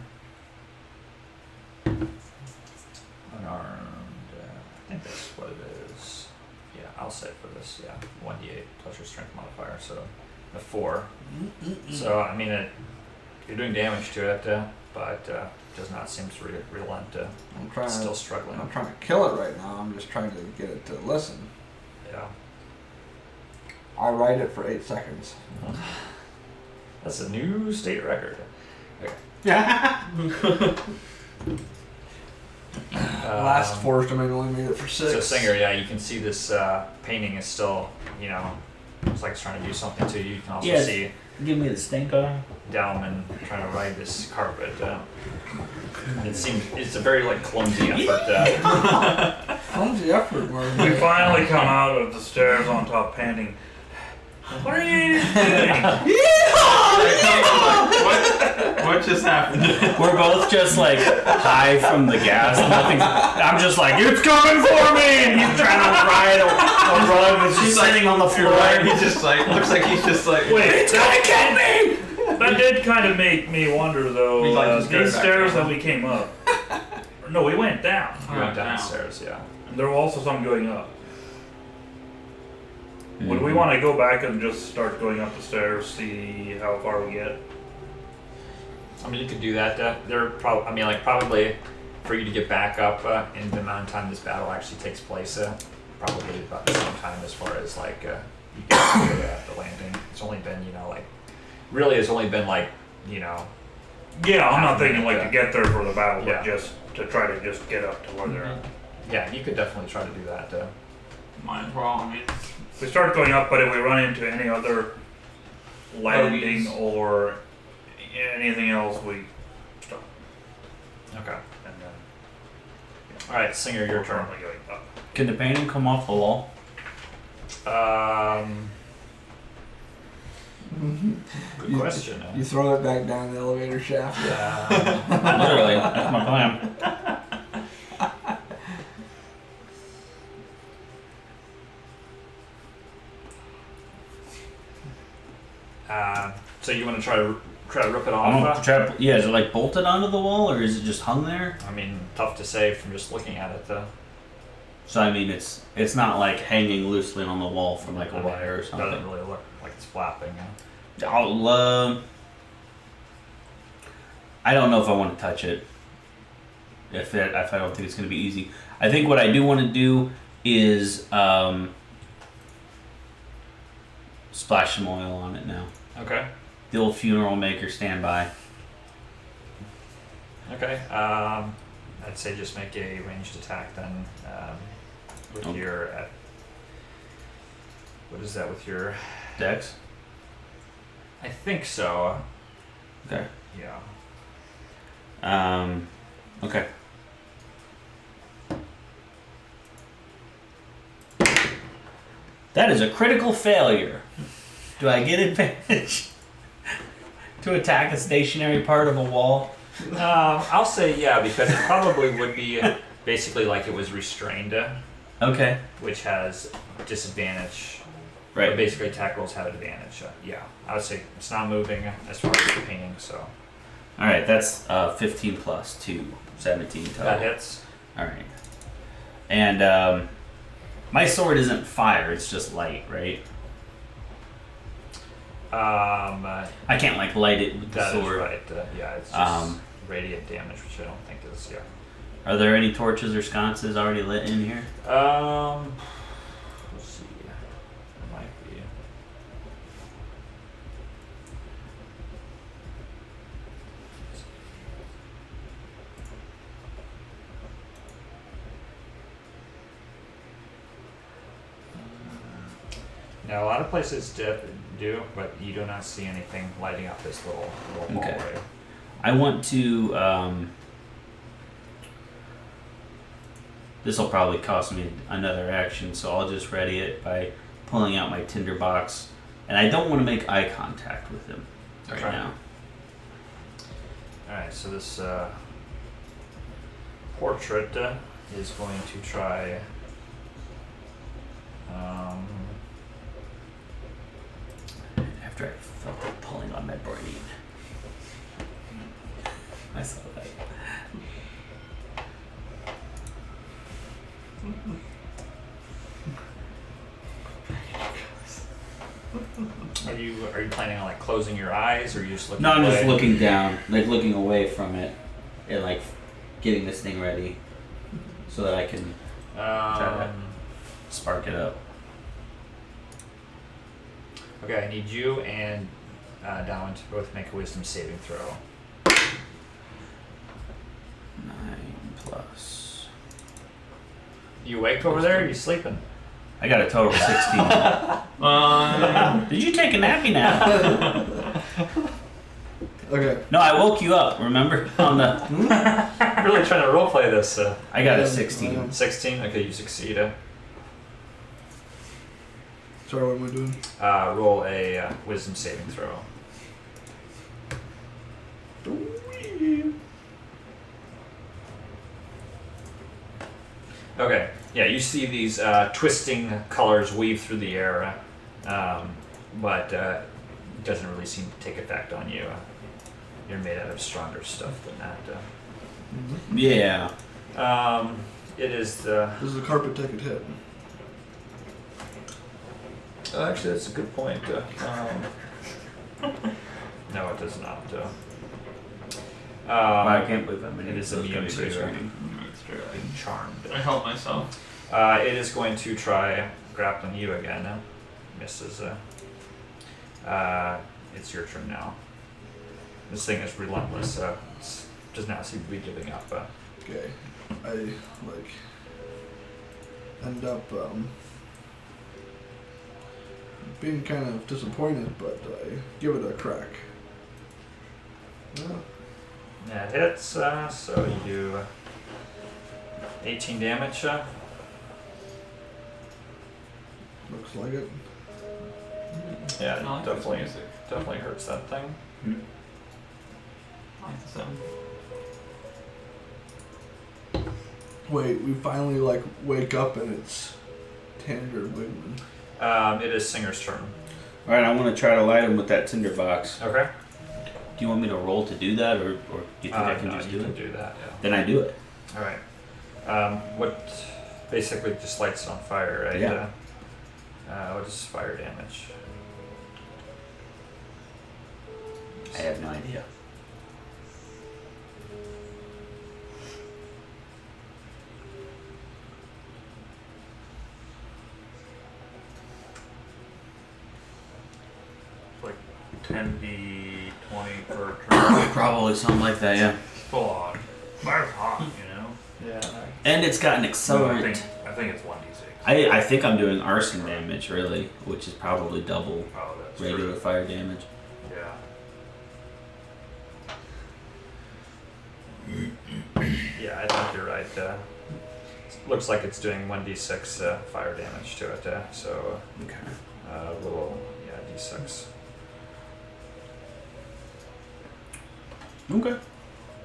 D: Unarmed. I think that's what it is. Yeah, I'll say for this. Yeah, 1d8 plus your strength modifier, so a 4. So I mean, you're doing damage to it, but does not seem to relent.
A: I'm trying
D: Still
A: to,
D: struggling.
A: I'm trying to kill it right now. I'm just trying to get it to listen.
D: Yeah.
A: I ride it for 8 seconds.
D: That's a new state record.
A: Last forced I only made it for 6.
D: So Singer, yeah, you can see this painting is still, looks like it's trying to do something to you. You can also see
B: Give me the stink eye.
D: Dalman trying to ride this carpet. It's a very clumsy effort.
A: Clumsy effort, Mark.
E: We finally come out of the stairs on top panting. What are you doing?
C: What just happened?
B: We're both just like high from the gas. I'm just like, it's coming for me! And he's trying to ride a rug that's just sitting on the floor.
C: He just like looks like he's just like,
E: Wait,
B: It's gonna get me!
E: that did kind of make me wonder though.
C: We like to stare
E: These
C: back
E: stairs
C: down.
E: that we came up. No, we went down.
D: You went downstairs, yeah.
E: And there were also some going up. Would we want to go back and just start going up the stairs, see how far we get?
D: I mean, you could do that. Probably for you to get back up in the amount of time this battle actually takes place, probably about the same time as far as like you get to the landing. It's only been, really it's only been like,
E: Yeah, I'm
D: half
E: not
D: a
E: thinking
D: minute,
E: like to get there for the battle,
D: Yeah.
E: but just to try to just get up to where they're at.
D: yeah, you could definitely try to do that.
C: might as well. I mean,
E: We start going up, but if we run into any other landing
C: Bogeys.
E: or anything else, we stop.
D: Okay.
E: And then
D: All right, Singer, your
E: we're
D: turn.
E: currently going up.
B: Can the painting come off the wall?
D: Good question.
A: You throw it back down the elevator shaft.
B: Literally, that's my plan.
D: So you want to try to rip it
B: I
D: off?
B: don't yeah, is it like bolted onto the wall or is it just hung there?
D: I mean, tough to say from just looking at it.
B: So I mean, it's not like hanging loosely on the wall from like a wire or
D: Doesn't
B: something.
D: really look like it's flapping.
B: I'll I don't know if I want to touch it. If I don't think it's going to be easy. I think what I do want to do is splash some oil on it now.
D: Okay.
B: The old funeral maker standby.
D: Okay. I'd say just make a ranged attack then. With
B: Okay.
D: your what is that with your?
B: Dex.
D: I think so.
B: Okay.
D: Yeah.
B: Okay. That is a critical failure. Do I get advantage to attack a stationary part of a wall?
D: I'll say yeah because it probably would be basically like it was restrained,
B: Okay.
D: which has disadvantage.
B: Right.
D: But basically, attack rolls have advantage. Yeah, I would say it's not moving as far as the painting, so
B: All right. That's 15 plus 2, 17 total.
D: that hits.
B: All right. And my sword isn't fire; it's just light, right? I can't like light it with the
D: That is
B: sword.
D: right. Yeah, it's just radiant damage, which I don't think is
B: Are there any torches or sconces already lit in here?
D: Let's see. There might be. Now, a lot of places do, but you do not see anything lighting up this little
B: Okay.
D: hallway.
B: I want to. This will probably cost me another action, so I'll just ready it by pulling out my tinderbox, and I don't want to make eye contact with him right
D: Okay.
B: now.
D: Alright, so this portrait is going to try.
B: After I felt it pulling on my brain, I saw that.
D: Are you planning on like closing your eyes, or are you just looking?
B: No, I'm just
D: away?
B: looking down, like looking away from it, and like getting this thing ready, so that I can spark it up.
D: Okay, I need you and Darwin to both make a wisdom saving throw.
B: 9 plus.
D: You awake over there? Or are you sleeping?
B: I got a total of 16. Did you take a nappy nap?
A: Okay.
B: No, I woke you up. Remember on the.
D: Really trying to roleplay this.
B: I got a 16.
D: 16. Okay, you succeed.
A: Sorry, what am I doing?
D: Roll a wisdom saving throw. Okay. Yeah, you see these twisting colors weave through the air, but it doesn't really seem to take effect on you. You're made out of stronger stuff than that.
B: Yeah.
D: It is the.
A: Does the carpet take a hit?
D: Actually, that's a good point. No, it does not.
B: I can't believe how many
D: It is
B: of those
D: immune
B: gummy
D: to
B: bears are eating.
C: That's true.
D: being charmed.
C: I help myself.
D: It is going to try grappling you again. Misses. It's your turn now. This thing is relentless. Does not seem to be giving up.
A: Okay. I end up being kind of disappointed, but I give it a crack. Yeah.
D: That hits. So you do 18 damage.
A: Looks like it.
D: Yeah,
C: I like this music.
D: definitely hurts that thing.
C: I like the sound.
A: Wait, we finally wake up and it's Tanner Wigman.
D: It is Singer's turn.
B: Alright, I want to try to light him with that tinder box.
D: Okay.
B: Do you want me to roll to do that, or do you think I can
D: No,
B: just
D: you
B: do
D: can
B: it?
D: do that. Yeah.
B: Then I do it.
D: All right. What basically just lights it on fire, right?
B: Yeah.
D: What is fire damage?
B: I have no idea.
E: Like 10d 20 per turn.
B: Probably something like that, yeah.
E: Full on. Fire's hot, you know.
D: Yeah.
B: And it's got an
E: No,
B: accelerant.
E: I think it's 1d6.
B: I think I'm doing arson damage, really, which is probably double
E: Oh, that's
B: regular
E: true.
B: fire damage.
E: Yeah.
D: Yeah, I think you're right. Looks like it's doing 1d6 fire damage to it. So
B: Okay.
D: a little, yeah, d6.
B: Okay.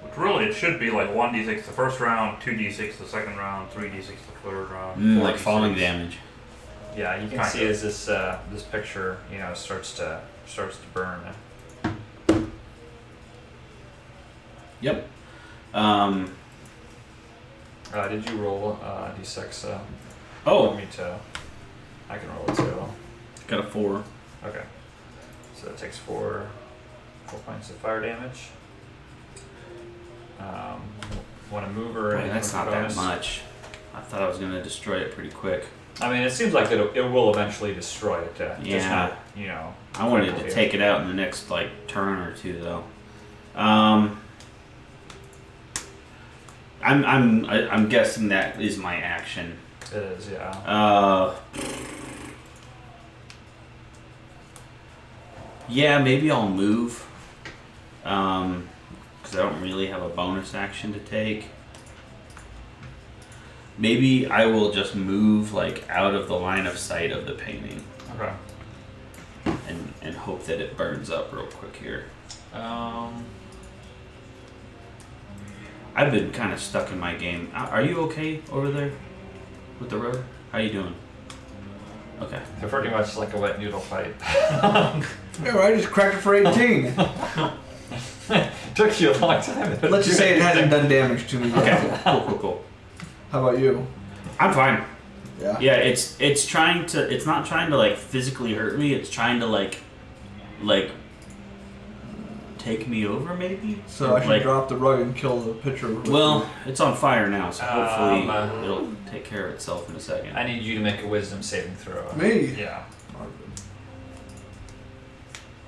E: Which really, it should be like 1d6 the first round, 2d6 the second round, 3d6 the third round.
B: Like
E: 4d6.
B: falling damage.
D: Yeah, you can
E: Kind
D: see
E: of.
D: as this picture, starts to burn.
B: Yep.
D: Did you roll d6?
B: Oh,
D: Want me to? I can roll it too.
B: got a 4.
D: Okay. So that takes 4 points of fire damage. Want to move or
B: Boy,
D: anything
B: that's
D: with
B: not
D: the
B: that
D: bonus?
B: much. I thought I was gonna destroy it pretty quick.
D: I mean, it seems like it will eventually destroy it. Just
B: Yeah.
D: not,
B: I wanted to
D: quickly.
B: take it out in the next turn or two, though. I'm guessing that is my action.
D: It is, yeah.
B: Yeah, maybe I'll move. Because I don't really have a bonus action to take. Maybe I will just move out of the line of sight of the painting
D: Okay.
B: and hope that it burns up real quick here. I've been kind of stuck in my game. Are you okay over there with the road? How you doing? Okay.
D: They're pretty much like a wet noodle fight.
A: Yeah, I just cracked it for 18.
D: Took you a long time.
A: Let's just say it hasn't done damage to me yet.
B: Okay. Cool.
A: How about you?
B: I'm fine.
A: Yeah.
B: Yeah, it's trying to. It's not trying to physically hurt me. It's trying to like take me over, maybe.
A: So I should drop the rug and kill the pitcher. with
B: Well, it's on fire now, so hopefully it'll
D: Um,
B: take care of itself in a second.
D: I need you to make a wisdom saving throw.
A: Me?
D: Yeah.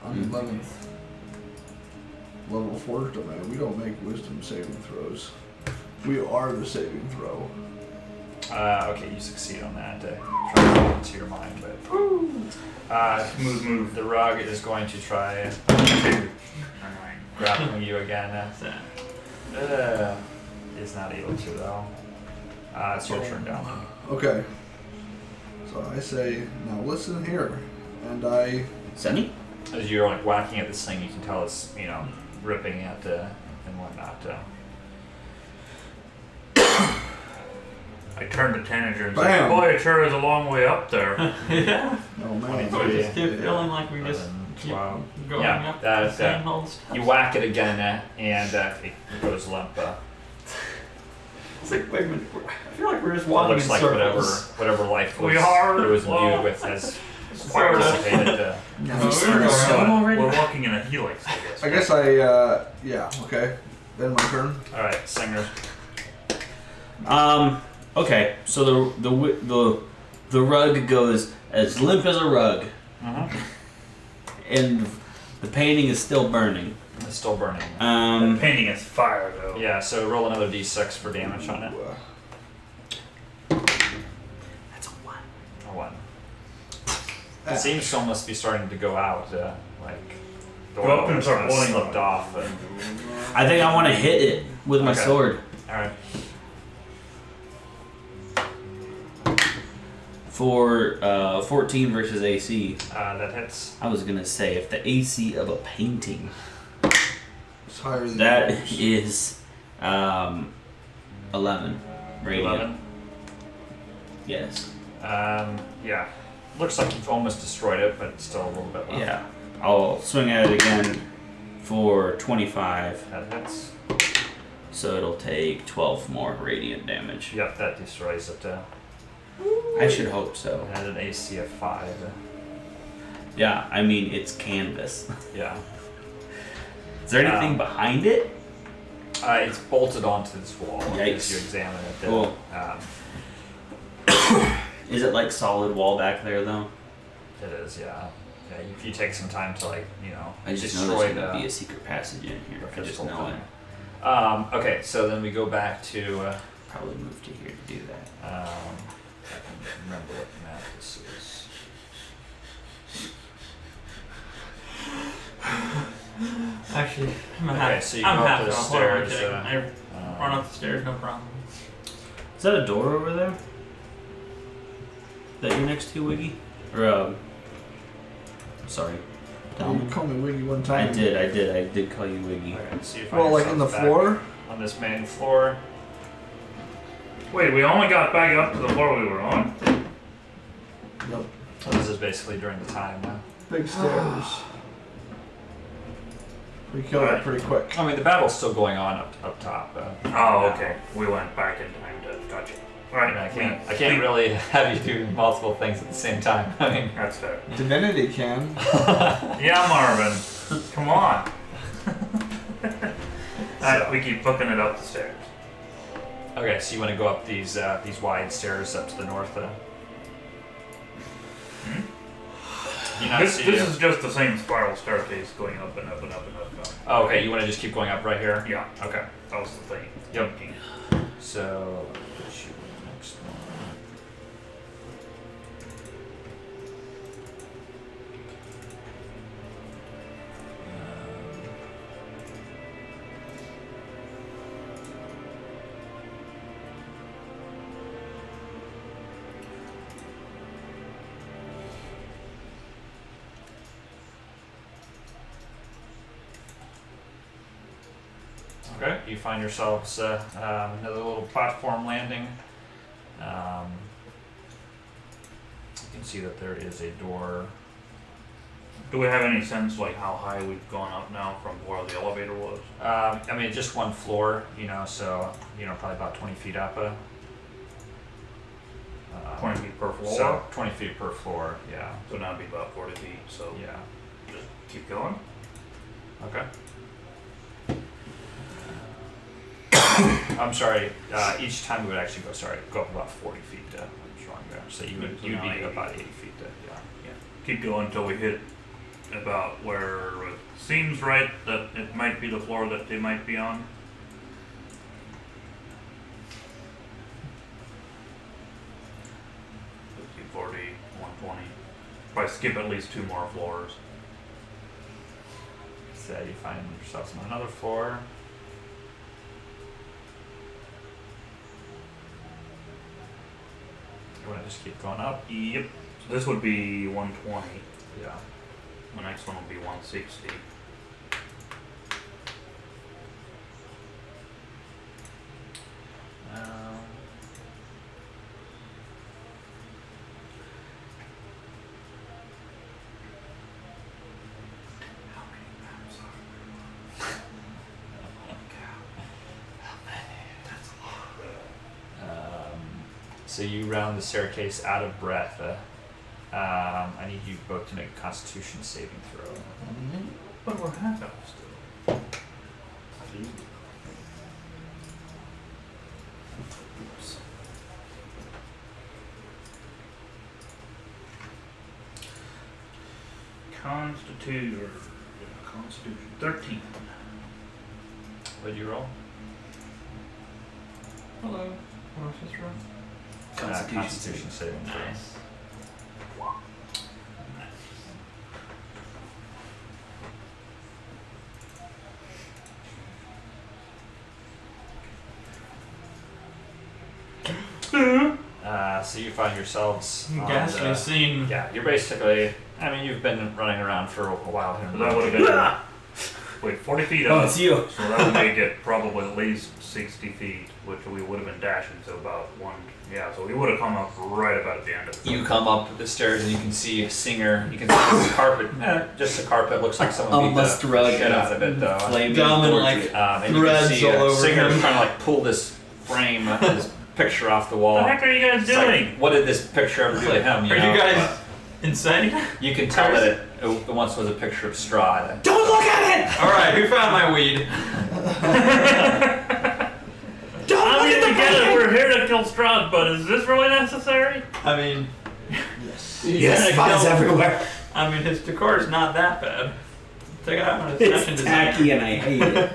A: I'm 11th. Level 4 domain. We don't make wisdom saving throws. We are the saving throw.
D: Okay, you succeed on that. Try to get into your mind, but
E: Smooth move.
D: the rug is going to try grappling you again. Is not able to though. It's your turn down.
A: Okay. So I say, now listen here. And I...
B: Sunny?
D: As you're whacking at this thing, you can tell it's ripping it and whatnot.
E: I turned to Tanager and
A: Bam.
E: said, "Boy, it sure is a long way up there."
C: Yeah.
A: Oh man.
C: I just keep feeling like we just
D: 11,
C: keep
D: 12.
C: going
D: Yeah,
C: up
D: that-
C: the same old stuff.
D: You whack it again, and it goes limp.
C: It's like, wait a minute. I feel like we're just
D: It
C: walking
D: looks
C: in
D: like
C: circles.
D: whatever life
E: We
D: was,
E: are,
D: it was
E: well,
D: imbued with has
C: Sort of.
D: dissipated.
A: Yeah,
C: No,
A: we started
C: we're
A: going.
C: going.
E: We're walking in a helix, I guess.
A: I guess yeah, okay. Then my turn.
D: All right, Singer.
B: Okay, so the rug goes as limp as a rug, and the painting is still burning.
D: It's still burning.
E: The painting is fire, though.
D: Yeah, so roll another d6 for damage on it.
B: That's a one.
D: A 1. It seems to almost be starting to go out. Like the
E: Go up
D: oil
E: and
D: has
E: start
D: kinda
E: boiling
D: slipped
E: on it.
D: off.
B: I think I want to hit it with my
D: Okay.
B: sword
D: All right.
B: for 14 versus AC.
D: That hits.
B: I was gonna say if the AC of a painting
A: It's higher than
B: that
A: yours.
B: is 11 radiant.
D: 11.
B: Yes.
D: Yeah. Looks like you've almost destroyed it, but still a little bit left.
B: Yeah. I'll swing at it again for 25,
D: That hits.
B: so it'll take 12 more radiant damage.
D: Yep, that destroys it.
B: I should hope so.
D: It had an AC of 5.
B: Yeah, I mean it's canvas.
D: Yeah.
B: Is there anything behind it?
D: It's bolted onto this wall as
B: Yikes.
D: you examine it.
B: Cool.
D: Um,
B: Is it like solid wall back there though?
D: it is, yeah. Yeah, if you take some time to, like,
B: I just know
D: destroy
B: there's gonna
D: the,
B: be a secret passage in here.
D: the
B: I just
D: crystal
B: know it.
D: thing. Okay, so then we go back to.
B: Probably move to here to do that.
D: I can remember what map this is.
C: Actually, I'm
D: Okay,
C: half.
D: so you
C: I'm
D: go up
C: half
D: the
C: gonna
D: stairs,
C: I run up the stairs, no problem.
B: Is that a door over there? That you're next to, Wiggy? Or sorry.
A: You called me Wiggy one time.
B: I did call you Wiggy.
D: Okay, so you find
A: Well, like in the
D: yourself back
A: floor?
D: on this main floor.
E: Wait, we only got back up to the floor we were on?
A: Yep.
D: So this is basically during the time.
A: Big stairs. We killed it pretty quick.
D: I mean, the battle's still going on up top.
E: Oh, okay. We went back in time to gotcha. Right.
D: I can't really have you do multiple things at the same time. I mean,
E: That's fair.
A: Divinity can.
E: Yeah, Marvin. Come on.
D: So-
E: We keep booking it up the stairs.
D: okay, so you want to go up these wide stairs up to the north. You not
E: This
D: see?
E: is just the same spiral staircase going up and up and up and up and up.
D: Oh, okay. You want to just keep going up right here?
E: Yeah,
D: Okay.
E: that was the thing.
D: Yep. So, let's shoot the next one. Okay, you find yourselves another little platform landing. You can see that there is a door.
E: Do we have any sense like how high we've gone up now from where the elevator was?
D: I mean, just one floor, so, probably about 20 feet up.
E: 20 feet per floor?
D: So, 20 feet per floor, yeah.
E: So now it'd be about 40 feet, so
D: Yeah.
E: just keep going.
D: Okay. I'm sorry, each time we would actually go up about 40 feet. I'm showing there. So you'd be about 80 feet, yeah.
E: Keep going until we hit about where it seems right that it might be the floor that they might be on. 50, 40, 120. Probably skip at least 2 more floors.
D: So you find yourselves on another floor. You want to just keep going up?
E: Yep. So this would be 120.
D: Yeah.
E: The next one will be 160.
D: So you round the staircase out of breath. I need you both to make a Constitution saving throw.
E: But we're half out still. Constitution 13.
D: What did you roll?
C: Hello. What was this roll?
D: Constitution saving throw. So you find yourselves on
C: Ghastly
D: the,
C: scene.
D: yeah, you're basically, I mean, you've been running around for a while here.
E: So that would have been, wait, 40 feet
B: Oh,
E: up.
B: it's you.
E: So that would make it probably at least 60 feet, which we would have been dashing to about one. Yeah, so we would have come up right about at the end of it.
D: You come up the stairs and you can see a singer. You can see this carpet, just a carpet. Looks like someone beat
B: Must
D: the
B: rug
D: shit out of it, though.
B: Flaming
C: Dumb and
B: portrait.
C: like
D: And you can
C: threads
D: see
C: all
D: a
C: over
D: singer
C: him.
D: trying to like pull this frame, this picture off the wall.
E: What the heck are you guys
D: It's like,
E: doing?
D: what did this picture ever do to him?
C: Are
D: know?
C: you guys insane?
D: You can tell that it once was a picture of straw.
B: Don't look at it!
C: Alright, who found my weed?
B: Don't
E: I
B: look
E: mean,
B: at the
E: we get it.
B: picture!
E: We're here to kill Strahd, but is this really necessary?
C: I mean,
A: Yes.
B: Yes,
C: Yeah,
B: spies
C: kill-
B: everywhere.
C: I mean, his decor is not that bad. Take it out on his fashion
B: It's
C: design.
B: tacky and I hate it.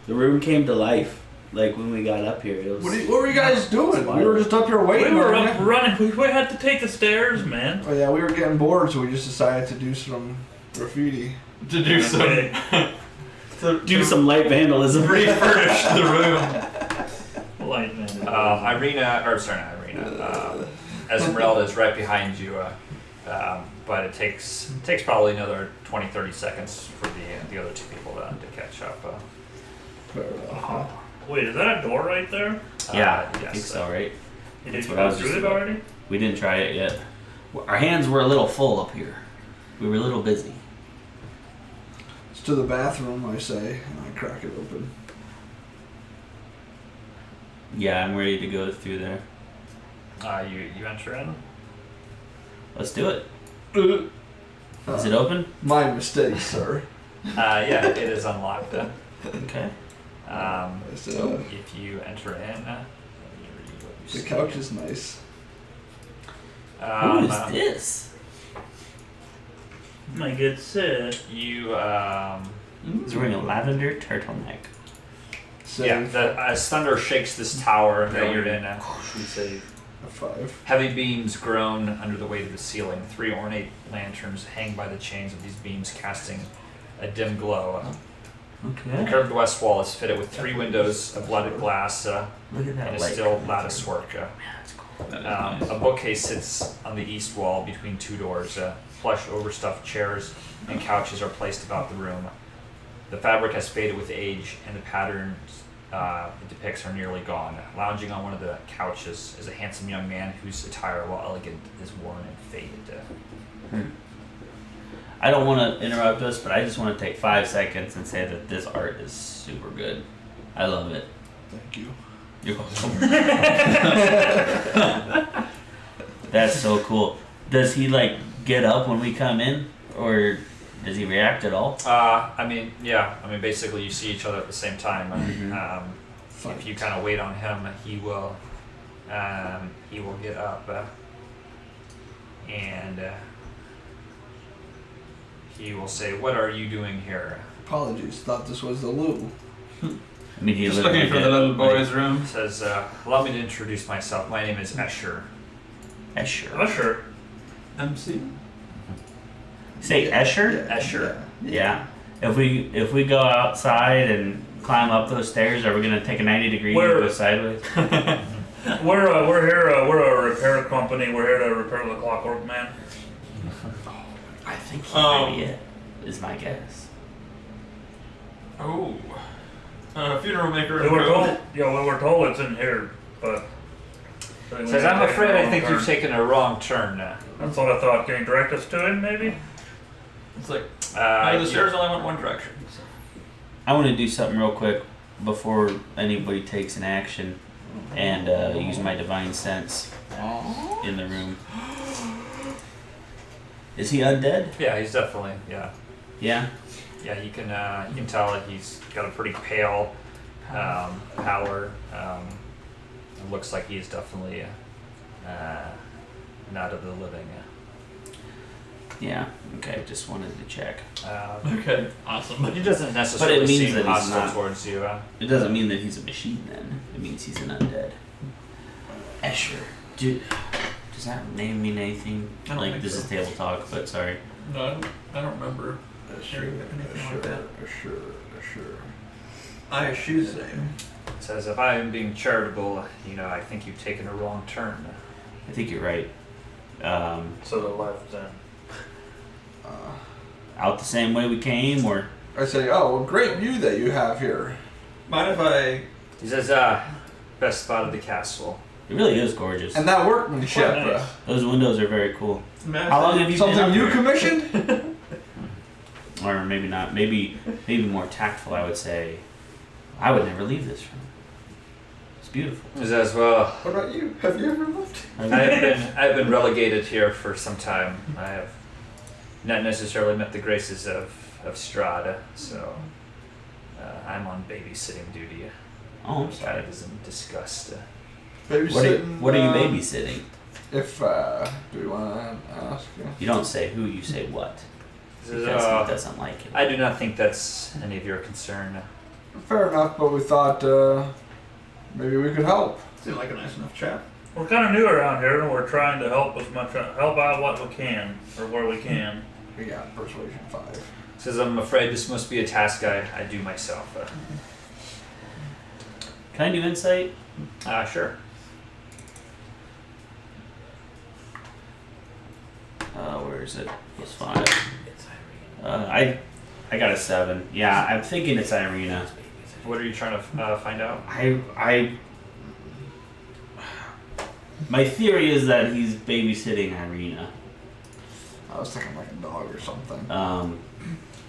B: The room came to life. Like when we got up here, it was.
A: What were you guys doing? We were just up here waiting.
E: We were
A: weren't
E: up
A: we?
E: running. We had to take the stairs, man.
A: Oh yeah, we were getting bored, so we just decided to do some graffiti.
C: To do some.
E: Okay.
B: do some light vandalism.
C: refurnish the room.
E: Light man.
D: Irina, or sorry, not Irina. Esmeralda is right behind you, but it takes probably another 20-30 seconds for the other two people to catch up.
A: Fair enough.
E: Wait, is that a door right there?
B: Yeah, I
D: yes.
B: think so, right?
E: Did
B: That's
E: you
B: what I
E: go
B: was
E: through
B: just
E: it
B: about.
E: already?
B: We didn't try it yet. Our hands were a little full up here. We were a little busy.
A: It's to the bathroom, I say, and I crack it open.
B: Yeah, I'm ready to go through there.
D: You enter in.
B: Let's do it. Is it open?
A: My mistake, sir.
D: Yeah, it is unlocked.
B: Okay.
A: It's,
D: If you enter in, let me read what you
A: the
D: see.
A: couch is nice.
B: Who is this?
E: My good sir.
D: You
B: He's wearing a lavender turtleneck.
A: Save
D: as thunder shakes this tower that you're in,
E: We save.
A: a 5.
D: heavy beams groan under the weight of the ceiling. 3 ornate lanterns hang by the chains of these beams, casting a dim glow. The
B: Okay.
D: curved west wall is fitted with 3 windows of leaded glass
B: Look at
D: and
B: that
D: a
B: light.
D: still lattice work.
B: That's cool.
D: A bookcase sits on the east wall between 2 doors. Plush, overstuffed chairs and couches are placed about the room. The fabric has faded with age, and the patterns it depicts are nearly gone. Lounging on one of the couches is a handsome young man whose attire, while elegant, is worn and faded.
B: I don't want to interrupt us, but I just want to take 5 seconds and say that this art is super good. I love it.
A: Thank you.
B: You're welcome. That's so cool. Does he like get up when we come in, or does he react at all?
D: Basically you see each other at the same time. If you kind of wait on him, he will get up and he will say, "What are you doing here?"
A: Apologies. Thought this was the loo.
B: I mean, he
C: Just
B: literally
C: looking for
B: did.
C: the little boy's room.
D: He says, "Allow me to introduce myself. My name is Escher."
B: Escher.
E: Usher.
C: MC.
B: Say Escher.
D: Escher.
B: Yeah. If we go outside and climb up those stairs, are we gonna take a 90-degree and
E: Where-
B: go sideways?
E: We're here. We're a repair company. We're here to repair the Clockwork Man.
B: I think he
C: Oh.
B: might be it. Is my guess.
C: Oh. Funeral maker.
E: We were told. Yeah, we were told it's in here, but.
D: Says, "I'm afraid I think you've taken a wrong turn."
E: That's what I thought. Can you direct us to him, maybe?
C: It's like,
D: Uh,
C: the
D: you-
C: stairs only went one direction. So.
B: I want to do something real quick. before anybody takes an action and use my divine sense in the room. Is he undead?
D: Yeah, he's definitely, yeah.
B: Yeah.
D: Yeah, you can tell that he's got a pretty pale pallor. It looks like he's definitely not of the living.
B: Yeah. Okay. Just wanted to check.
C: Okay, awesome.
D: He doesn't necessarily
B: means
D: seem
B: that he's
D: hostile
B: not-
D: towards you.
B: It doesn't mean that he's a machine. Then it means he's an undead. Escher. Does that name mean anything?
C: I don't
B: Like
C: think
B: this
C: so.
B: is table talk, but sorry.
C: No, I don't remember.
A: Sure,
C: Anything like that?
A: sure.
C: I eschew the name.
D: It says, if I am being charitable, I think you've taken a wrong turn.
B: I think you're right.
E: So the left then.
B: Out the same way we came, or
A: I say, oh, well, great view that you have here.
C: Mind if I?
D: He says, best spot of the castle.
B: it really is gorgeous.
A: And that workmanship.
E: Quite nice.
B: Those windows are very cool.
C: Matt,
B: How long have you been
A: Something
B: up
A: you
B: here?
A: commissioned?
B: Or maybe not. Maybe more tactful. I would say. I would never leave this room. It's beautiful.
D: He says, well,
A: What about you? Have you ever left?
D: I've been relegated here for some time. I have not necessarily met the graces of Strahd, so I'm on babysitting duty.
B: Oh, I'm
D: Kind
B: sorry.
D: of isn't discussed.
A: Babysitting.
B: What are you babysitting?
A: If do we want to ask?
B: You don't say who. You say what.
D: He says,
B: Because he doesn't like it.
D: I do not think that's any of your concern.
A: Fair enough, but we thought maybe we could help.
C: seemed like a nice enough chap.
E: We're kind of new around here, and we're trying to help out what we can, or where we can.
A: We got persuasion 5.
D: He says, I'm afraid this must be a task I do myself.
B: Can I do insight?
D: Sure.
B: Where is it? Plus 5. I got a 7. Yeah, I'm thinking it's Irina.
D: What are you trying to find out?
B: My theory is that he's babysitting Irina.
A: I was thinking like a dog or something.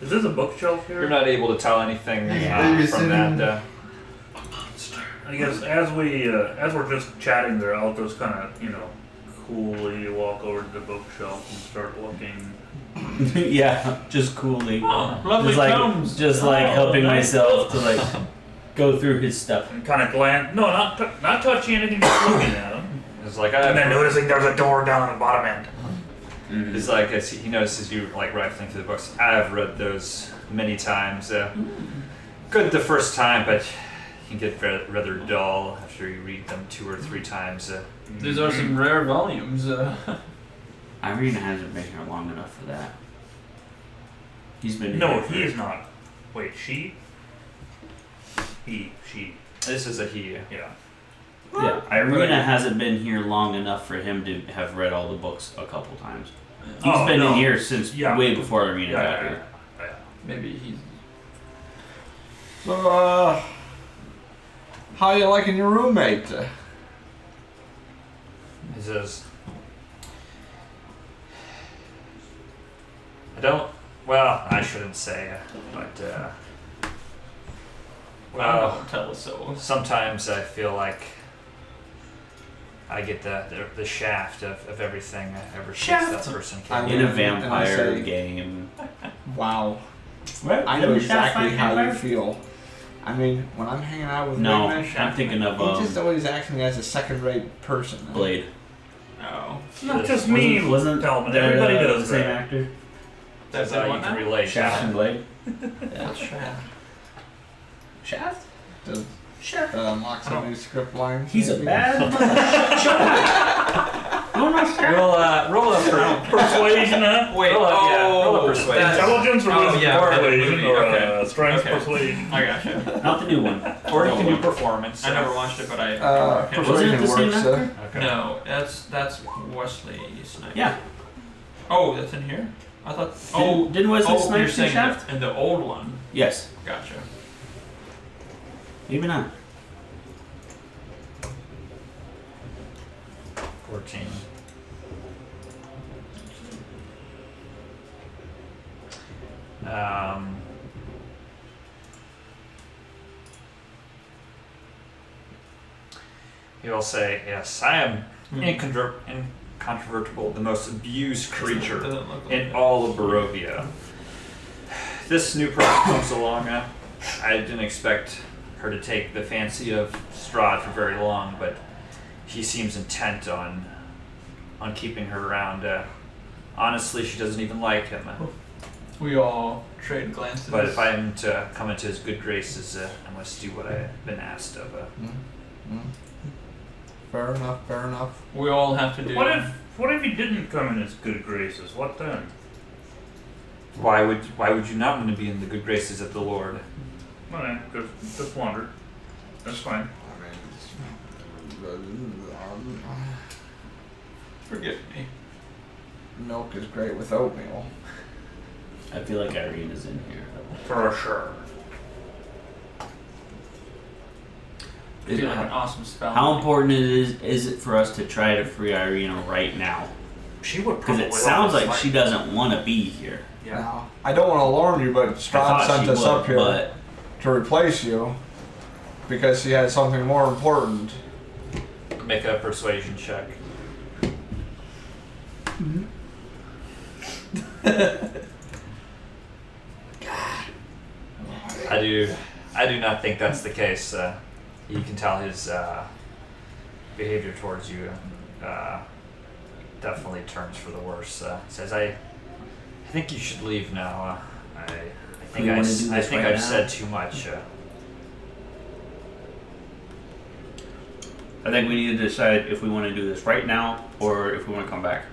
E: Is this a bookshelf here?
D: You're not able to tell anything
A: Yeah.
D: from that.
E: I guess as we're just chatting there, I'll just kind of coolly walk over to the bookshelf and start looking.
B: Yeah, just coolly.
C: Lovely
B: just like helping myself to like go through his stuff.
E: And kind of glance. No, not touching anything, just looking at them.
D: It's like
E: And then noticing there's a door down on the bottom end.
D: It's like as he notices you like rifling through the books. I've read those many times. Good the first time, but you can get rather dull after you read them 2 or 3 times.
C: These are some rare volumes.
B: Irina hasn't been here long enough for that. He's been
E: No,
B: here for-
E: he is not. Wait, she? He, she,
D: This is a he.
E: yeah.
B: Yeah, Irina hasn't been here long enough for him to have read all the books a couple times. He's
E: Oh,
B: been
E: no.
B: in here since
E: Yeah.
B: way before Irina got
E: Yeah,
B: here.
E: yeah.
C: Maybe he's.
A: So, how you liking your roommate?
D: He says, I shouldn't say, but
C: Don't tell us so.
D: sometimes I feel like I get the shaft of everything ever since that person came.
A: I
B: In a
A: And I
B: vampire
A: say-
B: game.
A: Wow.
B: What?
A: I know exactly how you feel. I mean, when I'm hanging out with
B: No,
A: Wigman,
B: I'm thinking of
A: he just always acts me as a second-rate person.
B: Blade.
C: Oh.
E: Not just me,
B: Wasn't
E: Telman.
B: the-
E: Everybody
B: the
E: does
B: same
E: that.
B: actor?
D: That's how you can relate.
B: Shaft and Blade.
C: What's Shaft?
B: Shaft?
A: Does
B: Shaft.
A: mock some of these script lines?
B: He's a
A: maybe?
B: bad mother. Shut up. No, no, Shaft.
D: Roll up
E: Persuasion, huh?
C: Wait,
D: roll a persuasion.
C: that's-
E: Intelligence or
C: Oh,
E: wisdom
C: yeah, okay,
E: persuasion
C: movie,
E: or
C: okay.
E: strength
C: Okay.
E: persuasion.
C: I gotcha.
B: Not the new one.
D: Or you can do performance.
C: I never watched it, but I.
B: Wasn't
C: can't-
A: Persuasion
B: it the same
A: works.
B: actor?
D: Okay.
C: No, that's Wesley Snipes.
B: Yeah.
C: Oh, that's in here. I thought.
B: Didn't Wesley
C: you're
B: Snipes do
C: saying
B: Shaft?
C: in the old one.
B: Yes.
C: Gotcha.
B: Maybe not.
D: 14. He will say, "Yes, I am incontrovertible, the most abused creature
C: Doesn't look like
D: in
C: it.
D: all of Barovia. This new person comes along. I didn't expect her to take the fancy of Strahd for very long, but he seems intent on keeping her around. Honestly, she doesn't even like him.
C: We all trade glances.
D: But if I am to come into his good graces, I must do what I've been asked of.
A: Fair enough. Fair enough.
C: we all have to do.
E: What if he didn't come in his good graces? What then?
D: Why would you not want to be in the good graces of the Lord?
E: Okay, just wondered. That's fine.
C: Forgive me.
A: Milk is great with oatmeal.
B: I feel like Irene is in here.
E: For sure.
C: I feel like an awesome spell.
B: How important is it for us to try to free Irina right now?
E: She would
B: Because
E: probably.
B: it sounds like she doesn't want to be here.
E: Yeah.
A: Now, I don't want to alarm you, but
B: I
A: Strahd
B: thought
A: sent
B: she
A: us
B: would,
A: up here
B: but
A: to replace you because he had something more important.
D: Make a persuasion check. I do not think that's the case. You can tell his behavior towards you definitely turns for the worse. He says, "I think you should leave now. I think
B: We wanna do this right
D: I've
B: now."
D: said too much."
B: I think we need to decide if we want to do this right now or if we want to come back.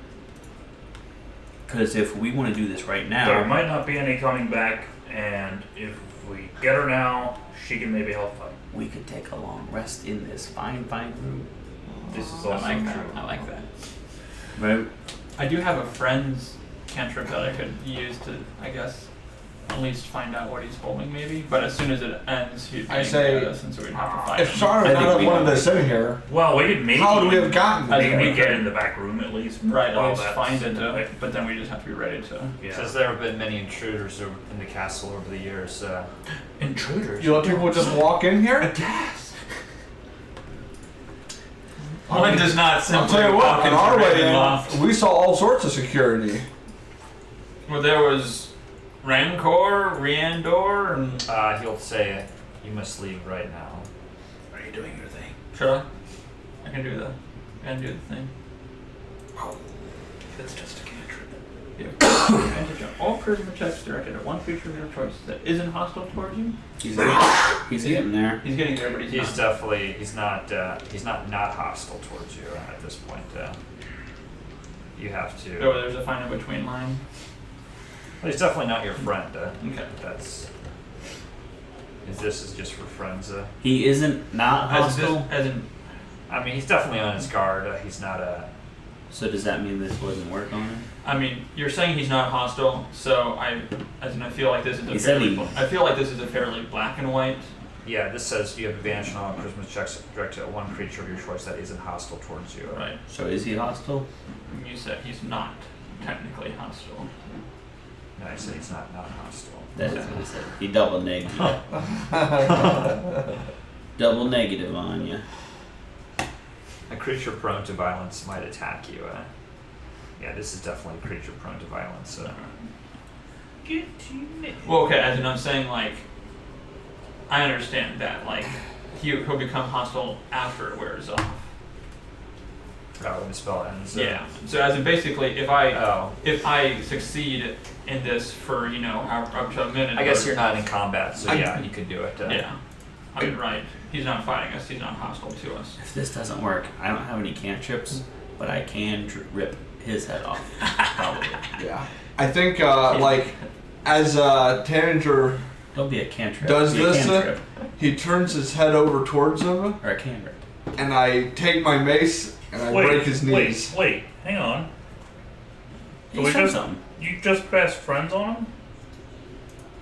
B: Because if we want to do this right now,
E: There might not be any coming back, and if we get her now, she can maybe help fight.
B: we could take a long rest in this fine room.
E: This is
C: I
E: also
C: like
E: true.
C: that. I like that.
B: Right?
C: I do have a friend's cantrip that I could use to, I guess, at least find out what he's holding, maybe. But as soon as it ends, he'd
A: I
C: be
A: say,
C: with us, and so we'd have to fight
A: If
C: him.
A: Strahd
B: I
A: had
B: think
A: not
B: we
A: wanted
B: know.
A: us in here,
E: Well, we could maybe.
A: how would we have gotten
C: I
A: here?
C: think
E: Maybe
C: we
E: get
C: could.
E: in the back room at least.
C: Right, at
E: while
C: least
E: that's
C: find it,
E: away.
C: but then we just have to be ready to.
E: Yeah.
D: Says there have been many intruders in the castle over the years.
E: Intruders.
A: You let people just walk in here?
C: One does not
A: I'll
C: simply
A: tell you what,
C: walk
A: on
C: into
A: our way
C: Ravenloft.
A: in, we saw all sorts of security.
C: Well, there was Rancor, Riandor, and
D: He'll say, "You must leave right now."
E: Are you doing your thing?
C: should I can do the thing.
E: It's just a cantrip.
C: You have advantage on all charisma checks directed at one creature of your choice that isn't hostile towards you.
B: He's getting there.
C: He's getting there, but he's
D: He's
C: not.
D: definitely he's not hostile towards you at this point. You have to.
C: Oh, there's a fine in between line.
D: Well, he's definitely not your friend.
C: Okay.
D: That's. This is just for friends.
B: He isn't not hostile.
C: As in,
D: I mean, he's definitely on his guard. He's not a.
B: So does that mean this wasn't work on him?
C: I mean, you're saying he's not hostile, so I feel like this is
B: He
C: a
B: said
C: fairly.
B: he-
C: I feel like this is a fairly black and white.
D: Yeah, this says you have advantage on all charisma checks directed at one creature of your choice that isn't hostile towards you.
C: Right.
B: So is he hostile?
C: You said he's not technically hostile.
D: No, I said he's not hostile.
B: That is what he said. He double negative. Double negative on you.
D: A creature prone to violence might attack you. Yeah, this is definitely a creature prone to violence.
C: Well, okay, as in I'm saying, like, I understand that, like, he'll become hostile after it wears off.
D: When the spell ends.
C: Yeah. So as in basically, if I
D: Oh,
C: succeed in this for up to a minute.
D: I guess
C: or-
D: you're not in combat, so yeah, you could do it.
C: Yeah. I mean, right. He's not fighting us. He's not hostile to us.
B: If this doesn't work, I don't have any cantrips, but I can rip his head off. Probably.
A: Yeah. I think, like, as Tanager
B: Don't be a cantrip.
A: does
B: be a
A: this,
B: cantrip.
A: he turns his head over towards him,
B: Or a cantrip.
A: and I take my mace and I break his knees.
E: Wait, hang on.
B: He
E: we
B: said
E: just-
B: something.
E: You just passed friends on him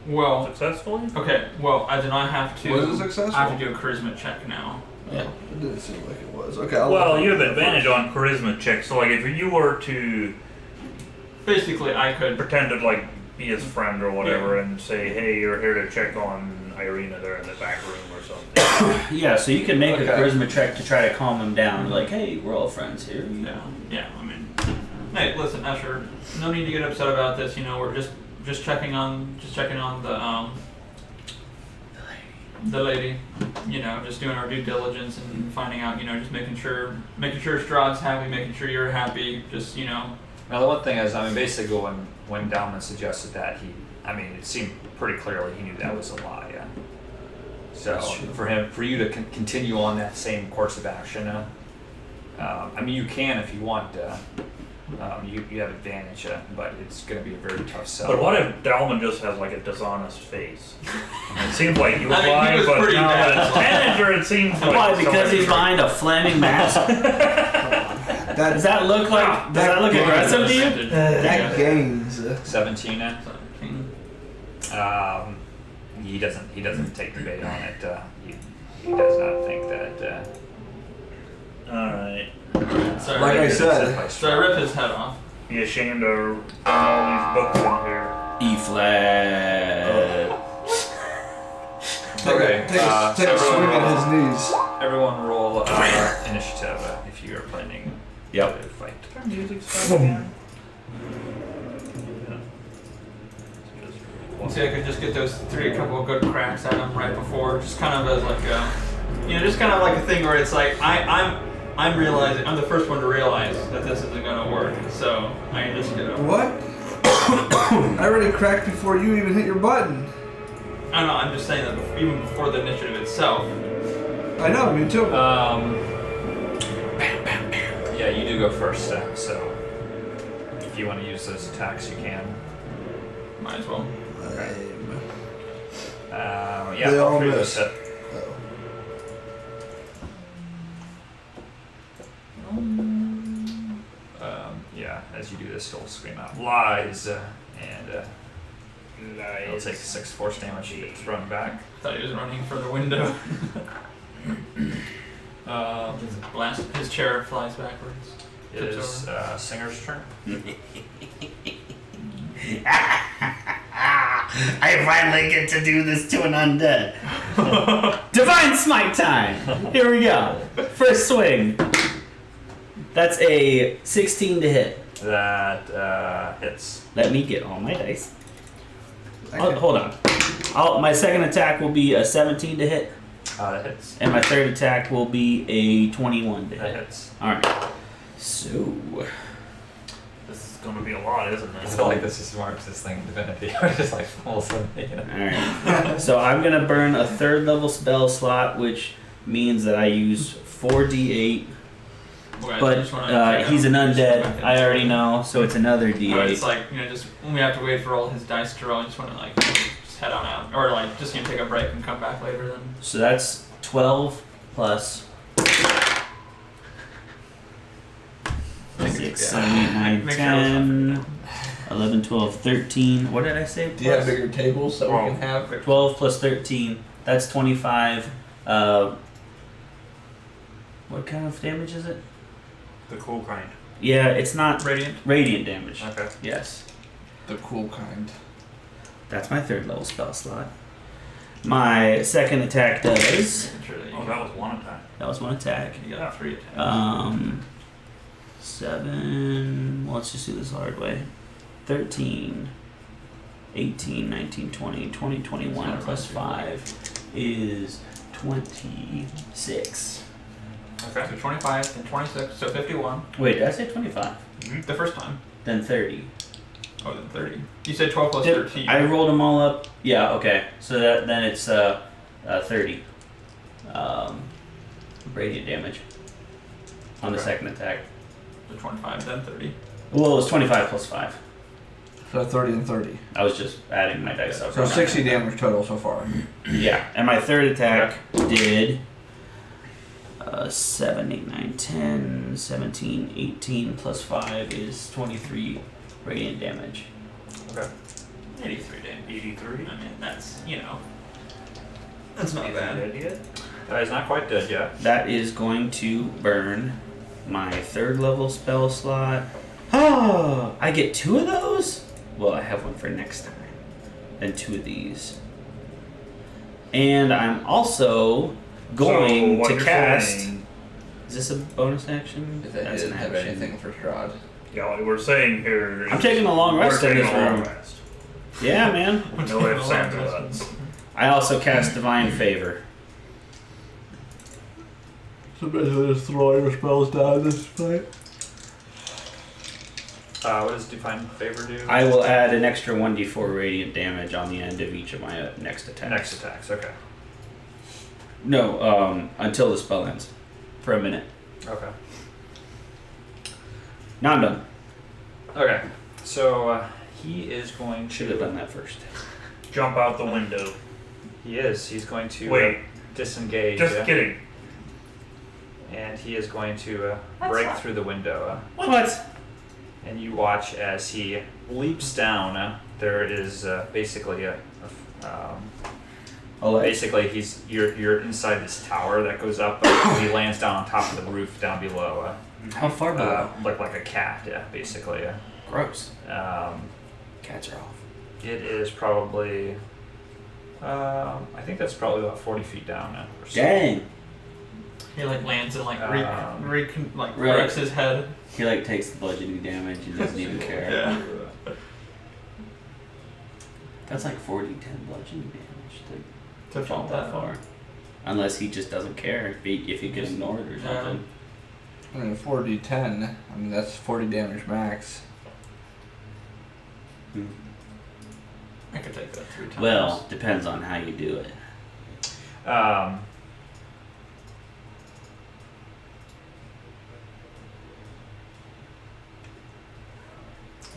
C: Well,
E: successfully?
C: okay. Well, as in I have to.
A: Was it successful?
C: I have to do a charisma check now.
B: Yeah.
A: It didn't seem like it was. Okay, I'll
E: Well,
A: look
E: you have
A: at it
E: advantage
A: first.
E: on charisma checks. So, like, if you were to
C: Basically, I could.
E: pretend to like be his friend or whatever and say, hey, you're here to check on Irina there in the back room or something.
B: Yeah, so you can make a
C: Okay.
B: charisma check to try to calm him down. Like, hey, we're all friends here. You know.
C: Yeah. I mean, hey, listen, Asher. No need to get upset about this. You know, we're just checking on the lady. You know, just doing our due diligence and finding out. You know, just making sure Strahd's happy, making sure you're happy. Just
D: Now the one thing is, I mean, basically when Dalman suggested that, it seemed pretty clearly he knew that was a lie. Yeah. So for you to continue on that same course of action, I mean, you can if you want. You have advantage, but it's going to be a very tough sell.
E: But what if Dalman just has like a dishonest face? It seems like he was
C: I mean, he
E: lying,
C: was
E: but
C: pretty
E: now
C: bad.
E: as manager, it seems like
B: Why? Because
E: somebody's
B: he's behind a flaming mask. Does that look like? Does that look aggressive to you?
A: That gains.
D: 17 then? He doesn't take the bait on it. He does not think that.
E: Alright.
C: So
A: Like I said.
C: So I rip his head off.
E: Be ashamed to bring all these books in here.
B: E flat.
D: Okay.
A: Take a swing at his knees.
D: Everyone roll initiative if you are planning
B: Yep.
D: to fight.
E: Our music start again.
C: See, I could just get those a couple of good cracks at him right before, just kind of as like a, just kind of like a thing where it's like I'm realizing I'm the first one to realize that this isn't gonna work, so I can just
A: What? I already cracked before you even hit your button.
C: I don't know. I'm just saying that even before the initiative itself.
A: I know, me too.
D: Yeah, you do go first, so if you want to use those attacks, you can.
C: Might as well.
D: Yeah,
A: They all
D: all three of
A: miss.
D: those hit. Yeah, as you do this, he'll scream out lies, and he'll take 6 force damage to get thrown back.
C: Thought he was running for the window. His chair flies backwards.
D: It is Singer's turn.
B: I finally get to do this to an undead. Divine Smite time! Here we go. First swing. That's a 16 to hit.
D: That hits.
B: Let me get all my dice. Hold on. My second attack will be a 17 to hit,
D: That hits.
B: and my third attack will be a 21 to
D: That
B: hit.
D: hits.
B: Alright. So.
E: This is going to be a lot, isn't
D: It's
E: it?
D: not like this is marks this thing divinity. It's just like all of a sudden,
B: Alright. So I'm gonna burn a 3rd level spell slot, which means that I use 4d8. But he's an undead. I already know, so it's another d8.
C: It's like just when we have to wait for all his dice to roll. I just want to just head on out, or just take a break and come back later. Then
B: So that's 12 plus 6, 7, 8, 9,
C: Make sure I was
B: 10, 11, 12, 13. What did I say?
A: Do you have
B: Plus?
A: bigger tables that we can have?
B: 12 plus 13. That's 25. What kind of damage is it?
E: The cool kind.
B: Yeah, it's not
C: radiant.
B: radiant damage.
D: Okay.
B: Yes.
A: The cool kind.
B: That's my 3rd level spell slot. My second attack does.
C: Making sure that you
E: Oh, that was one attack.
B: That was one attack.
C: You got 3 attacks.
B: 7. Well, let's just do this the hard way. 13, 18, 19, 20, 20, 21 plus 5 is 26.
C: Okay. So 25 and 26, so 51.
B: Wait, did I say 25?
C: The first time.
B: Then 30.
C: Oh, then 30. You said 12 plus
B: Did-
C: 13.
B: I rolled them all up. Yeah, okay. So then it's 30. Radiant damage on the
C: Okay.
B: second attack.
C: So 25, then 30.
B: Well, it was 25 plus 5.
A: So 30 and 30.
B: I was just adding my dice up.
A: So 60 damage total so far.
B: Yeah, and my third attack did 7, 8, 9, 10, 17, 18 plus 5 is 23 radiant damage.
D: Okay.
C: 83 damage.
E: 83.
C: I mean, that's, that's not bad.
E: Dead yet?
D: He's not quite dead yet.
B: That is going to burn my 3rd level spell slot. Oh, I get 2 of those? Well, I have one for next time. And 2 of these. And I'm also going
E: what
B: to
E: you're
B: cast.
E: saying-
B: Is this a bonus action?
A: If they
B: That's
A: didn't
B: an
A: have
B: action.
A: anything for Strahd.
E: Yeah, what we're saying here.
B: I'm
E: is
B: taking a long rest
E: we're
B: in
E: taking
B: this
E: a long
B: room.
E: rest.
B: Yeah, man.
E: No ifs, ands, or buts.
B: I also cast Divine Favor.
A: So basically just throw your spells down this fight.
D: What does Divine Favor do?
B: I will add an extra 1d4 radiant damage on the end of each of my next attacks.
D: Next attacks, okay.
B: No, until the spell ends. For a minute.
D: Okay.
B: Now I'm done.
D: Okay. So he is going to.
B: Should have done that first.
E: Jump out the window.
D: He is. He's going to
E: Wait.
D: disengage.
E: Just kidding.
D: And he is going to break through the window.
B: What?
D: And you watch as he leaps down. There is basically basically you're inside this tower that goes up. He lands down on top of the roof down below.
B: How far below?
D: Look like a cat, yeah, basically.
B: Gross.
D: Cats are off. It is probably. I think that's probably about 40 feet down now. Or so.
B: Dang.
C: He like lands and like
B: Right.
C: breaks his head.
B: He like takes the bludgeoning damage and doesn't even care.
C: Yeah.
B: That's like 40, 10 bludgeoning damage
C: To
B: fall that far. Unless he just doesn't care if he can ignore it or something.
A: I mean, 4d10. I mean, that's 40 damage max.
B: Hmm.
C: I could take that 3 times.
B: Well, depends on how you do it.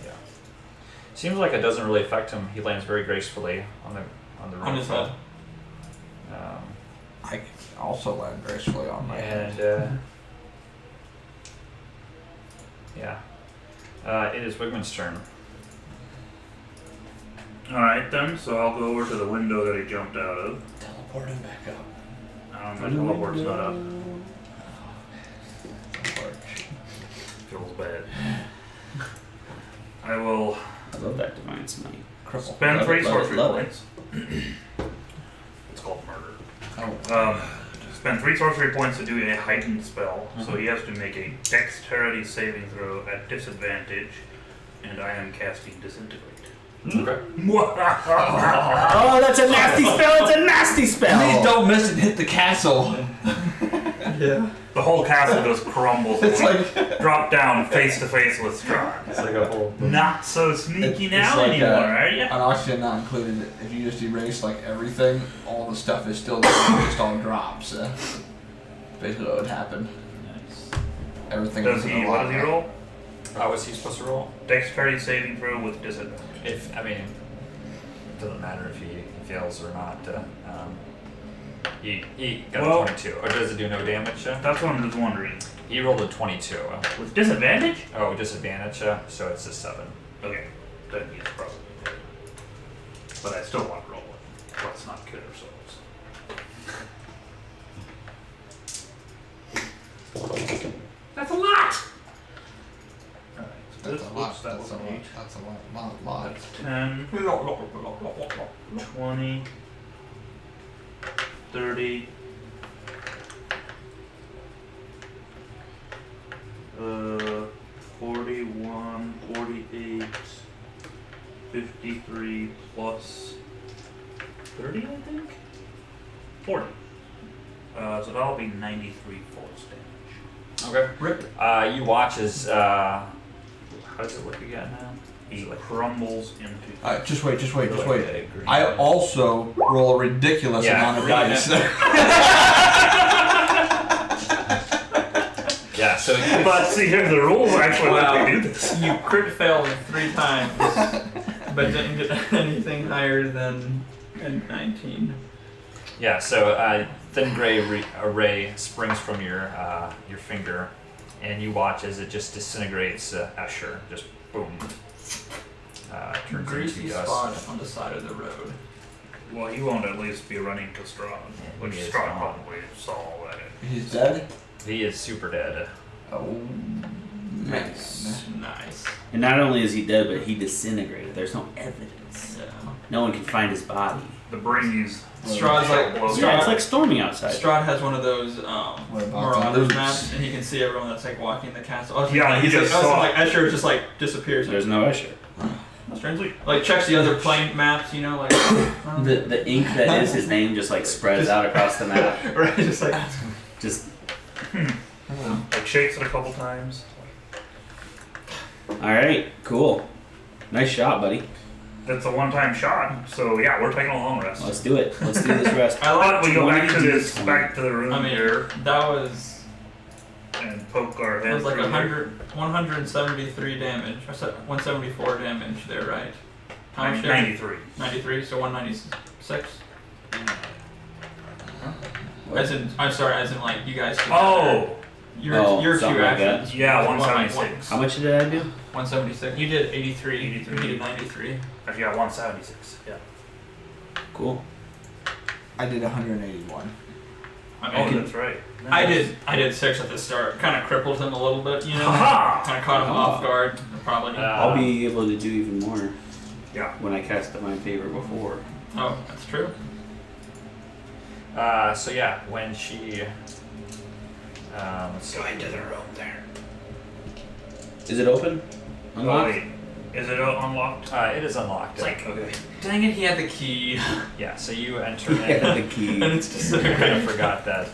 D: Yeah. Seems like it doesn't really affect him. He lands very gracefully on the roof.
C: On his head.
A: I can also land gracefully on my head.
D: And yeah, it is Wigman's turn.
E: Alright then, so I'll go over to the window that he jumped out of.
A: Teleport him back up.
E: My teleport's not up. Feels bad. I will
B: I love that divine smite.
A: Cripple.
E: spend
B: Love
E: 3
B: it, love
E: sorcery
B: it, love it.
E: points. It's called murder.
A: Oh.
E: Spend 3 sorcery points to do a heightened spell, so he has to make a dexterity saving throw at disadvantage, and I am casting Disintegrate.
D: Okay.
B: Oh, that's a nasty spell! It's a nasty spell!
A: Please don't miss and hit the castle.
C: Yeah.
E: The whole castle just crumbles.
A: It's
E: and
A: like
E: drop down face to face with Strahd.
D: It's like a whole.
E: Not so sneaky
A: It's
E: now
A: like,
E: anymore, are you?
A: an oxygen not included. If you just erase like everything, all the stuff is still there. It just all drops. Basically, what would happen.
B: Nice.
A: Everything.
E: What
A: is
E: does
A: in
E: he
A: a lot.
E: roll?
D: How was he supposed to roll?
E: Dexterity saving throw with disadvantage.
D: It doesn't matter if he fails or not. He got
E: Well-
D: a 22. Or does it do no damage?
E: That's what I'm just wondering.
D: He rolled a 22.
E: With disadvantage?
D: Disadvantage. So it's a 7.
E: Okay, then he's probably dead. But I still want to roll it. Let's not kid ourselves. That's a lot! Alright, so
A: That's
E: this
A: a lot.
E: looks that
A: That's a
E: was
A: lot.
E: 8.
A: That's a lot.
E: That's 10, 20, 30, 41, 48, 53 plus 30, I think? 40. So that'll be 93 force damage.
D: Okay.
C: Rip.
D: You watch as. How does it look again now?
E: He crumbles into.
A: Alright, just wait.
D: Like
A: I
D: a green-
A: also roll a ridiculous amount of
D: green.
A: dice.
D: Yeah, so
E: But see, here's the rules actually
C: Wow.
E: let me do this.
C: You crit failed 3 times, but didn't get anything higher than a 19.
D: yeah, so thin gray ray springs from your finger, and you watch as it just disintegrates Escher. Just boom. Turns
C: Greasy
D: into dust.
C: spot on the side of the road.
E: Well, you won't at least be running to Strahd, which
D: he is
E: Strahd
D: gone.
E: probably saw all that.
A: He's dead.
D: He is super dead.
A: Oh,
B: Nice.
C: Nice.
B: And not only is he dead, but he disintegrated. There's no evidence.
C: Yeah.
B: No one can find his body.
E: The breeze.
C: Strahd's like
B: Yeah, it's like storming outside.
C: Strahd has one of those
A: about the
C: Marauders
A: loops?
C: maps, and he can see everyone that's like walking the castle. I was
E: Yeah,
C: like,
E: he
C: he's
E: just
C: like,
E: saw
C: like Escher just like disappears.
B: There's no Escher.
C: Strangely, like checks the other plane maps, you know, like
B: The ink that is his name just like spreads out across the map.
C: right, just like
B: Just
E: Like shakes it a couple times.
B: all right, cool. Nice shot, buddy.
E: That's a one-time shot. So yeah, we're taking a long rest.
B: Let's do it. Let's do this rest.
C: I like.
E: But we go back to
B: 20
E: this, back to the room
C: I mean,
E: here
C: that was
E: and poke our
C: it
E: head
C: was like
E: through
C: 173 damage. I said 174 damage there, right? How much
E: there.
C: damage?
E: 93.
C: 93, so 196. As in, I'm sorry, as in like you guys.
E: Oh,
C: your
B: something
C: two
B: like that.
C: actions.
E: yeah,
C: One-
E: 176.
B: How much did I do?
C: 176. You did 83.
E: 83.
C: You did 93.
E: Actually, yeah, 176. Yeah.
B: Cool.
A: I did 181.
C: I
E: Oh,
C: mean,
E: that's right.
C: I did 6 at the start. Kind of crippled him a little bit, you know.
E: Haha!
C: Kind of caught him off guard. Probably.
B: I'll be able to do even more
E: Yeah.
B: when I cast up my favor before.
C: Oh, that's true.
D: So yeah, when she let's see.
B: into the room there. Is it open?
E: Oh,
B: Unlocked?
E: wait. Is it unlocked?
D: It is unlocked.
C: It's like,
E: Okay.
C: dang it, he had the key.
D: Yeah, so you enter in.
B: Yeah, the key.
C: And it's
D: I kind of
C: disintegrating.
D: forgot that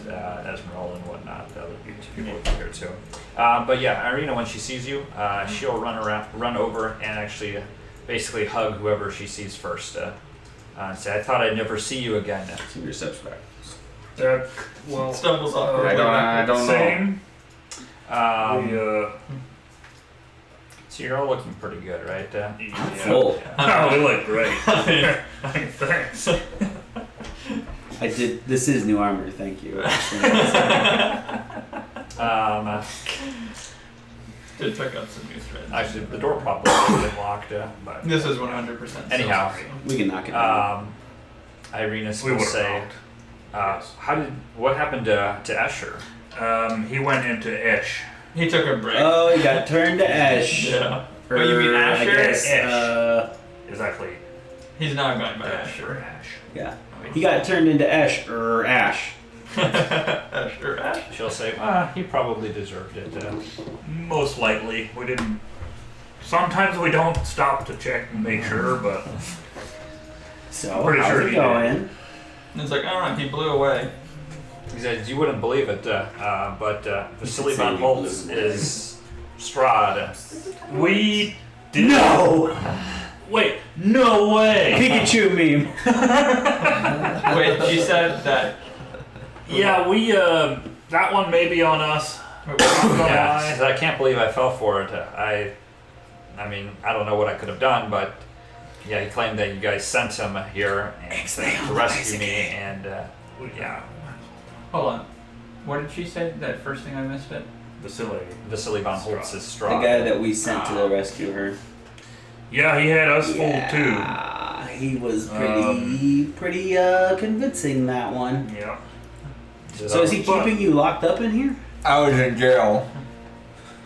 D: Esmeralda and whatnot, the other people would be here too. But yeah, Irina, when she sees you, she'll run over and actually basically hug whoever she sees first. And say, I thought I'd never see you again.
B: Some recepts back.
E: That, well,
C: Stumbles off.
A: I don't know.
E: same.
D: Um,
E: We,
D: so you're all looking pretty good, right?
E: yeah.
B: Full.
E: Oh, we look great. Thanks.
B: I did. This is new armor. Thank you.
C: Did pick up some new threads.
D: Actually, the door probably would have been locked, but
C: This is 100%.
D: anyhow,
B: We can knock it down.
D: Irina
E: We
D: will
E: would
D: say,
E: have
D: what happened to Escher?
E: He went into Ish.
C: He took a break.
B: Oh, he got turned to ash.
C: Yeah. Oh, you mean
B: I
C: Asher?
B: guess,
E: Ash. Exactly.
C: He's not going by
E: Ash
C: Asher.
E: or Ash.
B: yeah. He got turned into ash. Ash.
C: Asher, Ash.
D: She'll say, he probably deserved it.
E: Most likely. We didn't. Sometimes we don't stop to check and make sure, but
B: So,
E: Pretty
B: how's
E: sure
B: it
E: he
B: going?
C: And it's like, I don't know, he blew away.
D: He said, you wouldn't believe it, but Vasily
B: say
D: von
B: he
D: Holtz
B: blew.
D: is Strahd.
E: we did.
B: No!
E: Wait, no way!
B: Pikachu meme.
C: Wait, she said that.
E: Yeah, we, that one may be on us.
C: Wait,
D: Yeah, he said, I can't believe I fell for it. I mean, I don't know what I could have done, but yeah, he claimed that you guys sent him here and to rescue me, and yeah,
C: Hold on. What did she say? That first thing I missed it?
D: Vasily von Holtz is
B: The
D: Strahd.
B: guy that we sent to rescue her.
E: Yeah, he had us fooled too.
B: Yeah, he was pretty convincing, that one.
E: Yeah.
B: So is he keeping you locked up in here?
A: I was in jail.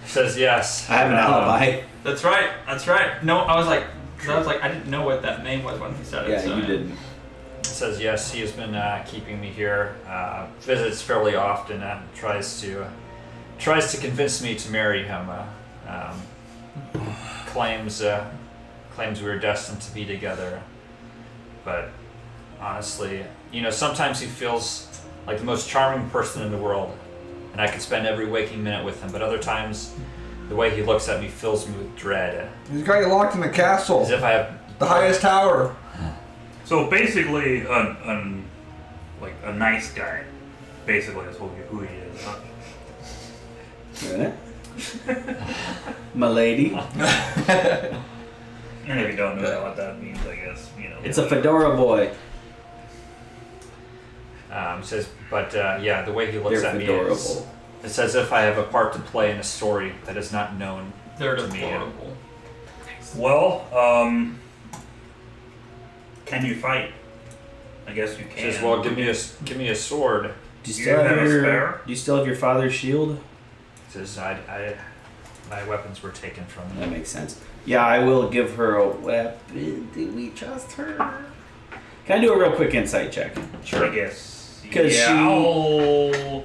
D: He says yes.
B: I have an alibi.
C: That's right. That's right. No, I was like, I didn't know what that name was when he said it.
B: Yeah,
C: so.
B: you didn't.
D: Says yes, he has been keeping me here. Visits fairly often. Tries to convince me to marry him. Claims we were destined to be together. But honestly, sometimes he feels like the most charming person in the world, and I could spend every waking minute with him. But other times, the way he looks at me fills me with dread,
A: He's got you locked in the castle.
D: as if I have
A: The highest tower.
E: So basically, like a nice guy. Basically, is who he is. Huh?
B: Really? My lady.
E: And if you don't know what that means, I guess
B: It's a fedora boy.
D: says, but yeah, the way he looks
B: They're
D: at me is,
B: fedorable.
D: it's as if I have a part to play in a story that is not known
C: They're
D: to me.
C: deplorable.
E: Well, can you fight? I guess you
D: He
E: can.
D: says, well, give me a sword.
B: Do you
E: You
B: still have
E: have a
B: your
E: spare?
B: Do you still have your father's shield?
D: He says, my weapons were taken from
B: That
D: me.
B: makes sense. Yeah, I will give her a weapon. Do we trust her? Can I do a real quick insight check?
E: I guess.
B: 'Cause
E: yeah,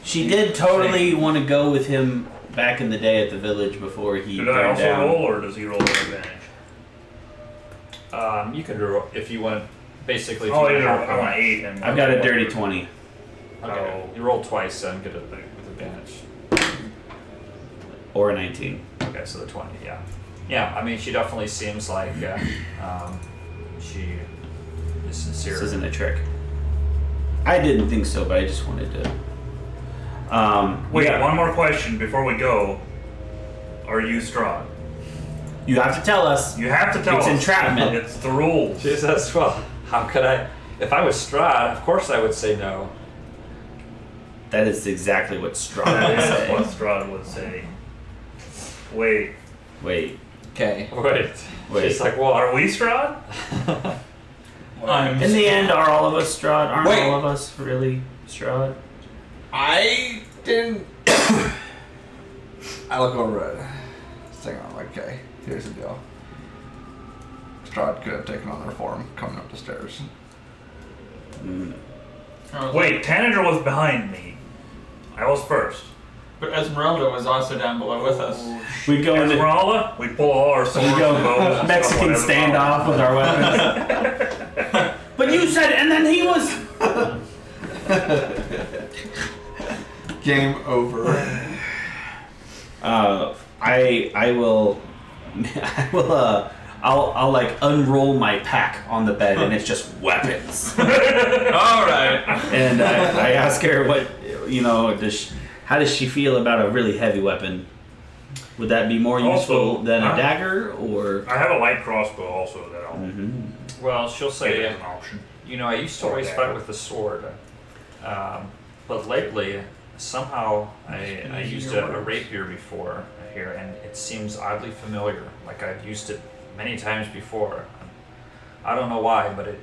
B: She did totally want to go with him back in the day at the village before he
E: Did I
B: burned
E: also
B: down.
E: roll, or does he roll with advantage?
D: You could roll if you want. Basically, if
E: Oh,
D: you
E: either
D: want
E: I want 8 and
B: I've got a dirty 20.
D: Okay.
E: Oh.
D: You rolled twice, so I'm good with advantage.
B: Or a 19.
D: Okay, so the 20, yeah. Yeah, I mean, she definitely seems like she is sincere.
B: This isn't a trick. I didn't think so, but I just wanted to.
E: Wait,
B: yeah.
E: one more question before we go. Are you Strahd?
B: You have to tell us.
E: You have to tell
B: It's
E: us.
B: entrapment.
E: It's the rules.
D: Jesus, well, how could I? If I was Strahd, of course I would say no.
B: That is exactly what Strahd
E: That
B: would
E: is
B: say.
E: what Strahd would say. Wait,
B: Wait.
A: Okay.
D: Wait.
B: Wait.
D: She's like, well,
E: are we Strahd?
C: I'm
B: In the end, are all of us Strahd? Aren't
A: Wait.
B: all of us really Strahd?
A: I didn't. I look over at Sting. I'm like, okay, here's the deal. Strahd could have taken on their form coming up the stairs.
B: Mm.
E: Wait, Tanager was behind me. I was first.
C: But Esmeralda was also down below with us.
B: We go into
E: Esmeralda, we pull all our swords
B: we go
E: and bows and
B: Mexican
E: stuff, whatever.
B: standoff with our weapons. But you said, and then he was.
A: Game over.
B: I will I'll like unroll my pack on the bed and it's just weapons.
C: All right.
B: And I ask her what how does she feel about a really heavy weapon? Would that be more useful
E: Also,
B: than a dagger or?
E: I have a light crossbow also that I'll
D: well, she'll
E: take
D: say,
E: as an option.
D: you know, I used to always fight with the sword, but lately, somehow, I used a rapier before here, and it seems oddly familiar, like I've used it many times before. I don't know why, but it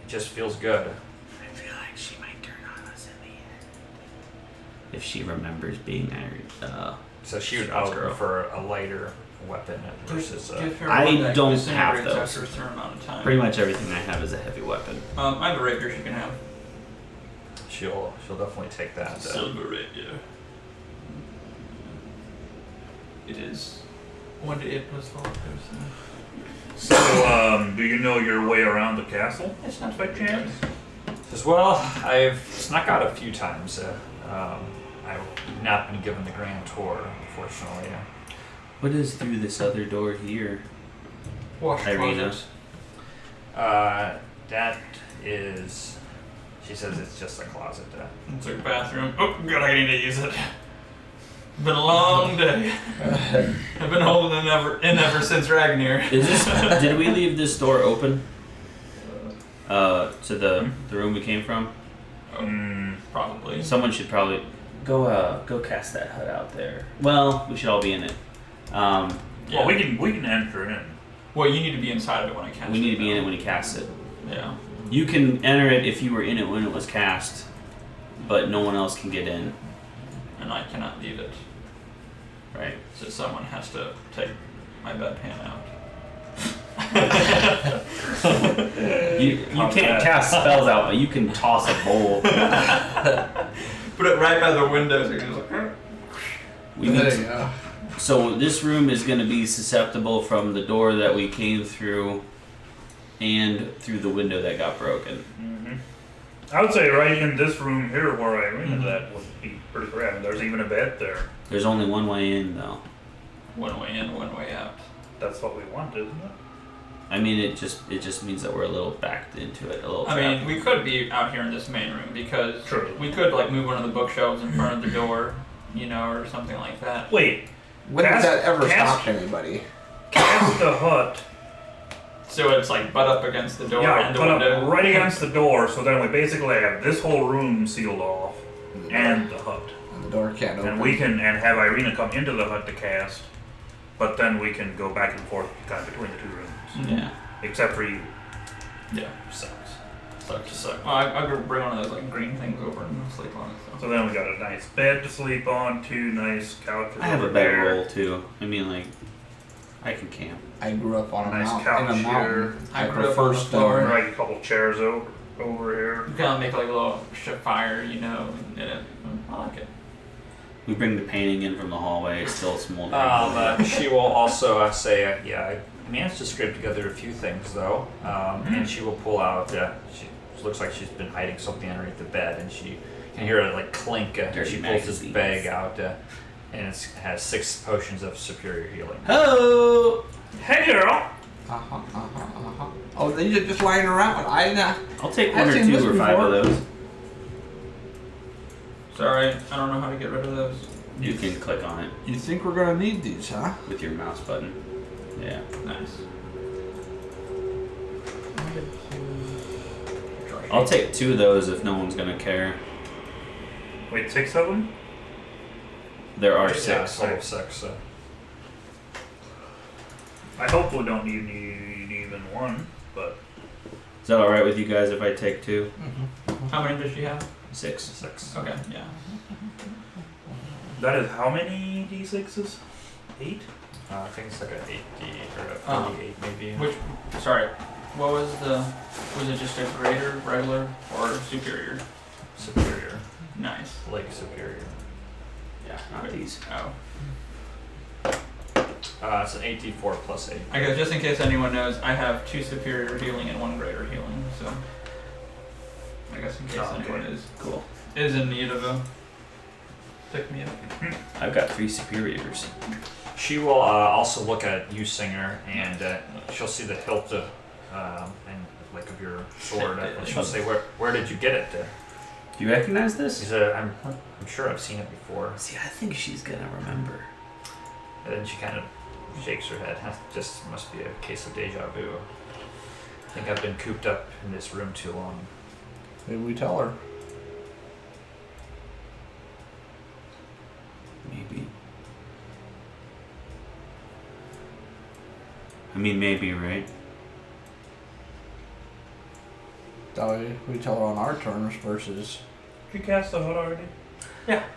D: just feels good.
B: I feel like she might turn on us in the end if she remembers being married.
D: So she would
B: Strahd
D: opt
B: girl.
D: for a lighter weapon versus
C: Give her
B: I
C: one that
B: don't
C: disintegrates
B: have those.
C: after a certain amount of time.
B: Pretty much everything I have is a heavy weapon.
C: I have a rapier she can have.
D: she'll definitely take that.
C: Silver rapier. It is 1d8 plus 4.
E: So, do you know your way around the castle?
C: It's not
E: By chance?
D: As well, I've snuck out a few times. I've not been given the grand tour, unfortunately.
B: What is through this other door here?
C: Wash
B: Irina.
C: closets.
D: That is. She says it's just a closet.
C: It's our bathroom. Oh, God, I need to use it. Been a long day. I've been holding it ever since Ragnar.
B: Is this? Did we leave this door open? To the room we came from.
C: Probably.
B: Someone should probably go cast that hut out there. Well, we should all be in it.
C: Yeah.
E: Well, we can enter in.
C: Well, you need to be inside of it when I cast it.
B: We need to be in it
C: though.
B: when he casts it.
C: Yeah.
B: You can enter it if you were in it when it was cast, but no one else can get in.
C: And I cannot leave it.
B: Right.
C: So someone has to take my bedpan out.
B: You can't cast spells out, but you can toss a bowl.
C: Put it right by the windows. And just like,
B: We need
A: There
B: to-
A: you go.
B: So this room is going to be susceptible from the door that we came through and through the window that got broken.
E: I would say right in this room here where Irina's at would be pretty great. I mean, there's even a bed there.
B: There's only one way in, though.
C: one way in, one way out.
E: That's what we want, isn't it?
B: I mean, it just means that we're a little backed into it, a little.
C: I mean,
B: trapped.
C: we could be out here in this main room because
E: True.
C: we could like move one of the bookshelves in front of the door, or something like that.
E: Wait,
A: When does that ever
E: Cast-
A: stop anybody?
E: cast the hut.
C: So it's like butt up against the door
E: Yeah,
C: and the
E: put
C: window.
E: up right against the door, so then we basically have this whole room sealed off and the hut.
A: And the door can't open.
E: And we can have Irina come into the hut to cast, but then we can go back and forth kind of between the two rooms.
B: Yeah.
E: Except for you.
C: Yeah.
E: Sucks.
C: Suck to suck. Well, I could bring one of those like green things over and sleep on it.
E: So then we got a nice bed to sleep on, 2 nice couches.
B: I have a
E: over
B: bed
E: there.
B: roll too. I mean, like, I can camp.
A: I grew up on a
E: Nice
A: mountain.
E: couch
A: In a mountain.
E: here.
C: I
A: I
C: grew up
A: prefer
C: on the floor.
A: stone.
E: Right, a couple chairs over here.
C: You kind of make like a little fire, you know, in it. I like it.
B: We bring the painting in from the hallway. It's still smoldering.
D: She will also say, I managed to scrape together a few things though, and she will pull out. She looks like she's been hiding something underneath the bed, and she can hear it like clink.
B: Dirty
D: She pulls this
B: magazines.
D: bag out, and it has 6 potions of superior healing.
B: Hello.
E: Hey, girl.
A: Oh, these are just lying around.
B: I'll take
A: I've
B: one or
A: seen this
B: 2 or 5
A: before.
B: of those.
C: Sorry, I don't know how to get rid of those.
B: You can click on it
A: You think we're gonna need these, huh?
B: with your mouse button. Yeah.
C: Nice.
B: I'll take 2 of those if no one's gonna care.
E: Wait, 6 of them?
B: There are
D: Yeah,
B: 6.
D: total of 6.
E: I hope we don't need even one, but
B: Is that alright with you guys if I take 2?
C: How many does she have?
B: 6.
D: 6.
C: Okay, yeah.
E: that is how many d6s? 8?
D: I think it's like an 80 or a
C: Oh.
D: 48 maybe.
C: Which, sorry, what was it just a greater, regular, or superior?
D: Superior.
C: Nice.
D: Like superior.
B: Yeah, not these.
C: Oh.
D: It's an 84 plus 8.
C: I guess just in case anyone knows, I have 2 superior healing and 1 greater healing, so. I guess in case
E: Oh, okay.
C: anyone
B: Cool.
C: is in need of a pick me up.
B: I've got 3 superiors.
D: She will also look at you, Singer, and she'll see the hilt and like of your sword, and she'll say, "Where did you get it?"
B: Do you recognize
D: She
B: this?
D: said, "I'm sure I've seen it before."
B: See, I think she's gonna remember.
D: And then she kind of shakes her head. Just must be a case of deja vu. I think I've been cooped up in this room too long.
A: Maybe we tell her.
B: Maybe. I mean, maybe, right?
A: That way we tell her on our terms versus.
E: Did you cast the hood already?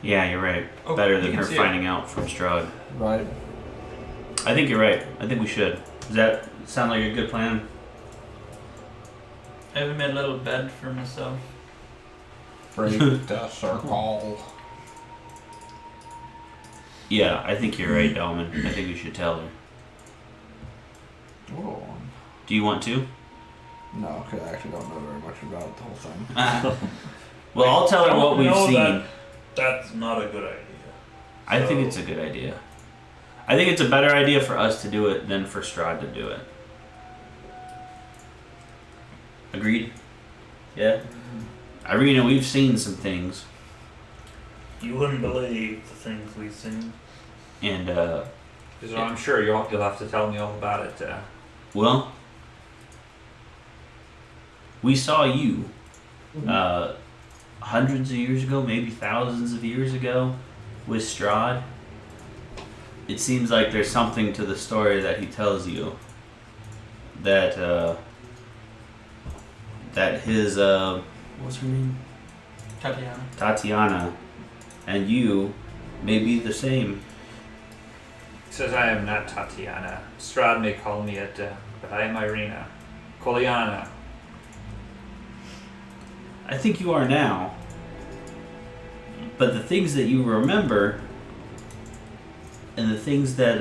B: Yeah, you're right.
C: Oh,
B: Better
C: you
B: than
C: can
B: her
C: see it.
B: finding out from Strahd.
A: Right.
B: I think you're right. I think we should. Does that sound like a good plan?
C: I even made a little bed for myself.
A: Break the circle.
B: Yeah, I think you're right, Dalman. I think we should tell her.
A: Whoa.
B: Do you want to?
A: No, because I actually don't know very much about the whole thing.
B: Well, I'll tell her
E: I
B: what
E: don't
B: we've
E: know
B: seen.
E: That's not a good idea.
B: I think it's a good idea. I think it's a better idea for us to do it than for Strahd to do it. Agreed? Yeah? Irina, we've seen some things.
E: You wouldn't believe the things we've seen.
B: And,
D: So I'm sure you'll have to tell me all about it.
B: well, we saw you hundreds of years ago, maybe thousands of years ago, with Strahd. It seems like there's something to the story that he tells you that that his what's her name?
C: Tatiana.
B: Tatiana and you may be the same.
D: He says, "I am not Tatiana. Strahd may call me it, but I am Irina. Koliana."
B: I think you are now. But the things that you remember and the things that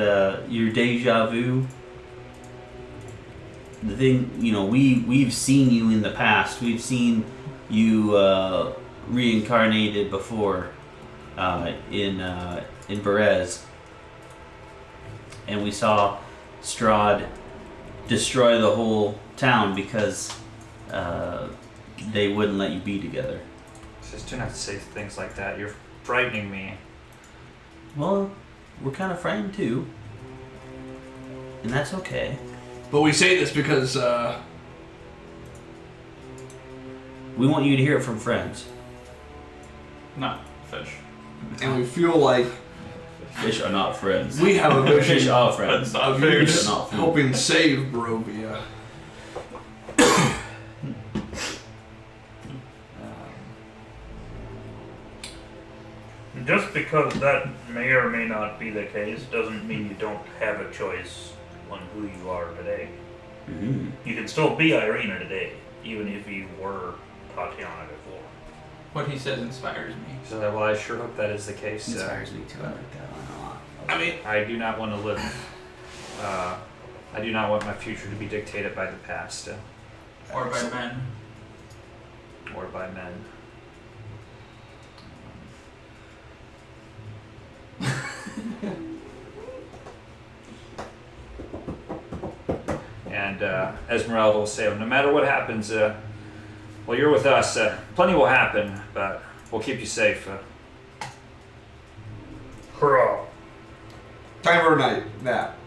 B: your deja vu, the thing, you know, we've seen you in the past. We've seen you reincarnated before in Berez. And we saw Strahd destroy the whole town because they wouldn't let you be together.
D: He says, "Do not say things like that. You're frightening me."
B: Well, we're kind of frightened too. And that's okay.
A: But we say this because
B: We want you to hear it from friends.
C: Not fish.
A: and we feel like
B: Fish are not friends.
A: we have a
B: Fish
A: vision
B: are friends.
A: of
C: food.
A: you
B: Fish are not food.
A: helping save Barovia.
E: just because that may or may not be the case doesn't mean you don't have a choice on who you are today.
B: Mm-hmm.
E: You can still be Irina today, even if you were Tatiana before.
C: What he says inspires me.
D: So, well, I sure hope that is the case.
B: Inspires me too. I like that one a lot.
D: I mean, I do not want to live. I do not want my future to be dictated by the past
C: Or by men.
D: or by men. And Esmeralda will say, no matter what happens, well, you're with us. Plenty will happen, but we'll keep you safe.
E: Hurrah!
A: Time for a night nap.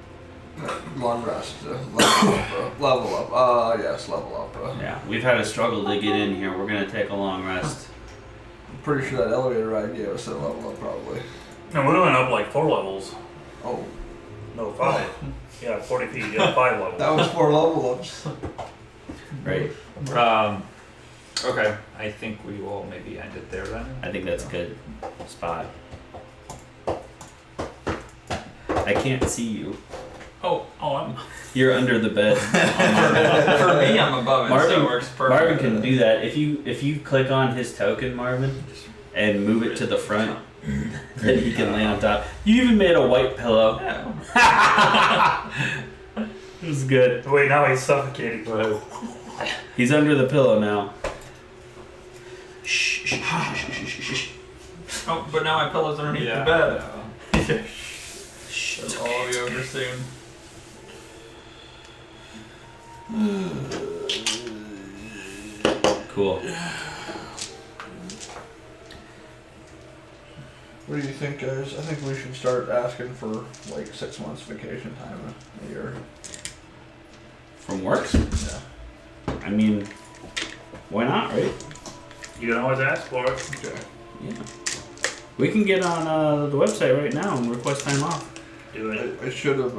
A: Long rest. Level up. Yes, level up.
B: Yeah, we've had a struggle to get in here. We're gonna take a long rest.
A: I'm pretty sure that elevator ride gave us a level up, probably.
E: And we went up like 4 levels.
A: Oh,
E: No, 5. Yeah, 40 feet. Yeah, 5 levels.
A: that was 4 level ups.
B: Right.
D: Okay, I think we will maybe end it there then.
B: I think that's a good spot. I can't see you.
C: I'm
B: You're under the bed.
C: for me, I'm above it, so it works perfect.
B: Marvin can do that. If you click on his token, Marvin, and move it to the front, then he can lay on top. You even made a white pillow.
C: Yeah.
B: It was good.
E: Wait, now he's suffocating.
B: He's under the pillow now.
C: Oh, but now my pillow's underneath
D: Yeah.
C: the bed. It'll all be over soon.
B: Cool.
A: What do you think, guys? I think we should start asking for like 6 months vacation time a year.
B: From work?
A: Yeah.
B: I mean, why not, right?
E: You can always ask for it.
A: Okay.
B: Yeah. We can get on the website right now and request time off.
E: Do it.
A: I should have.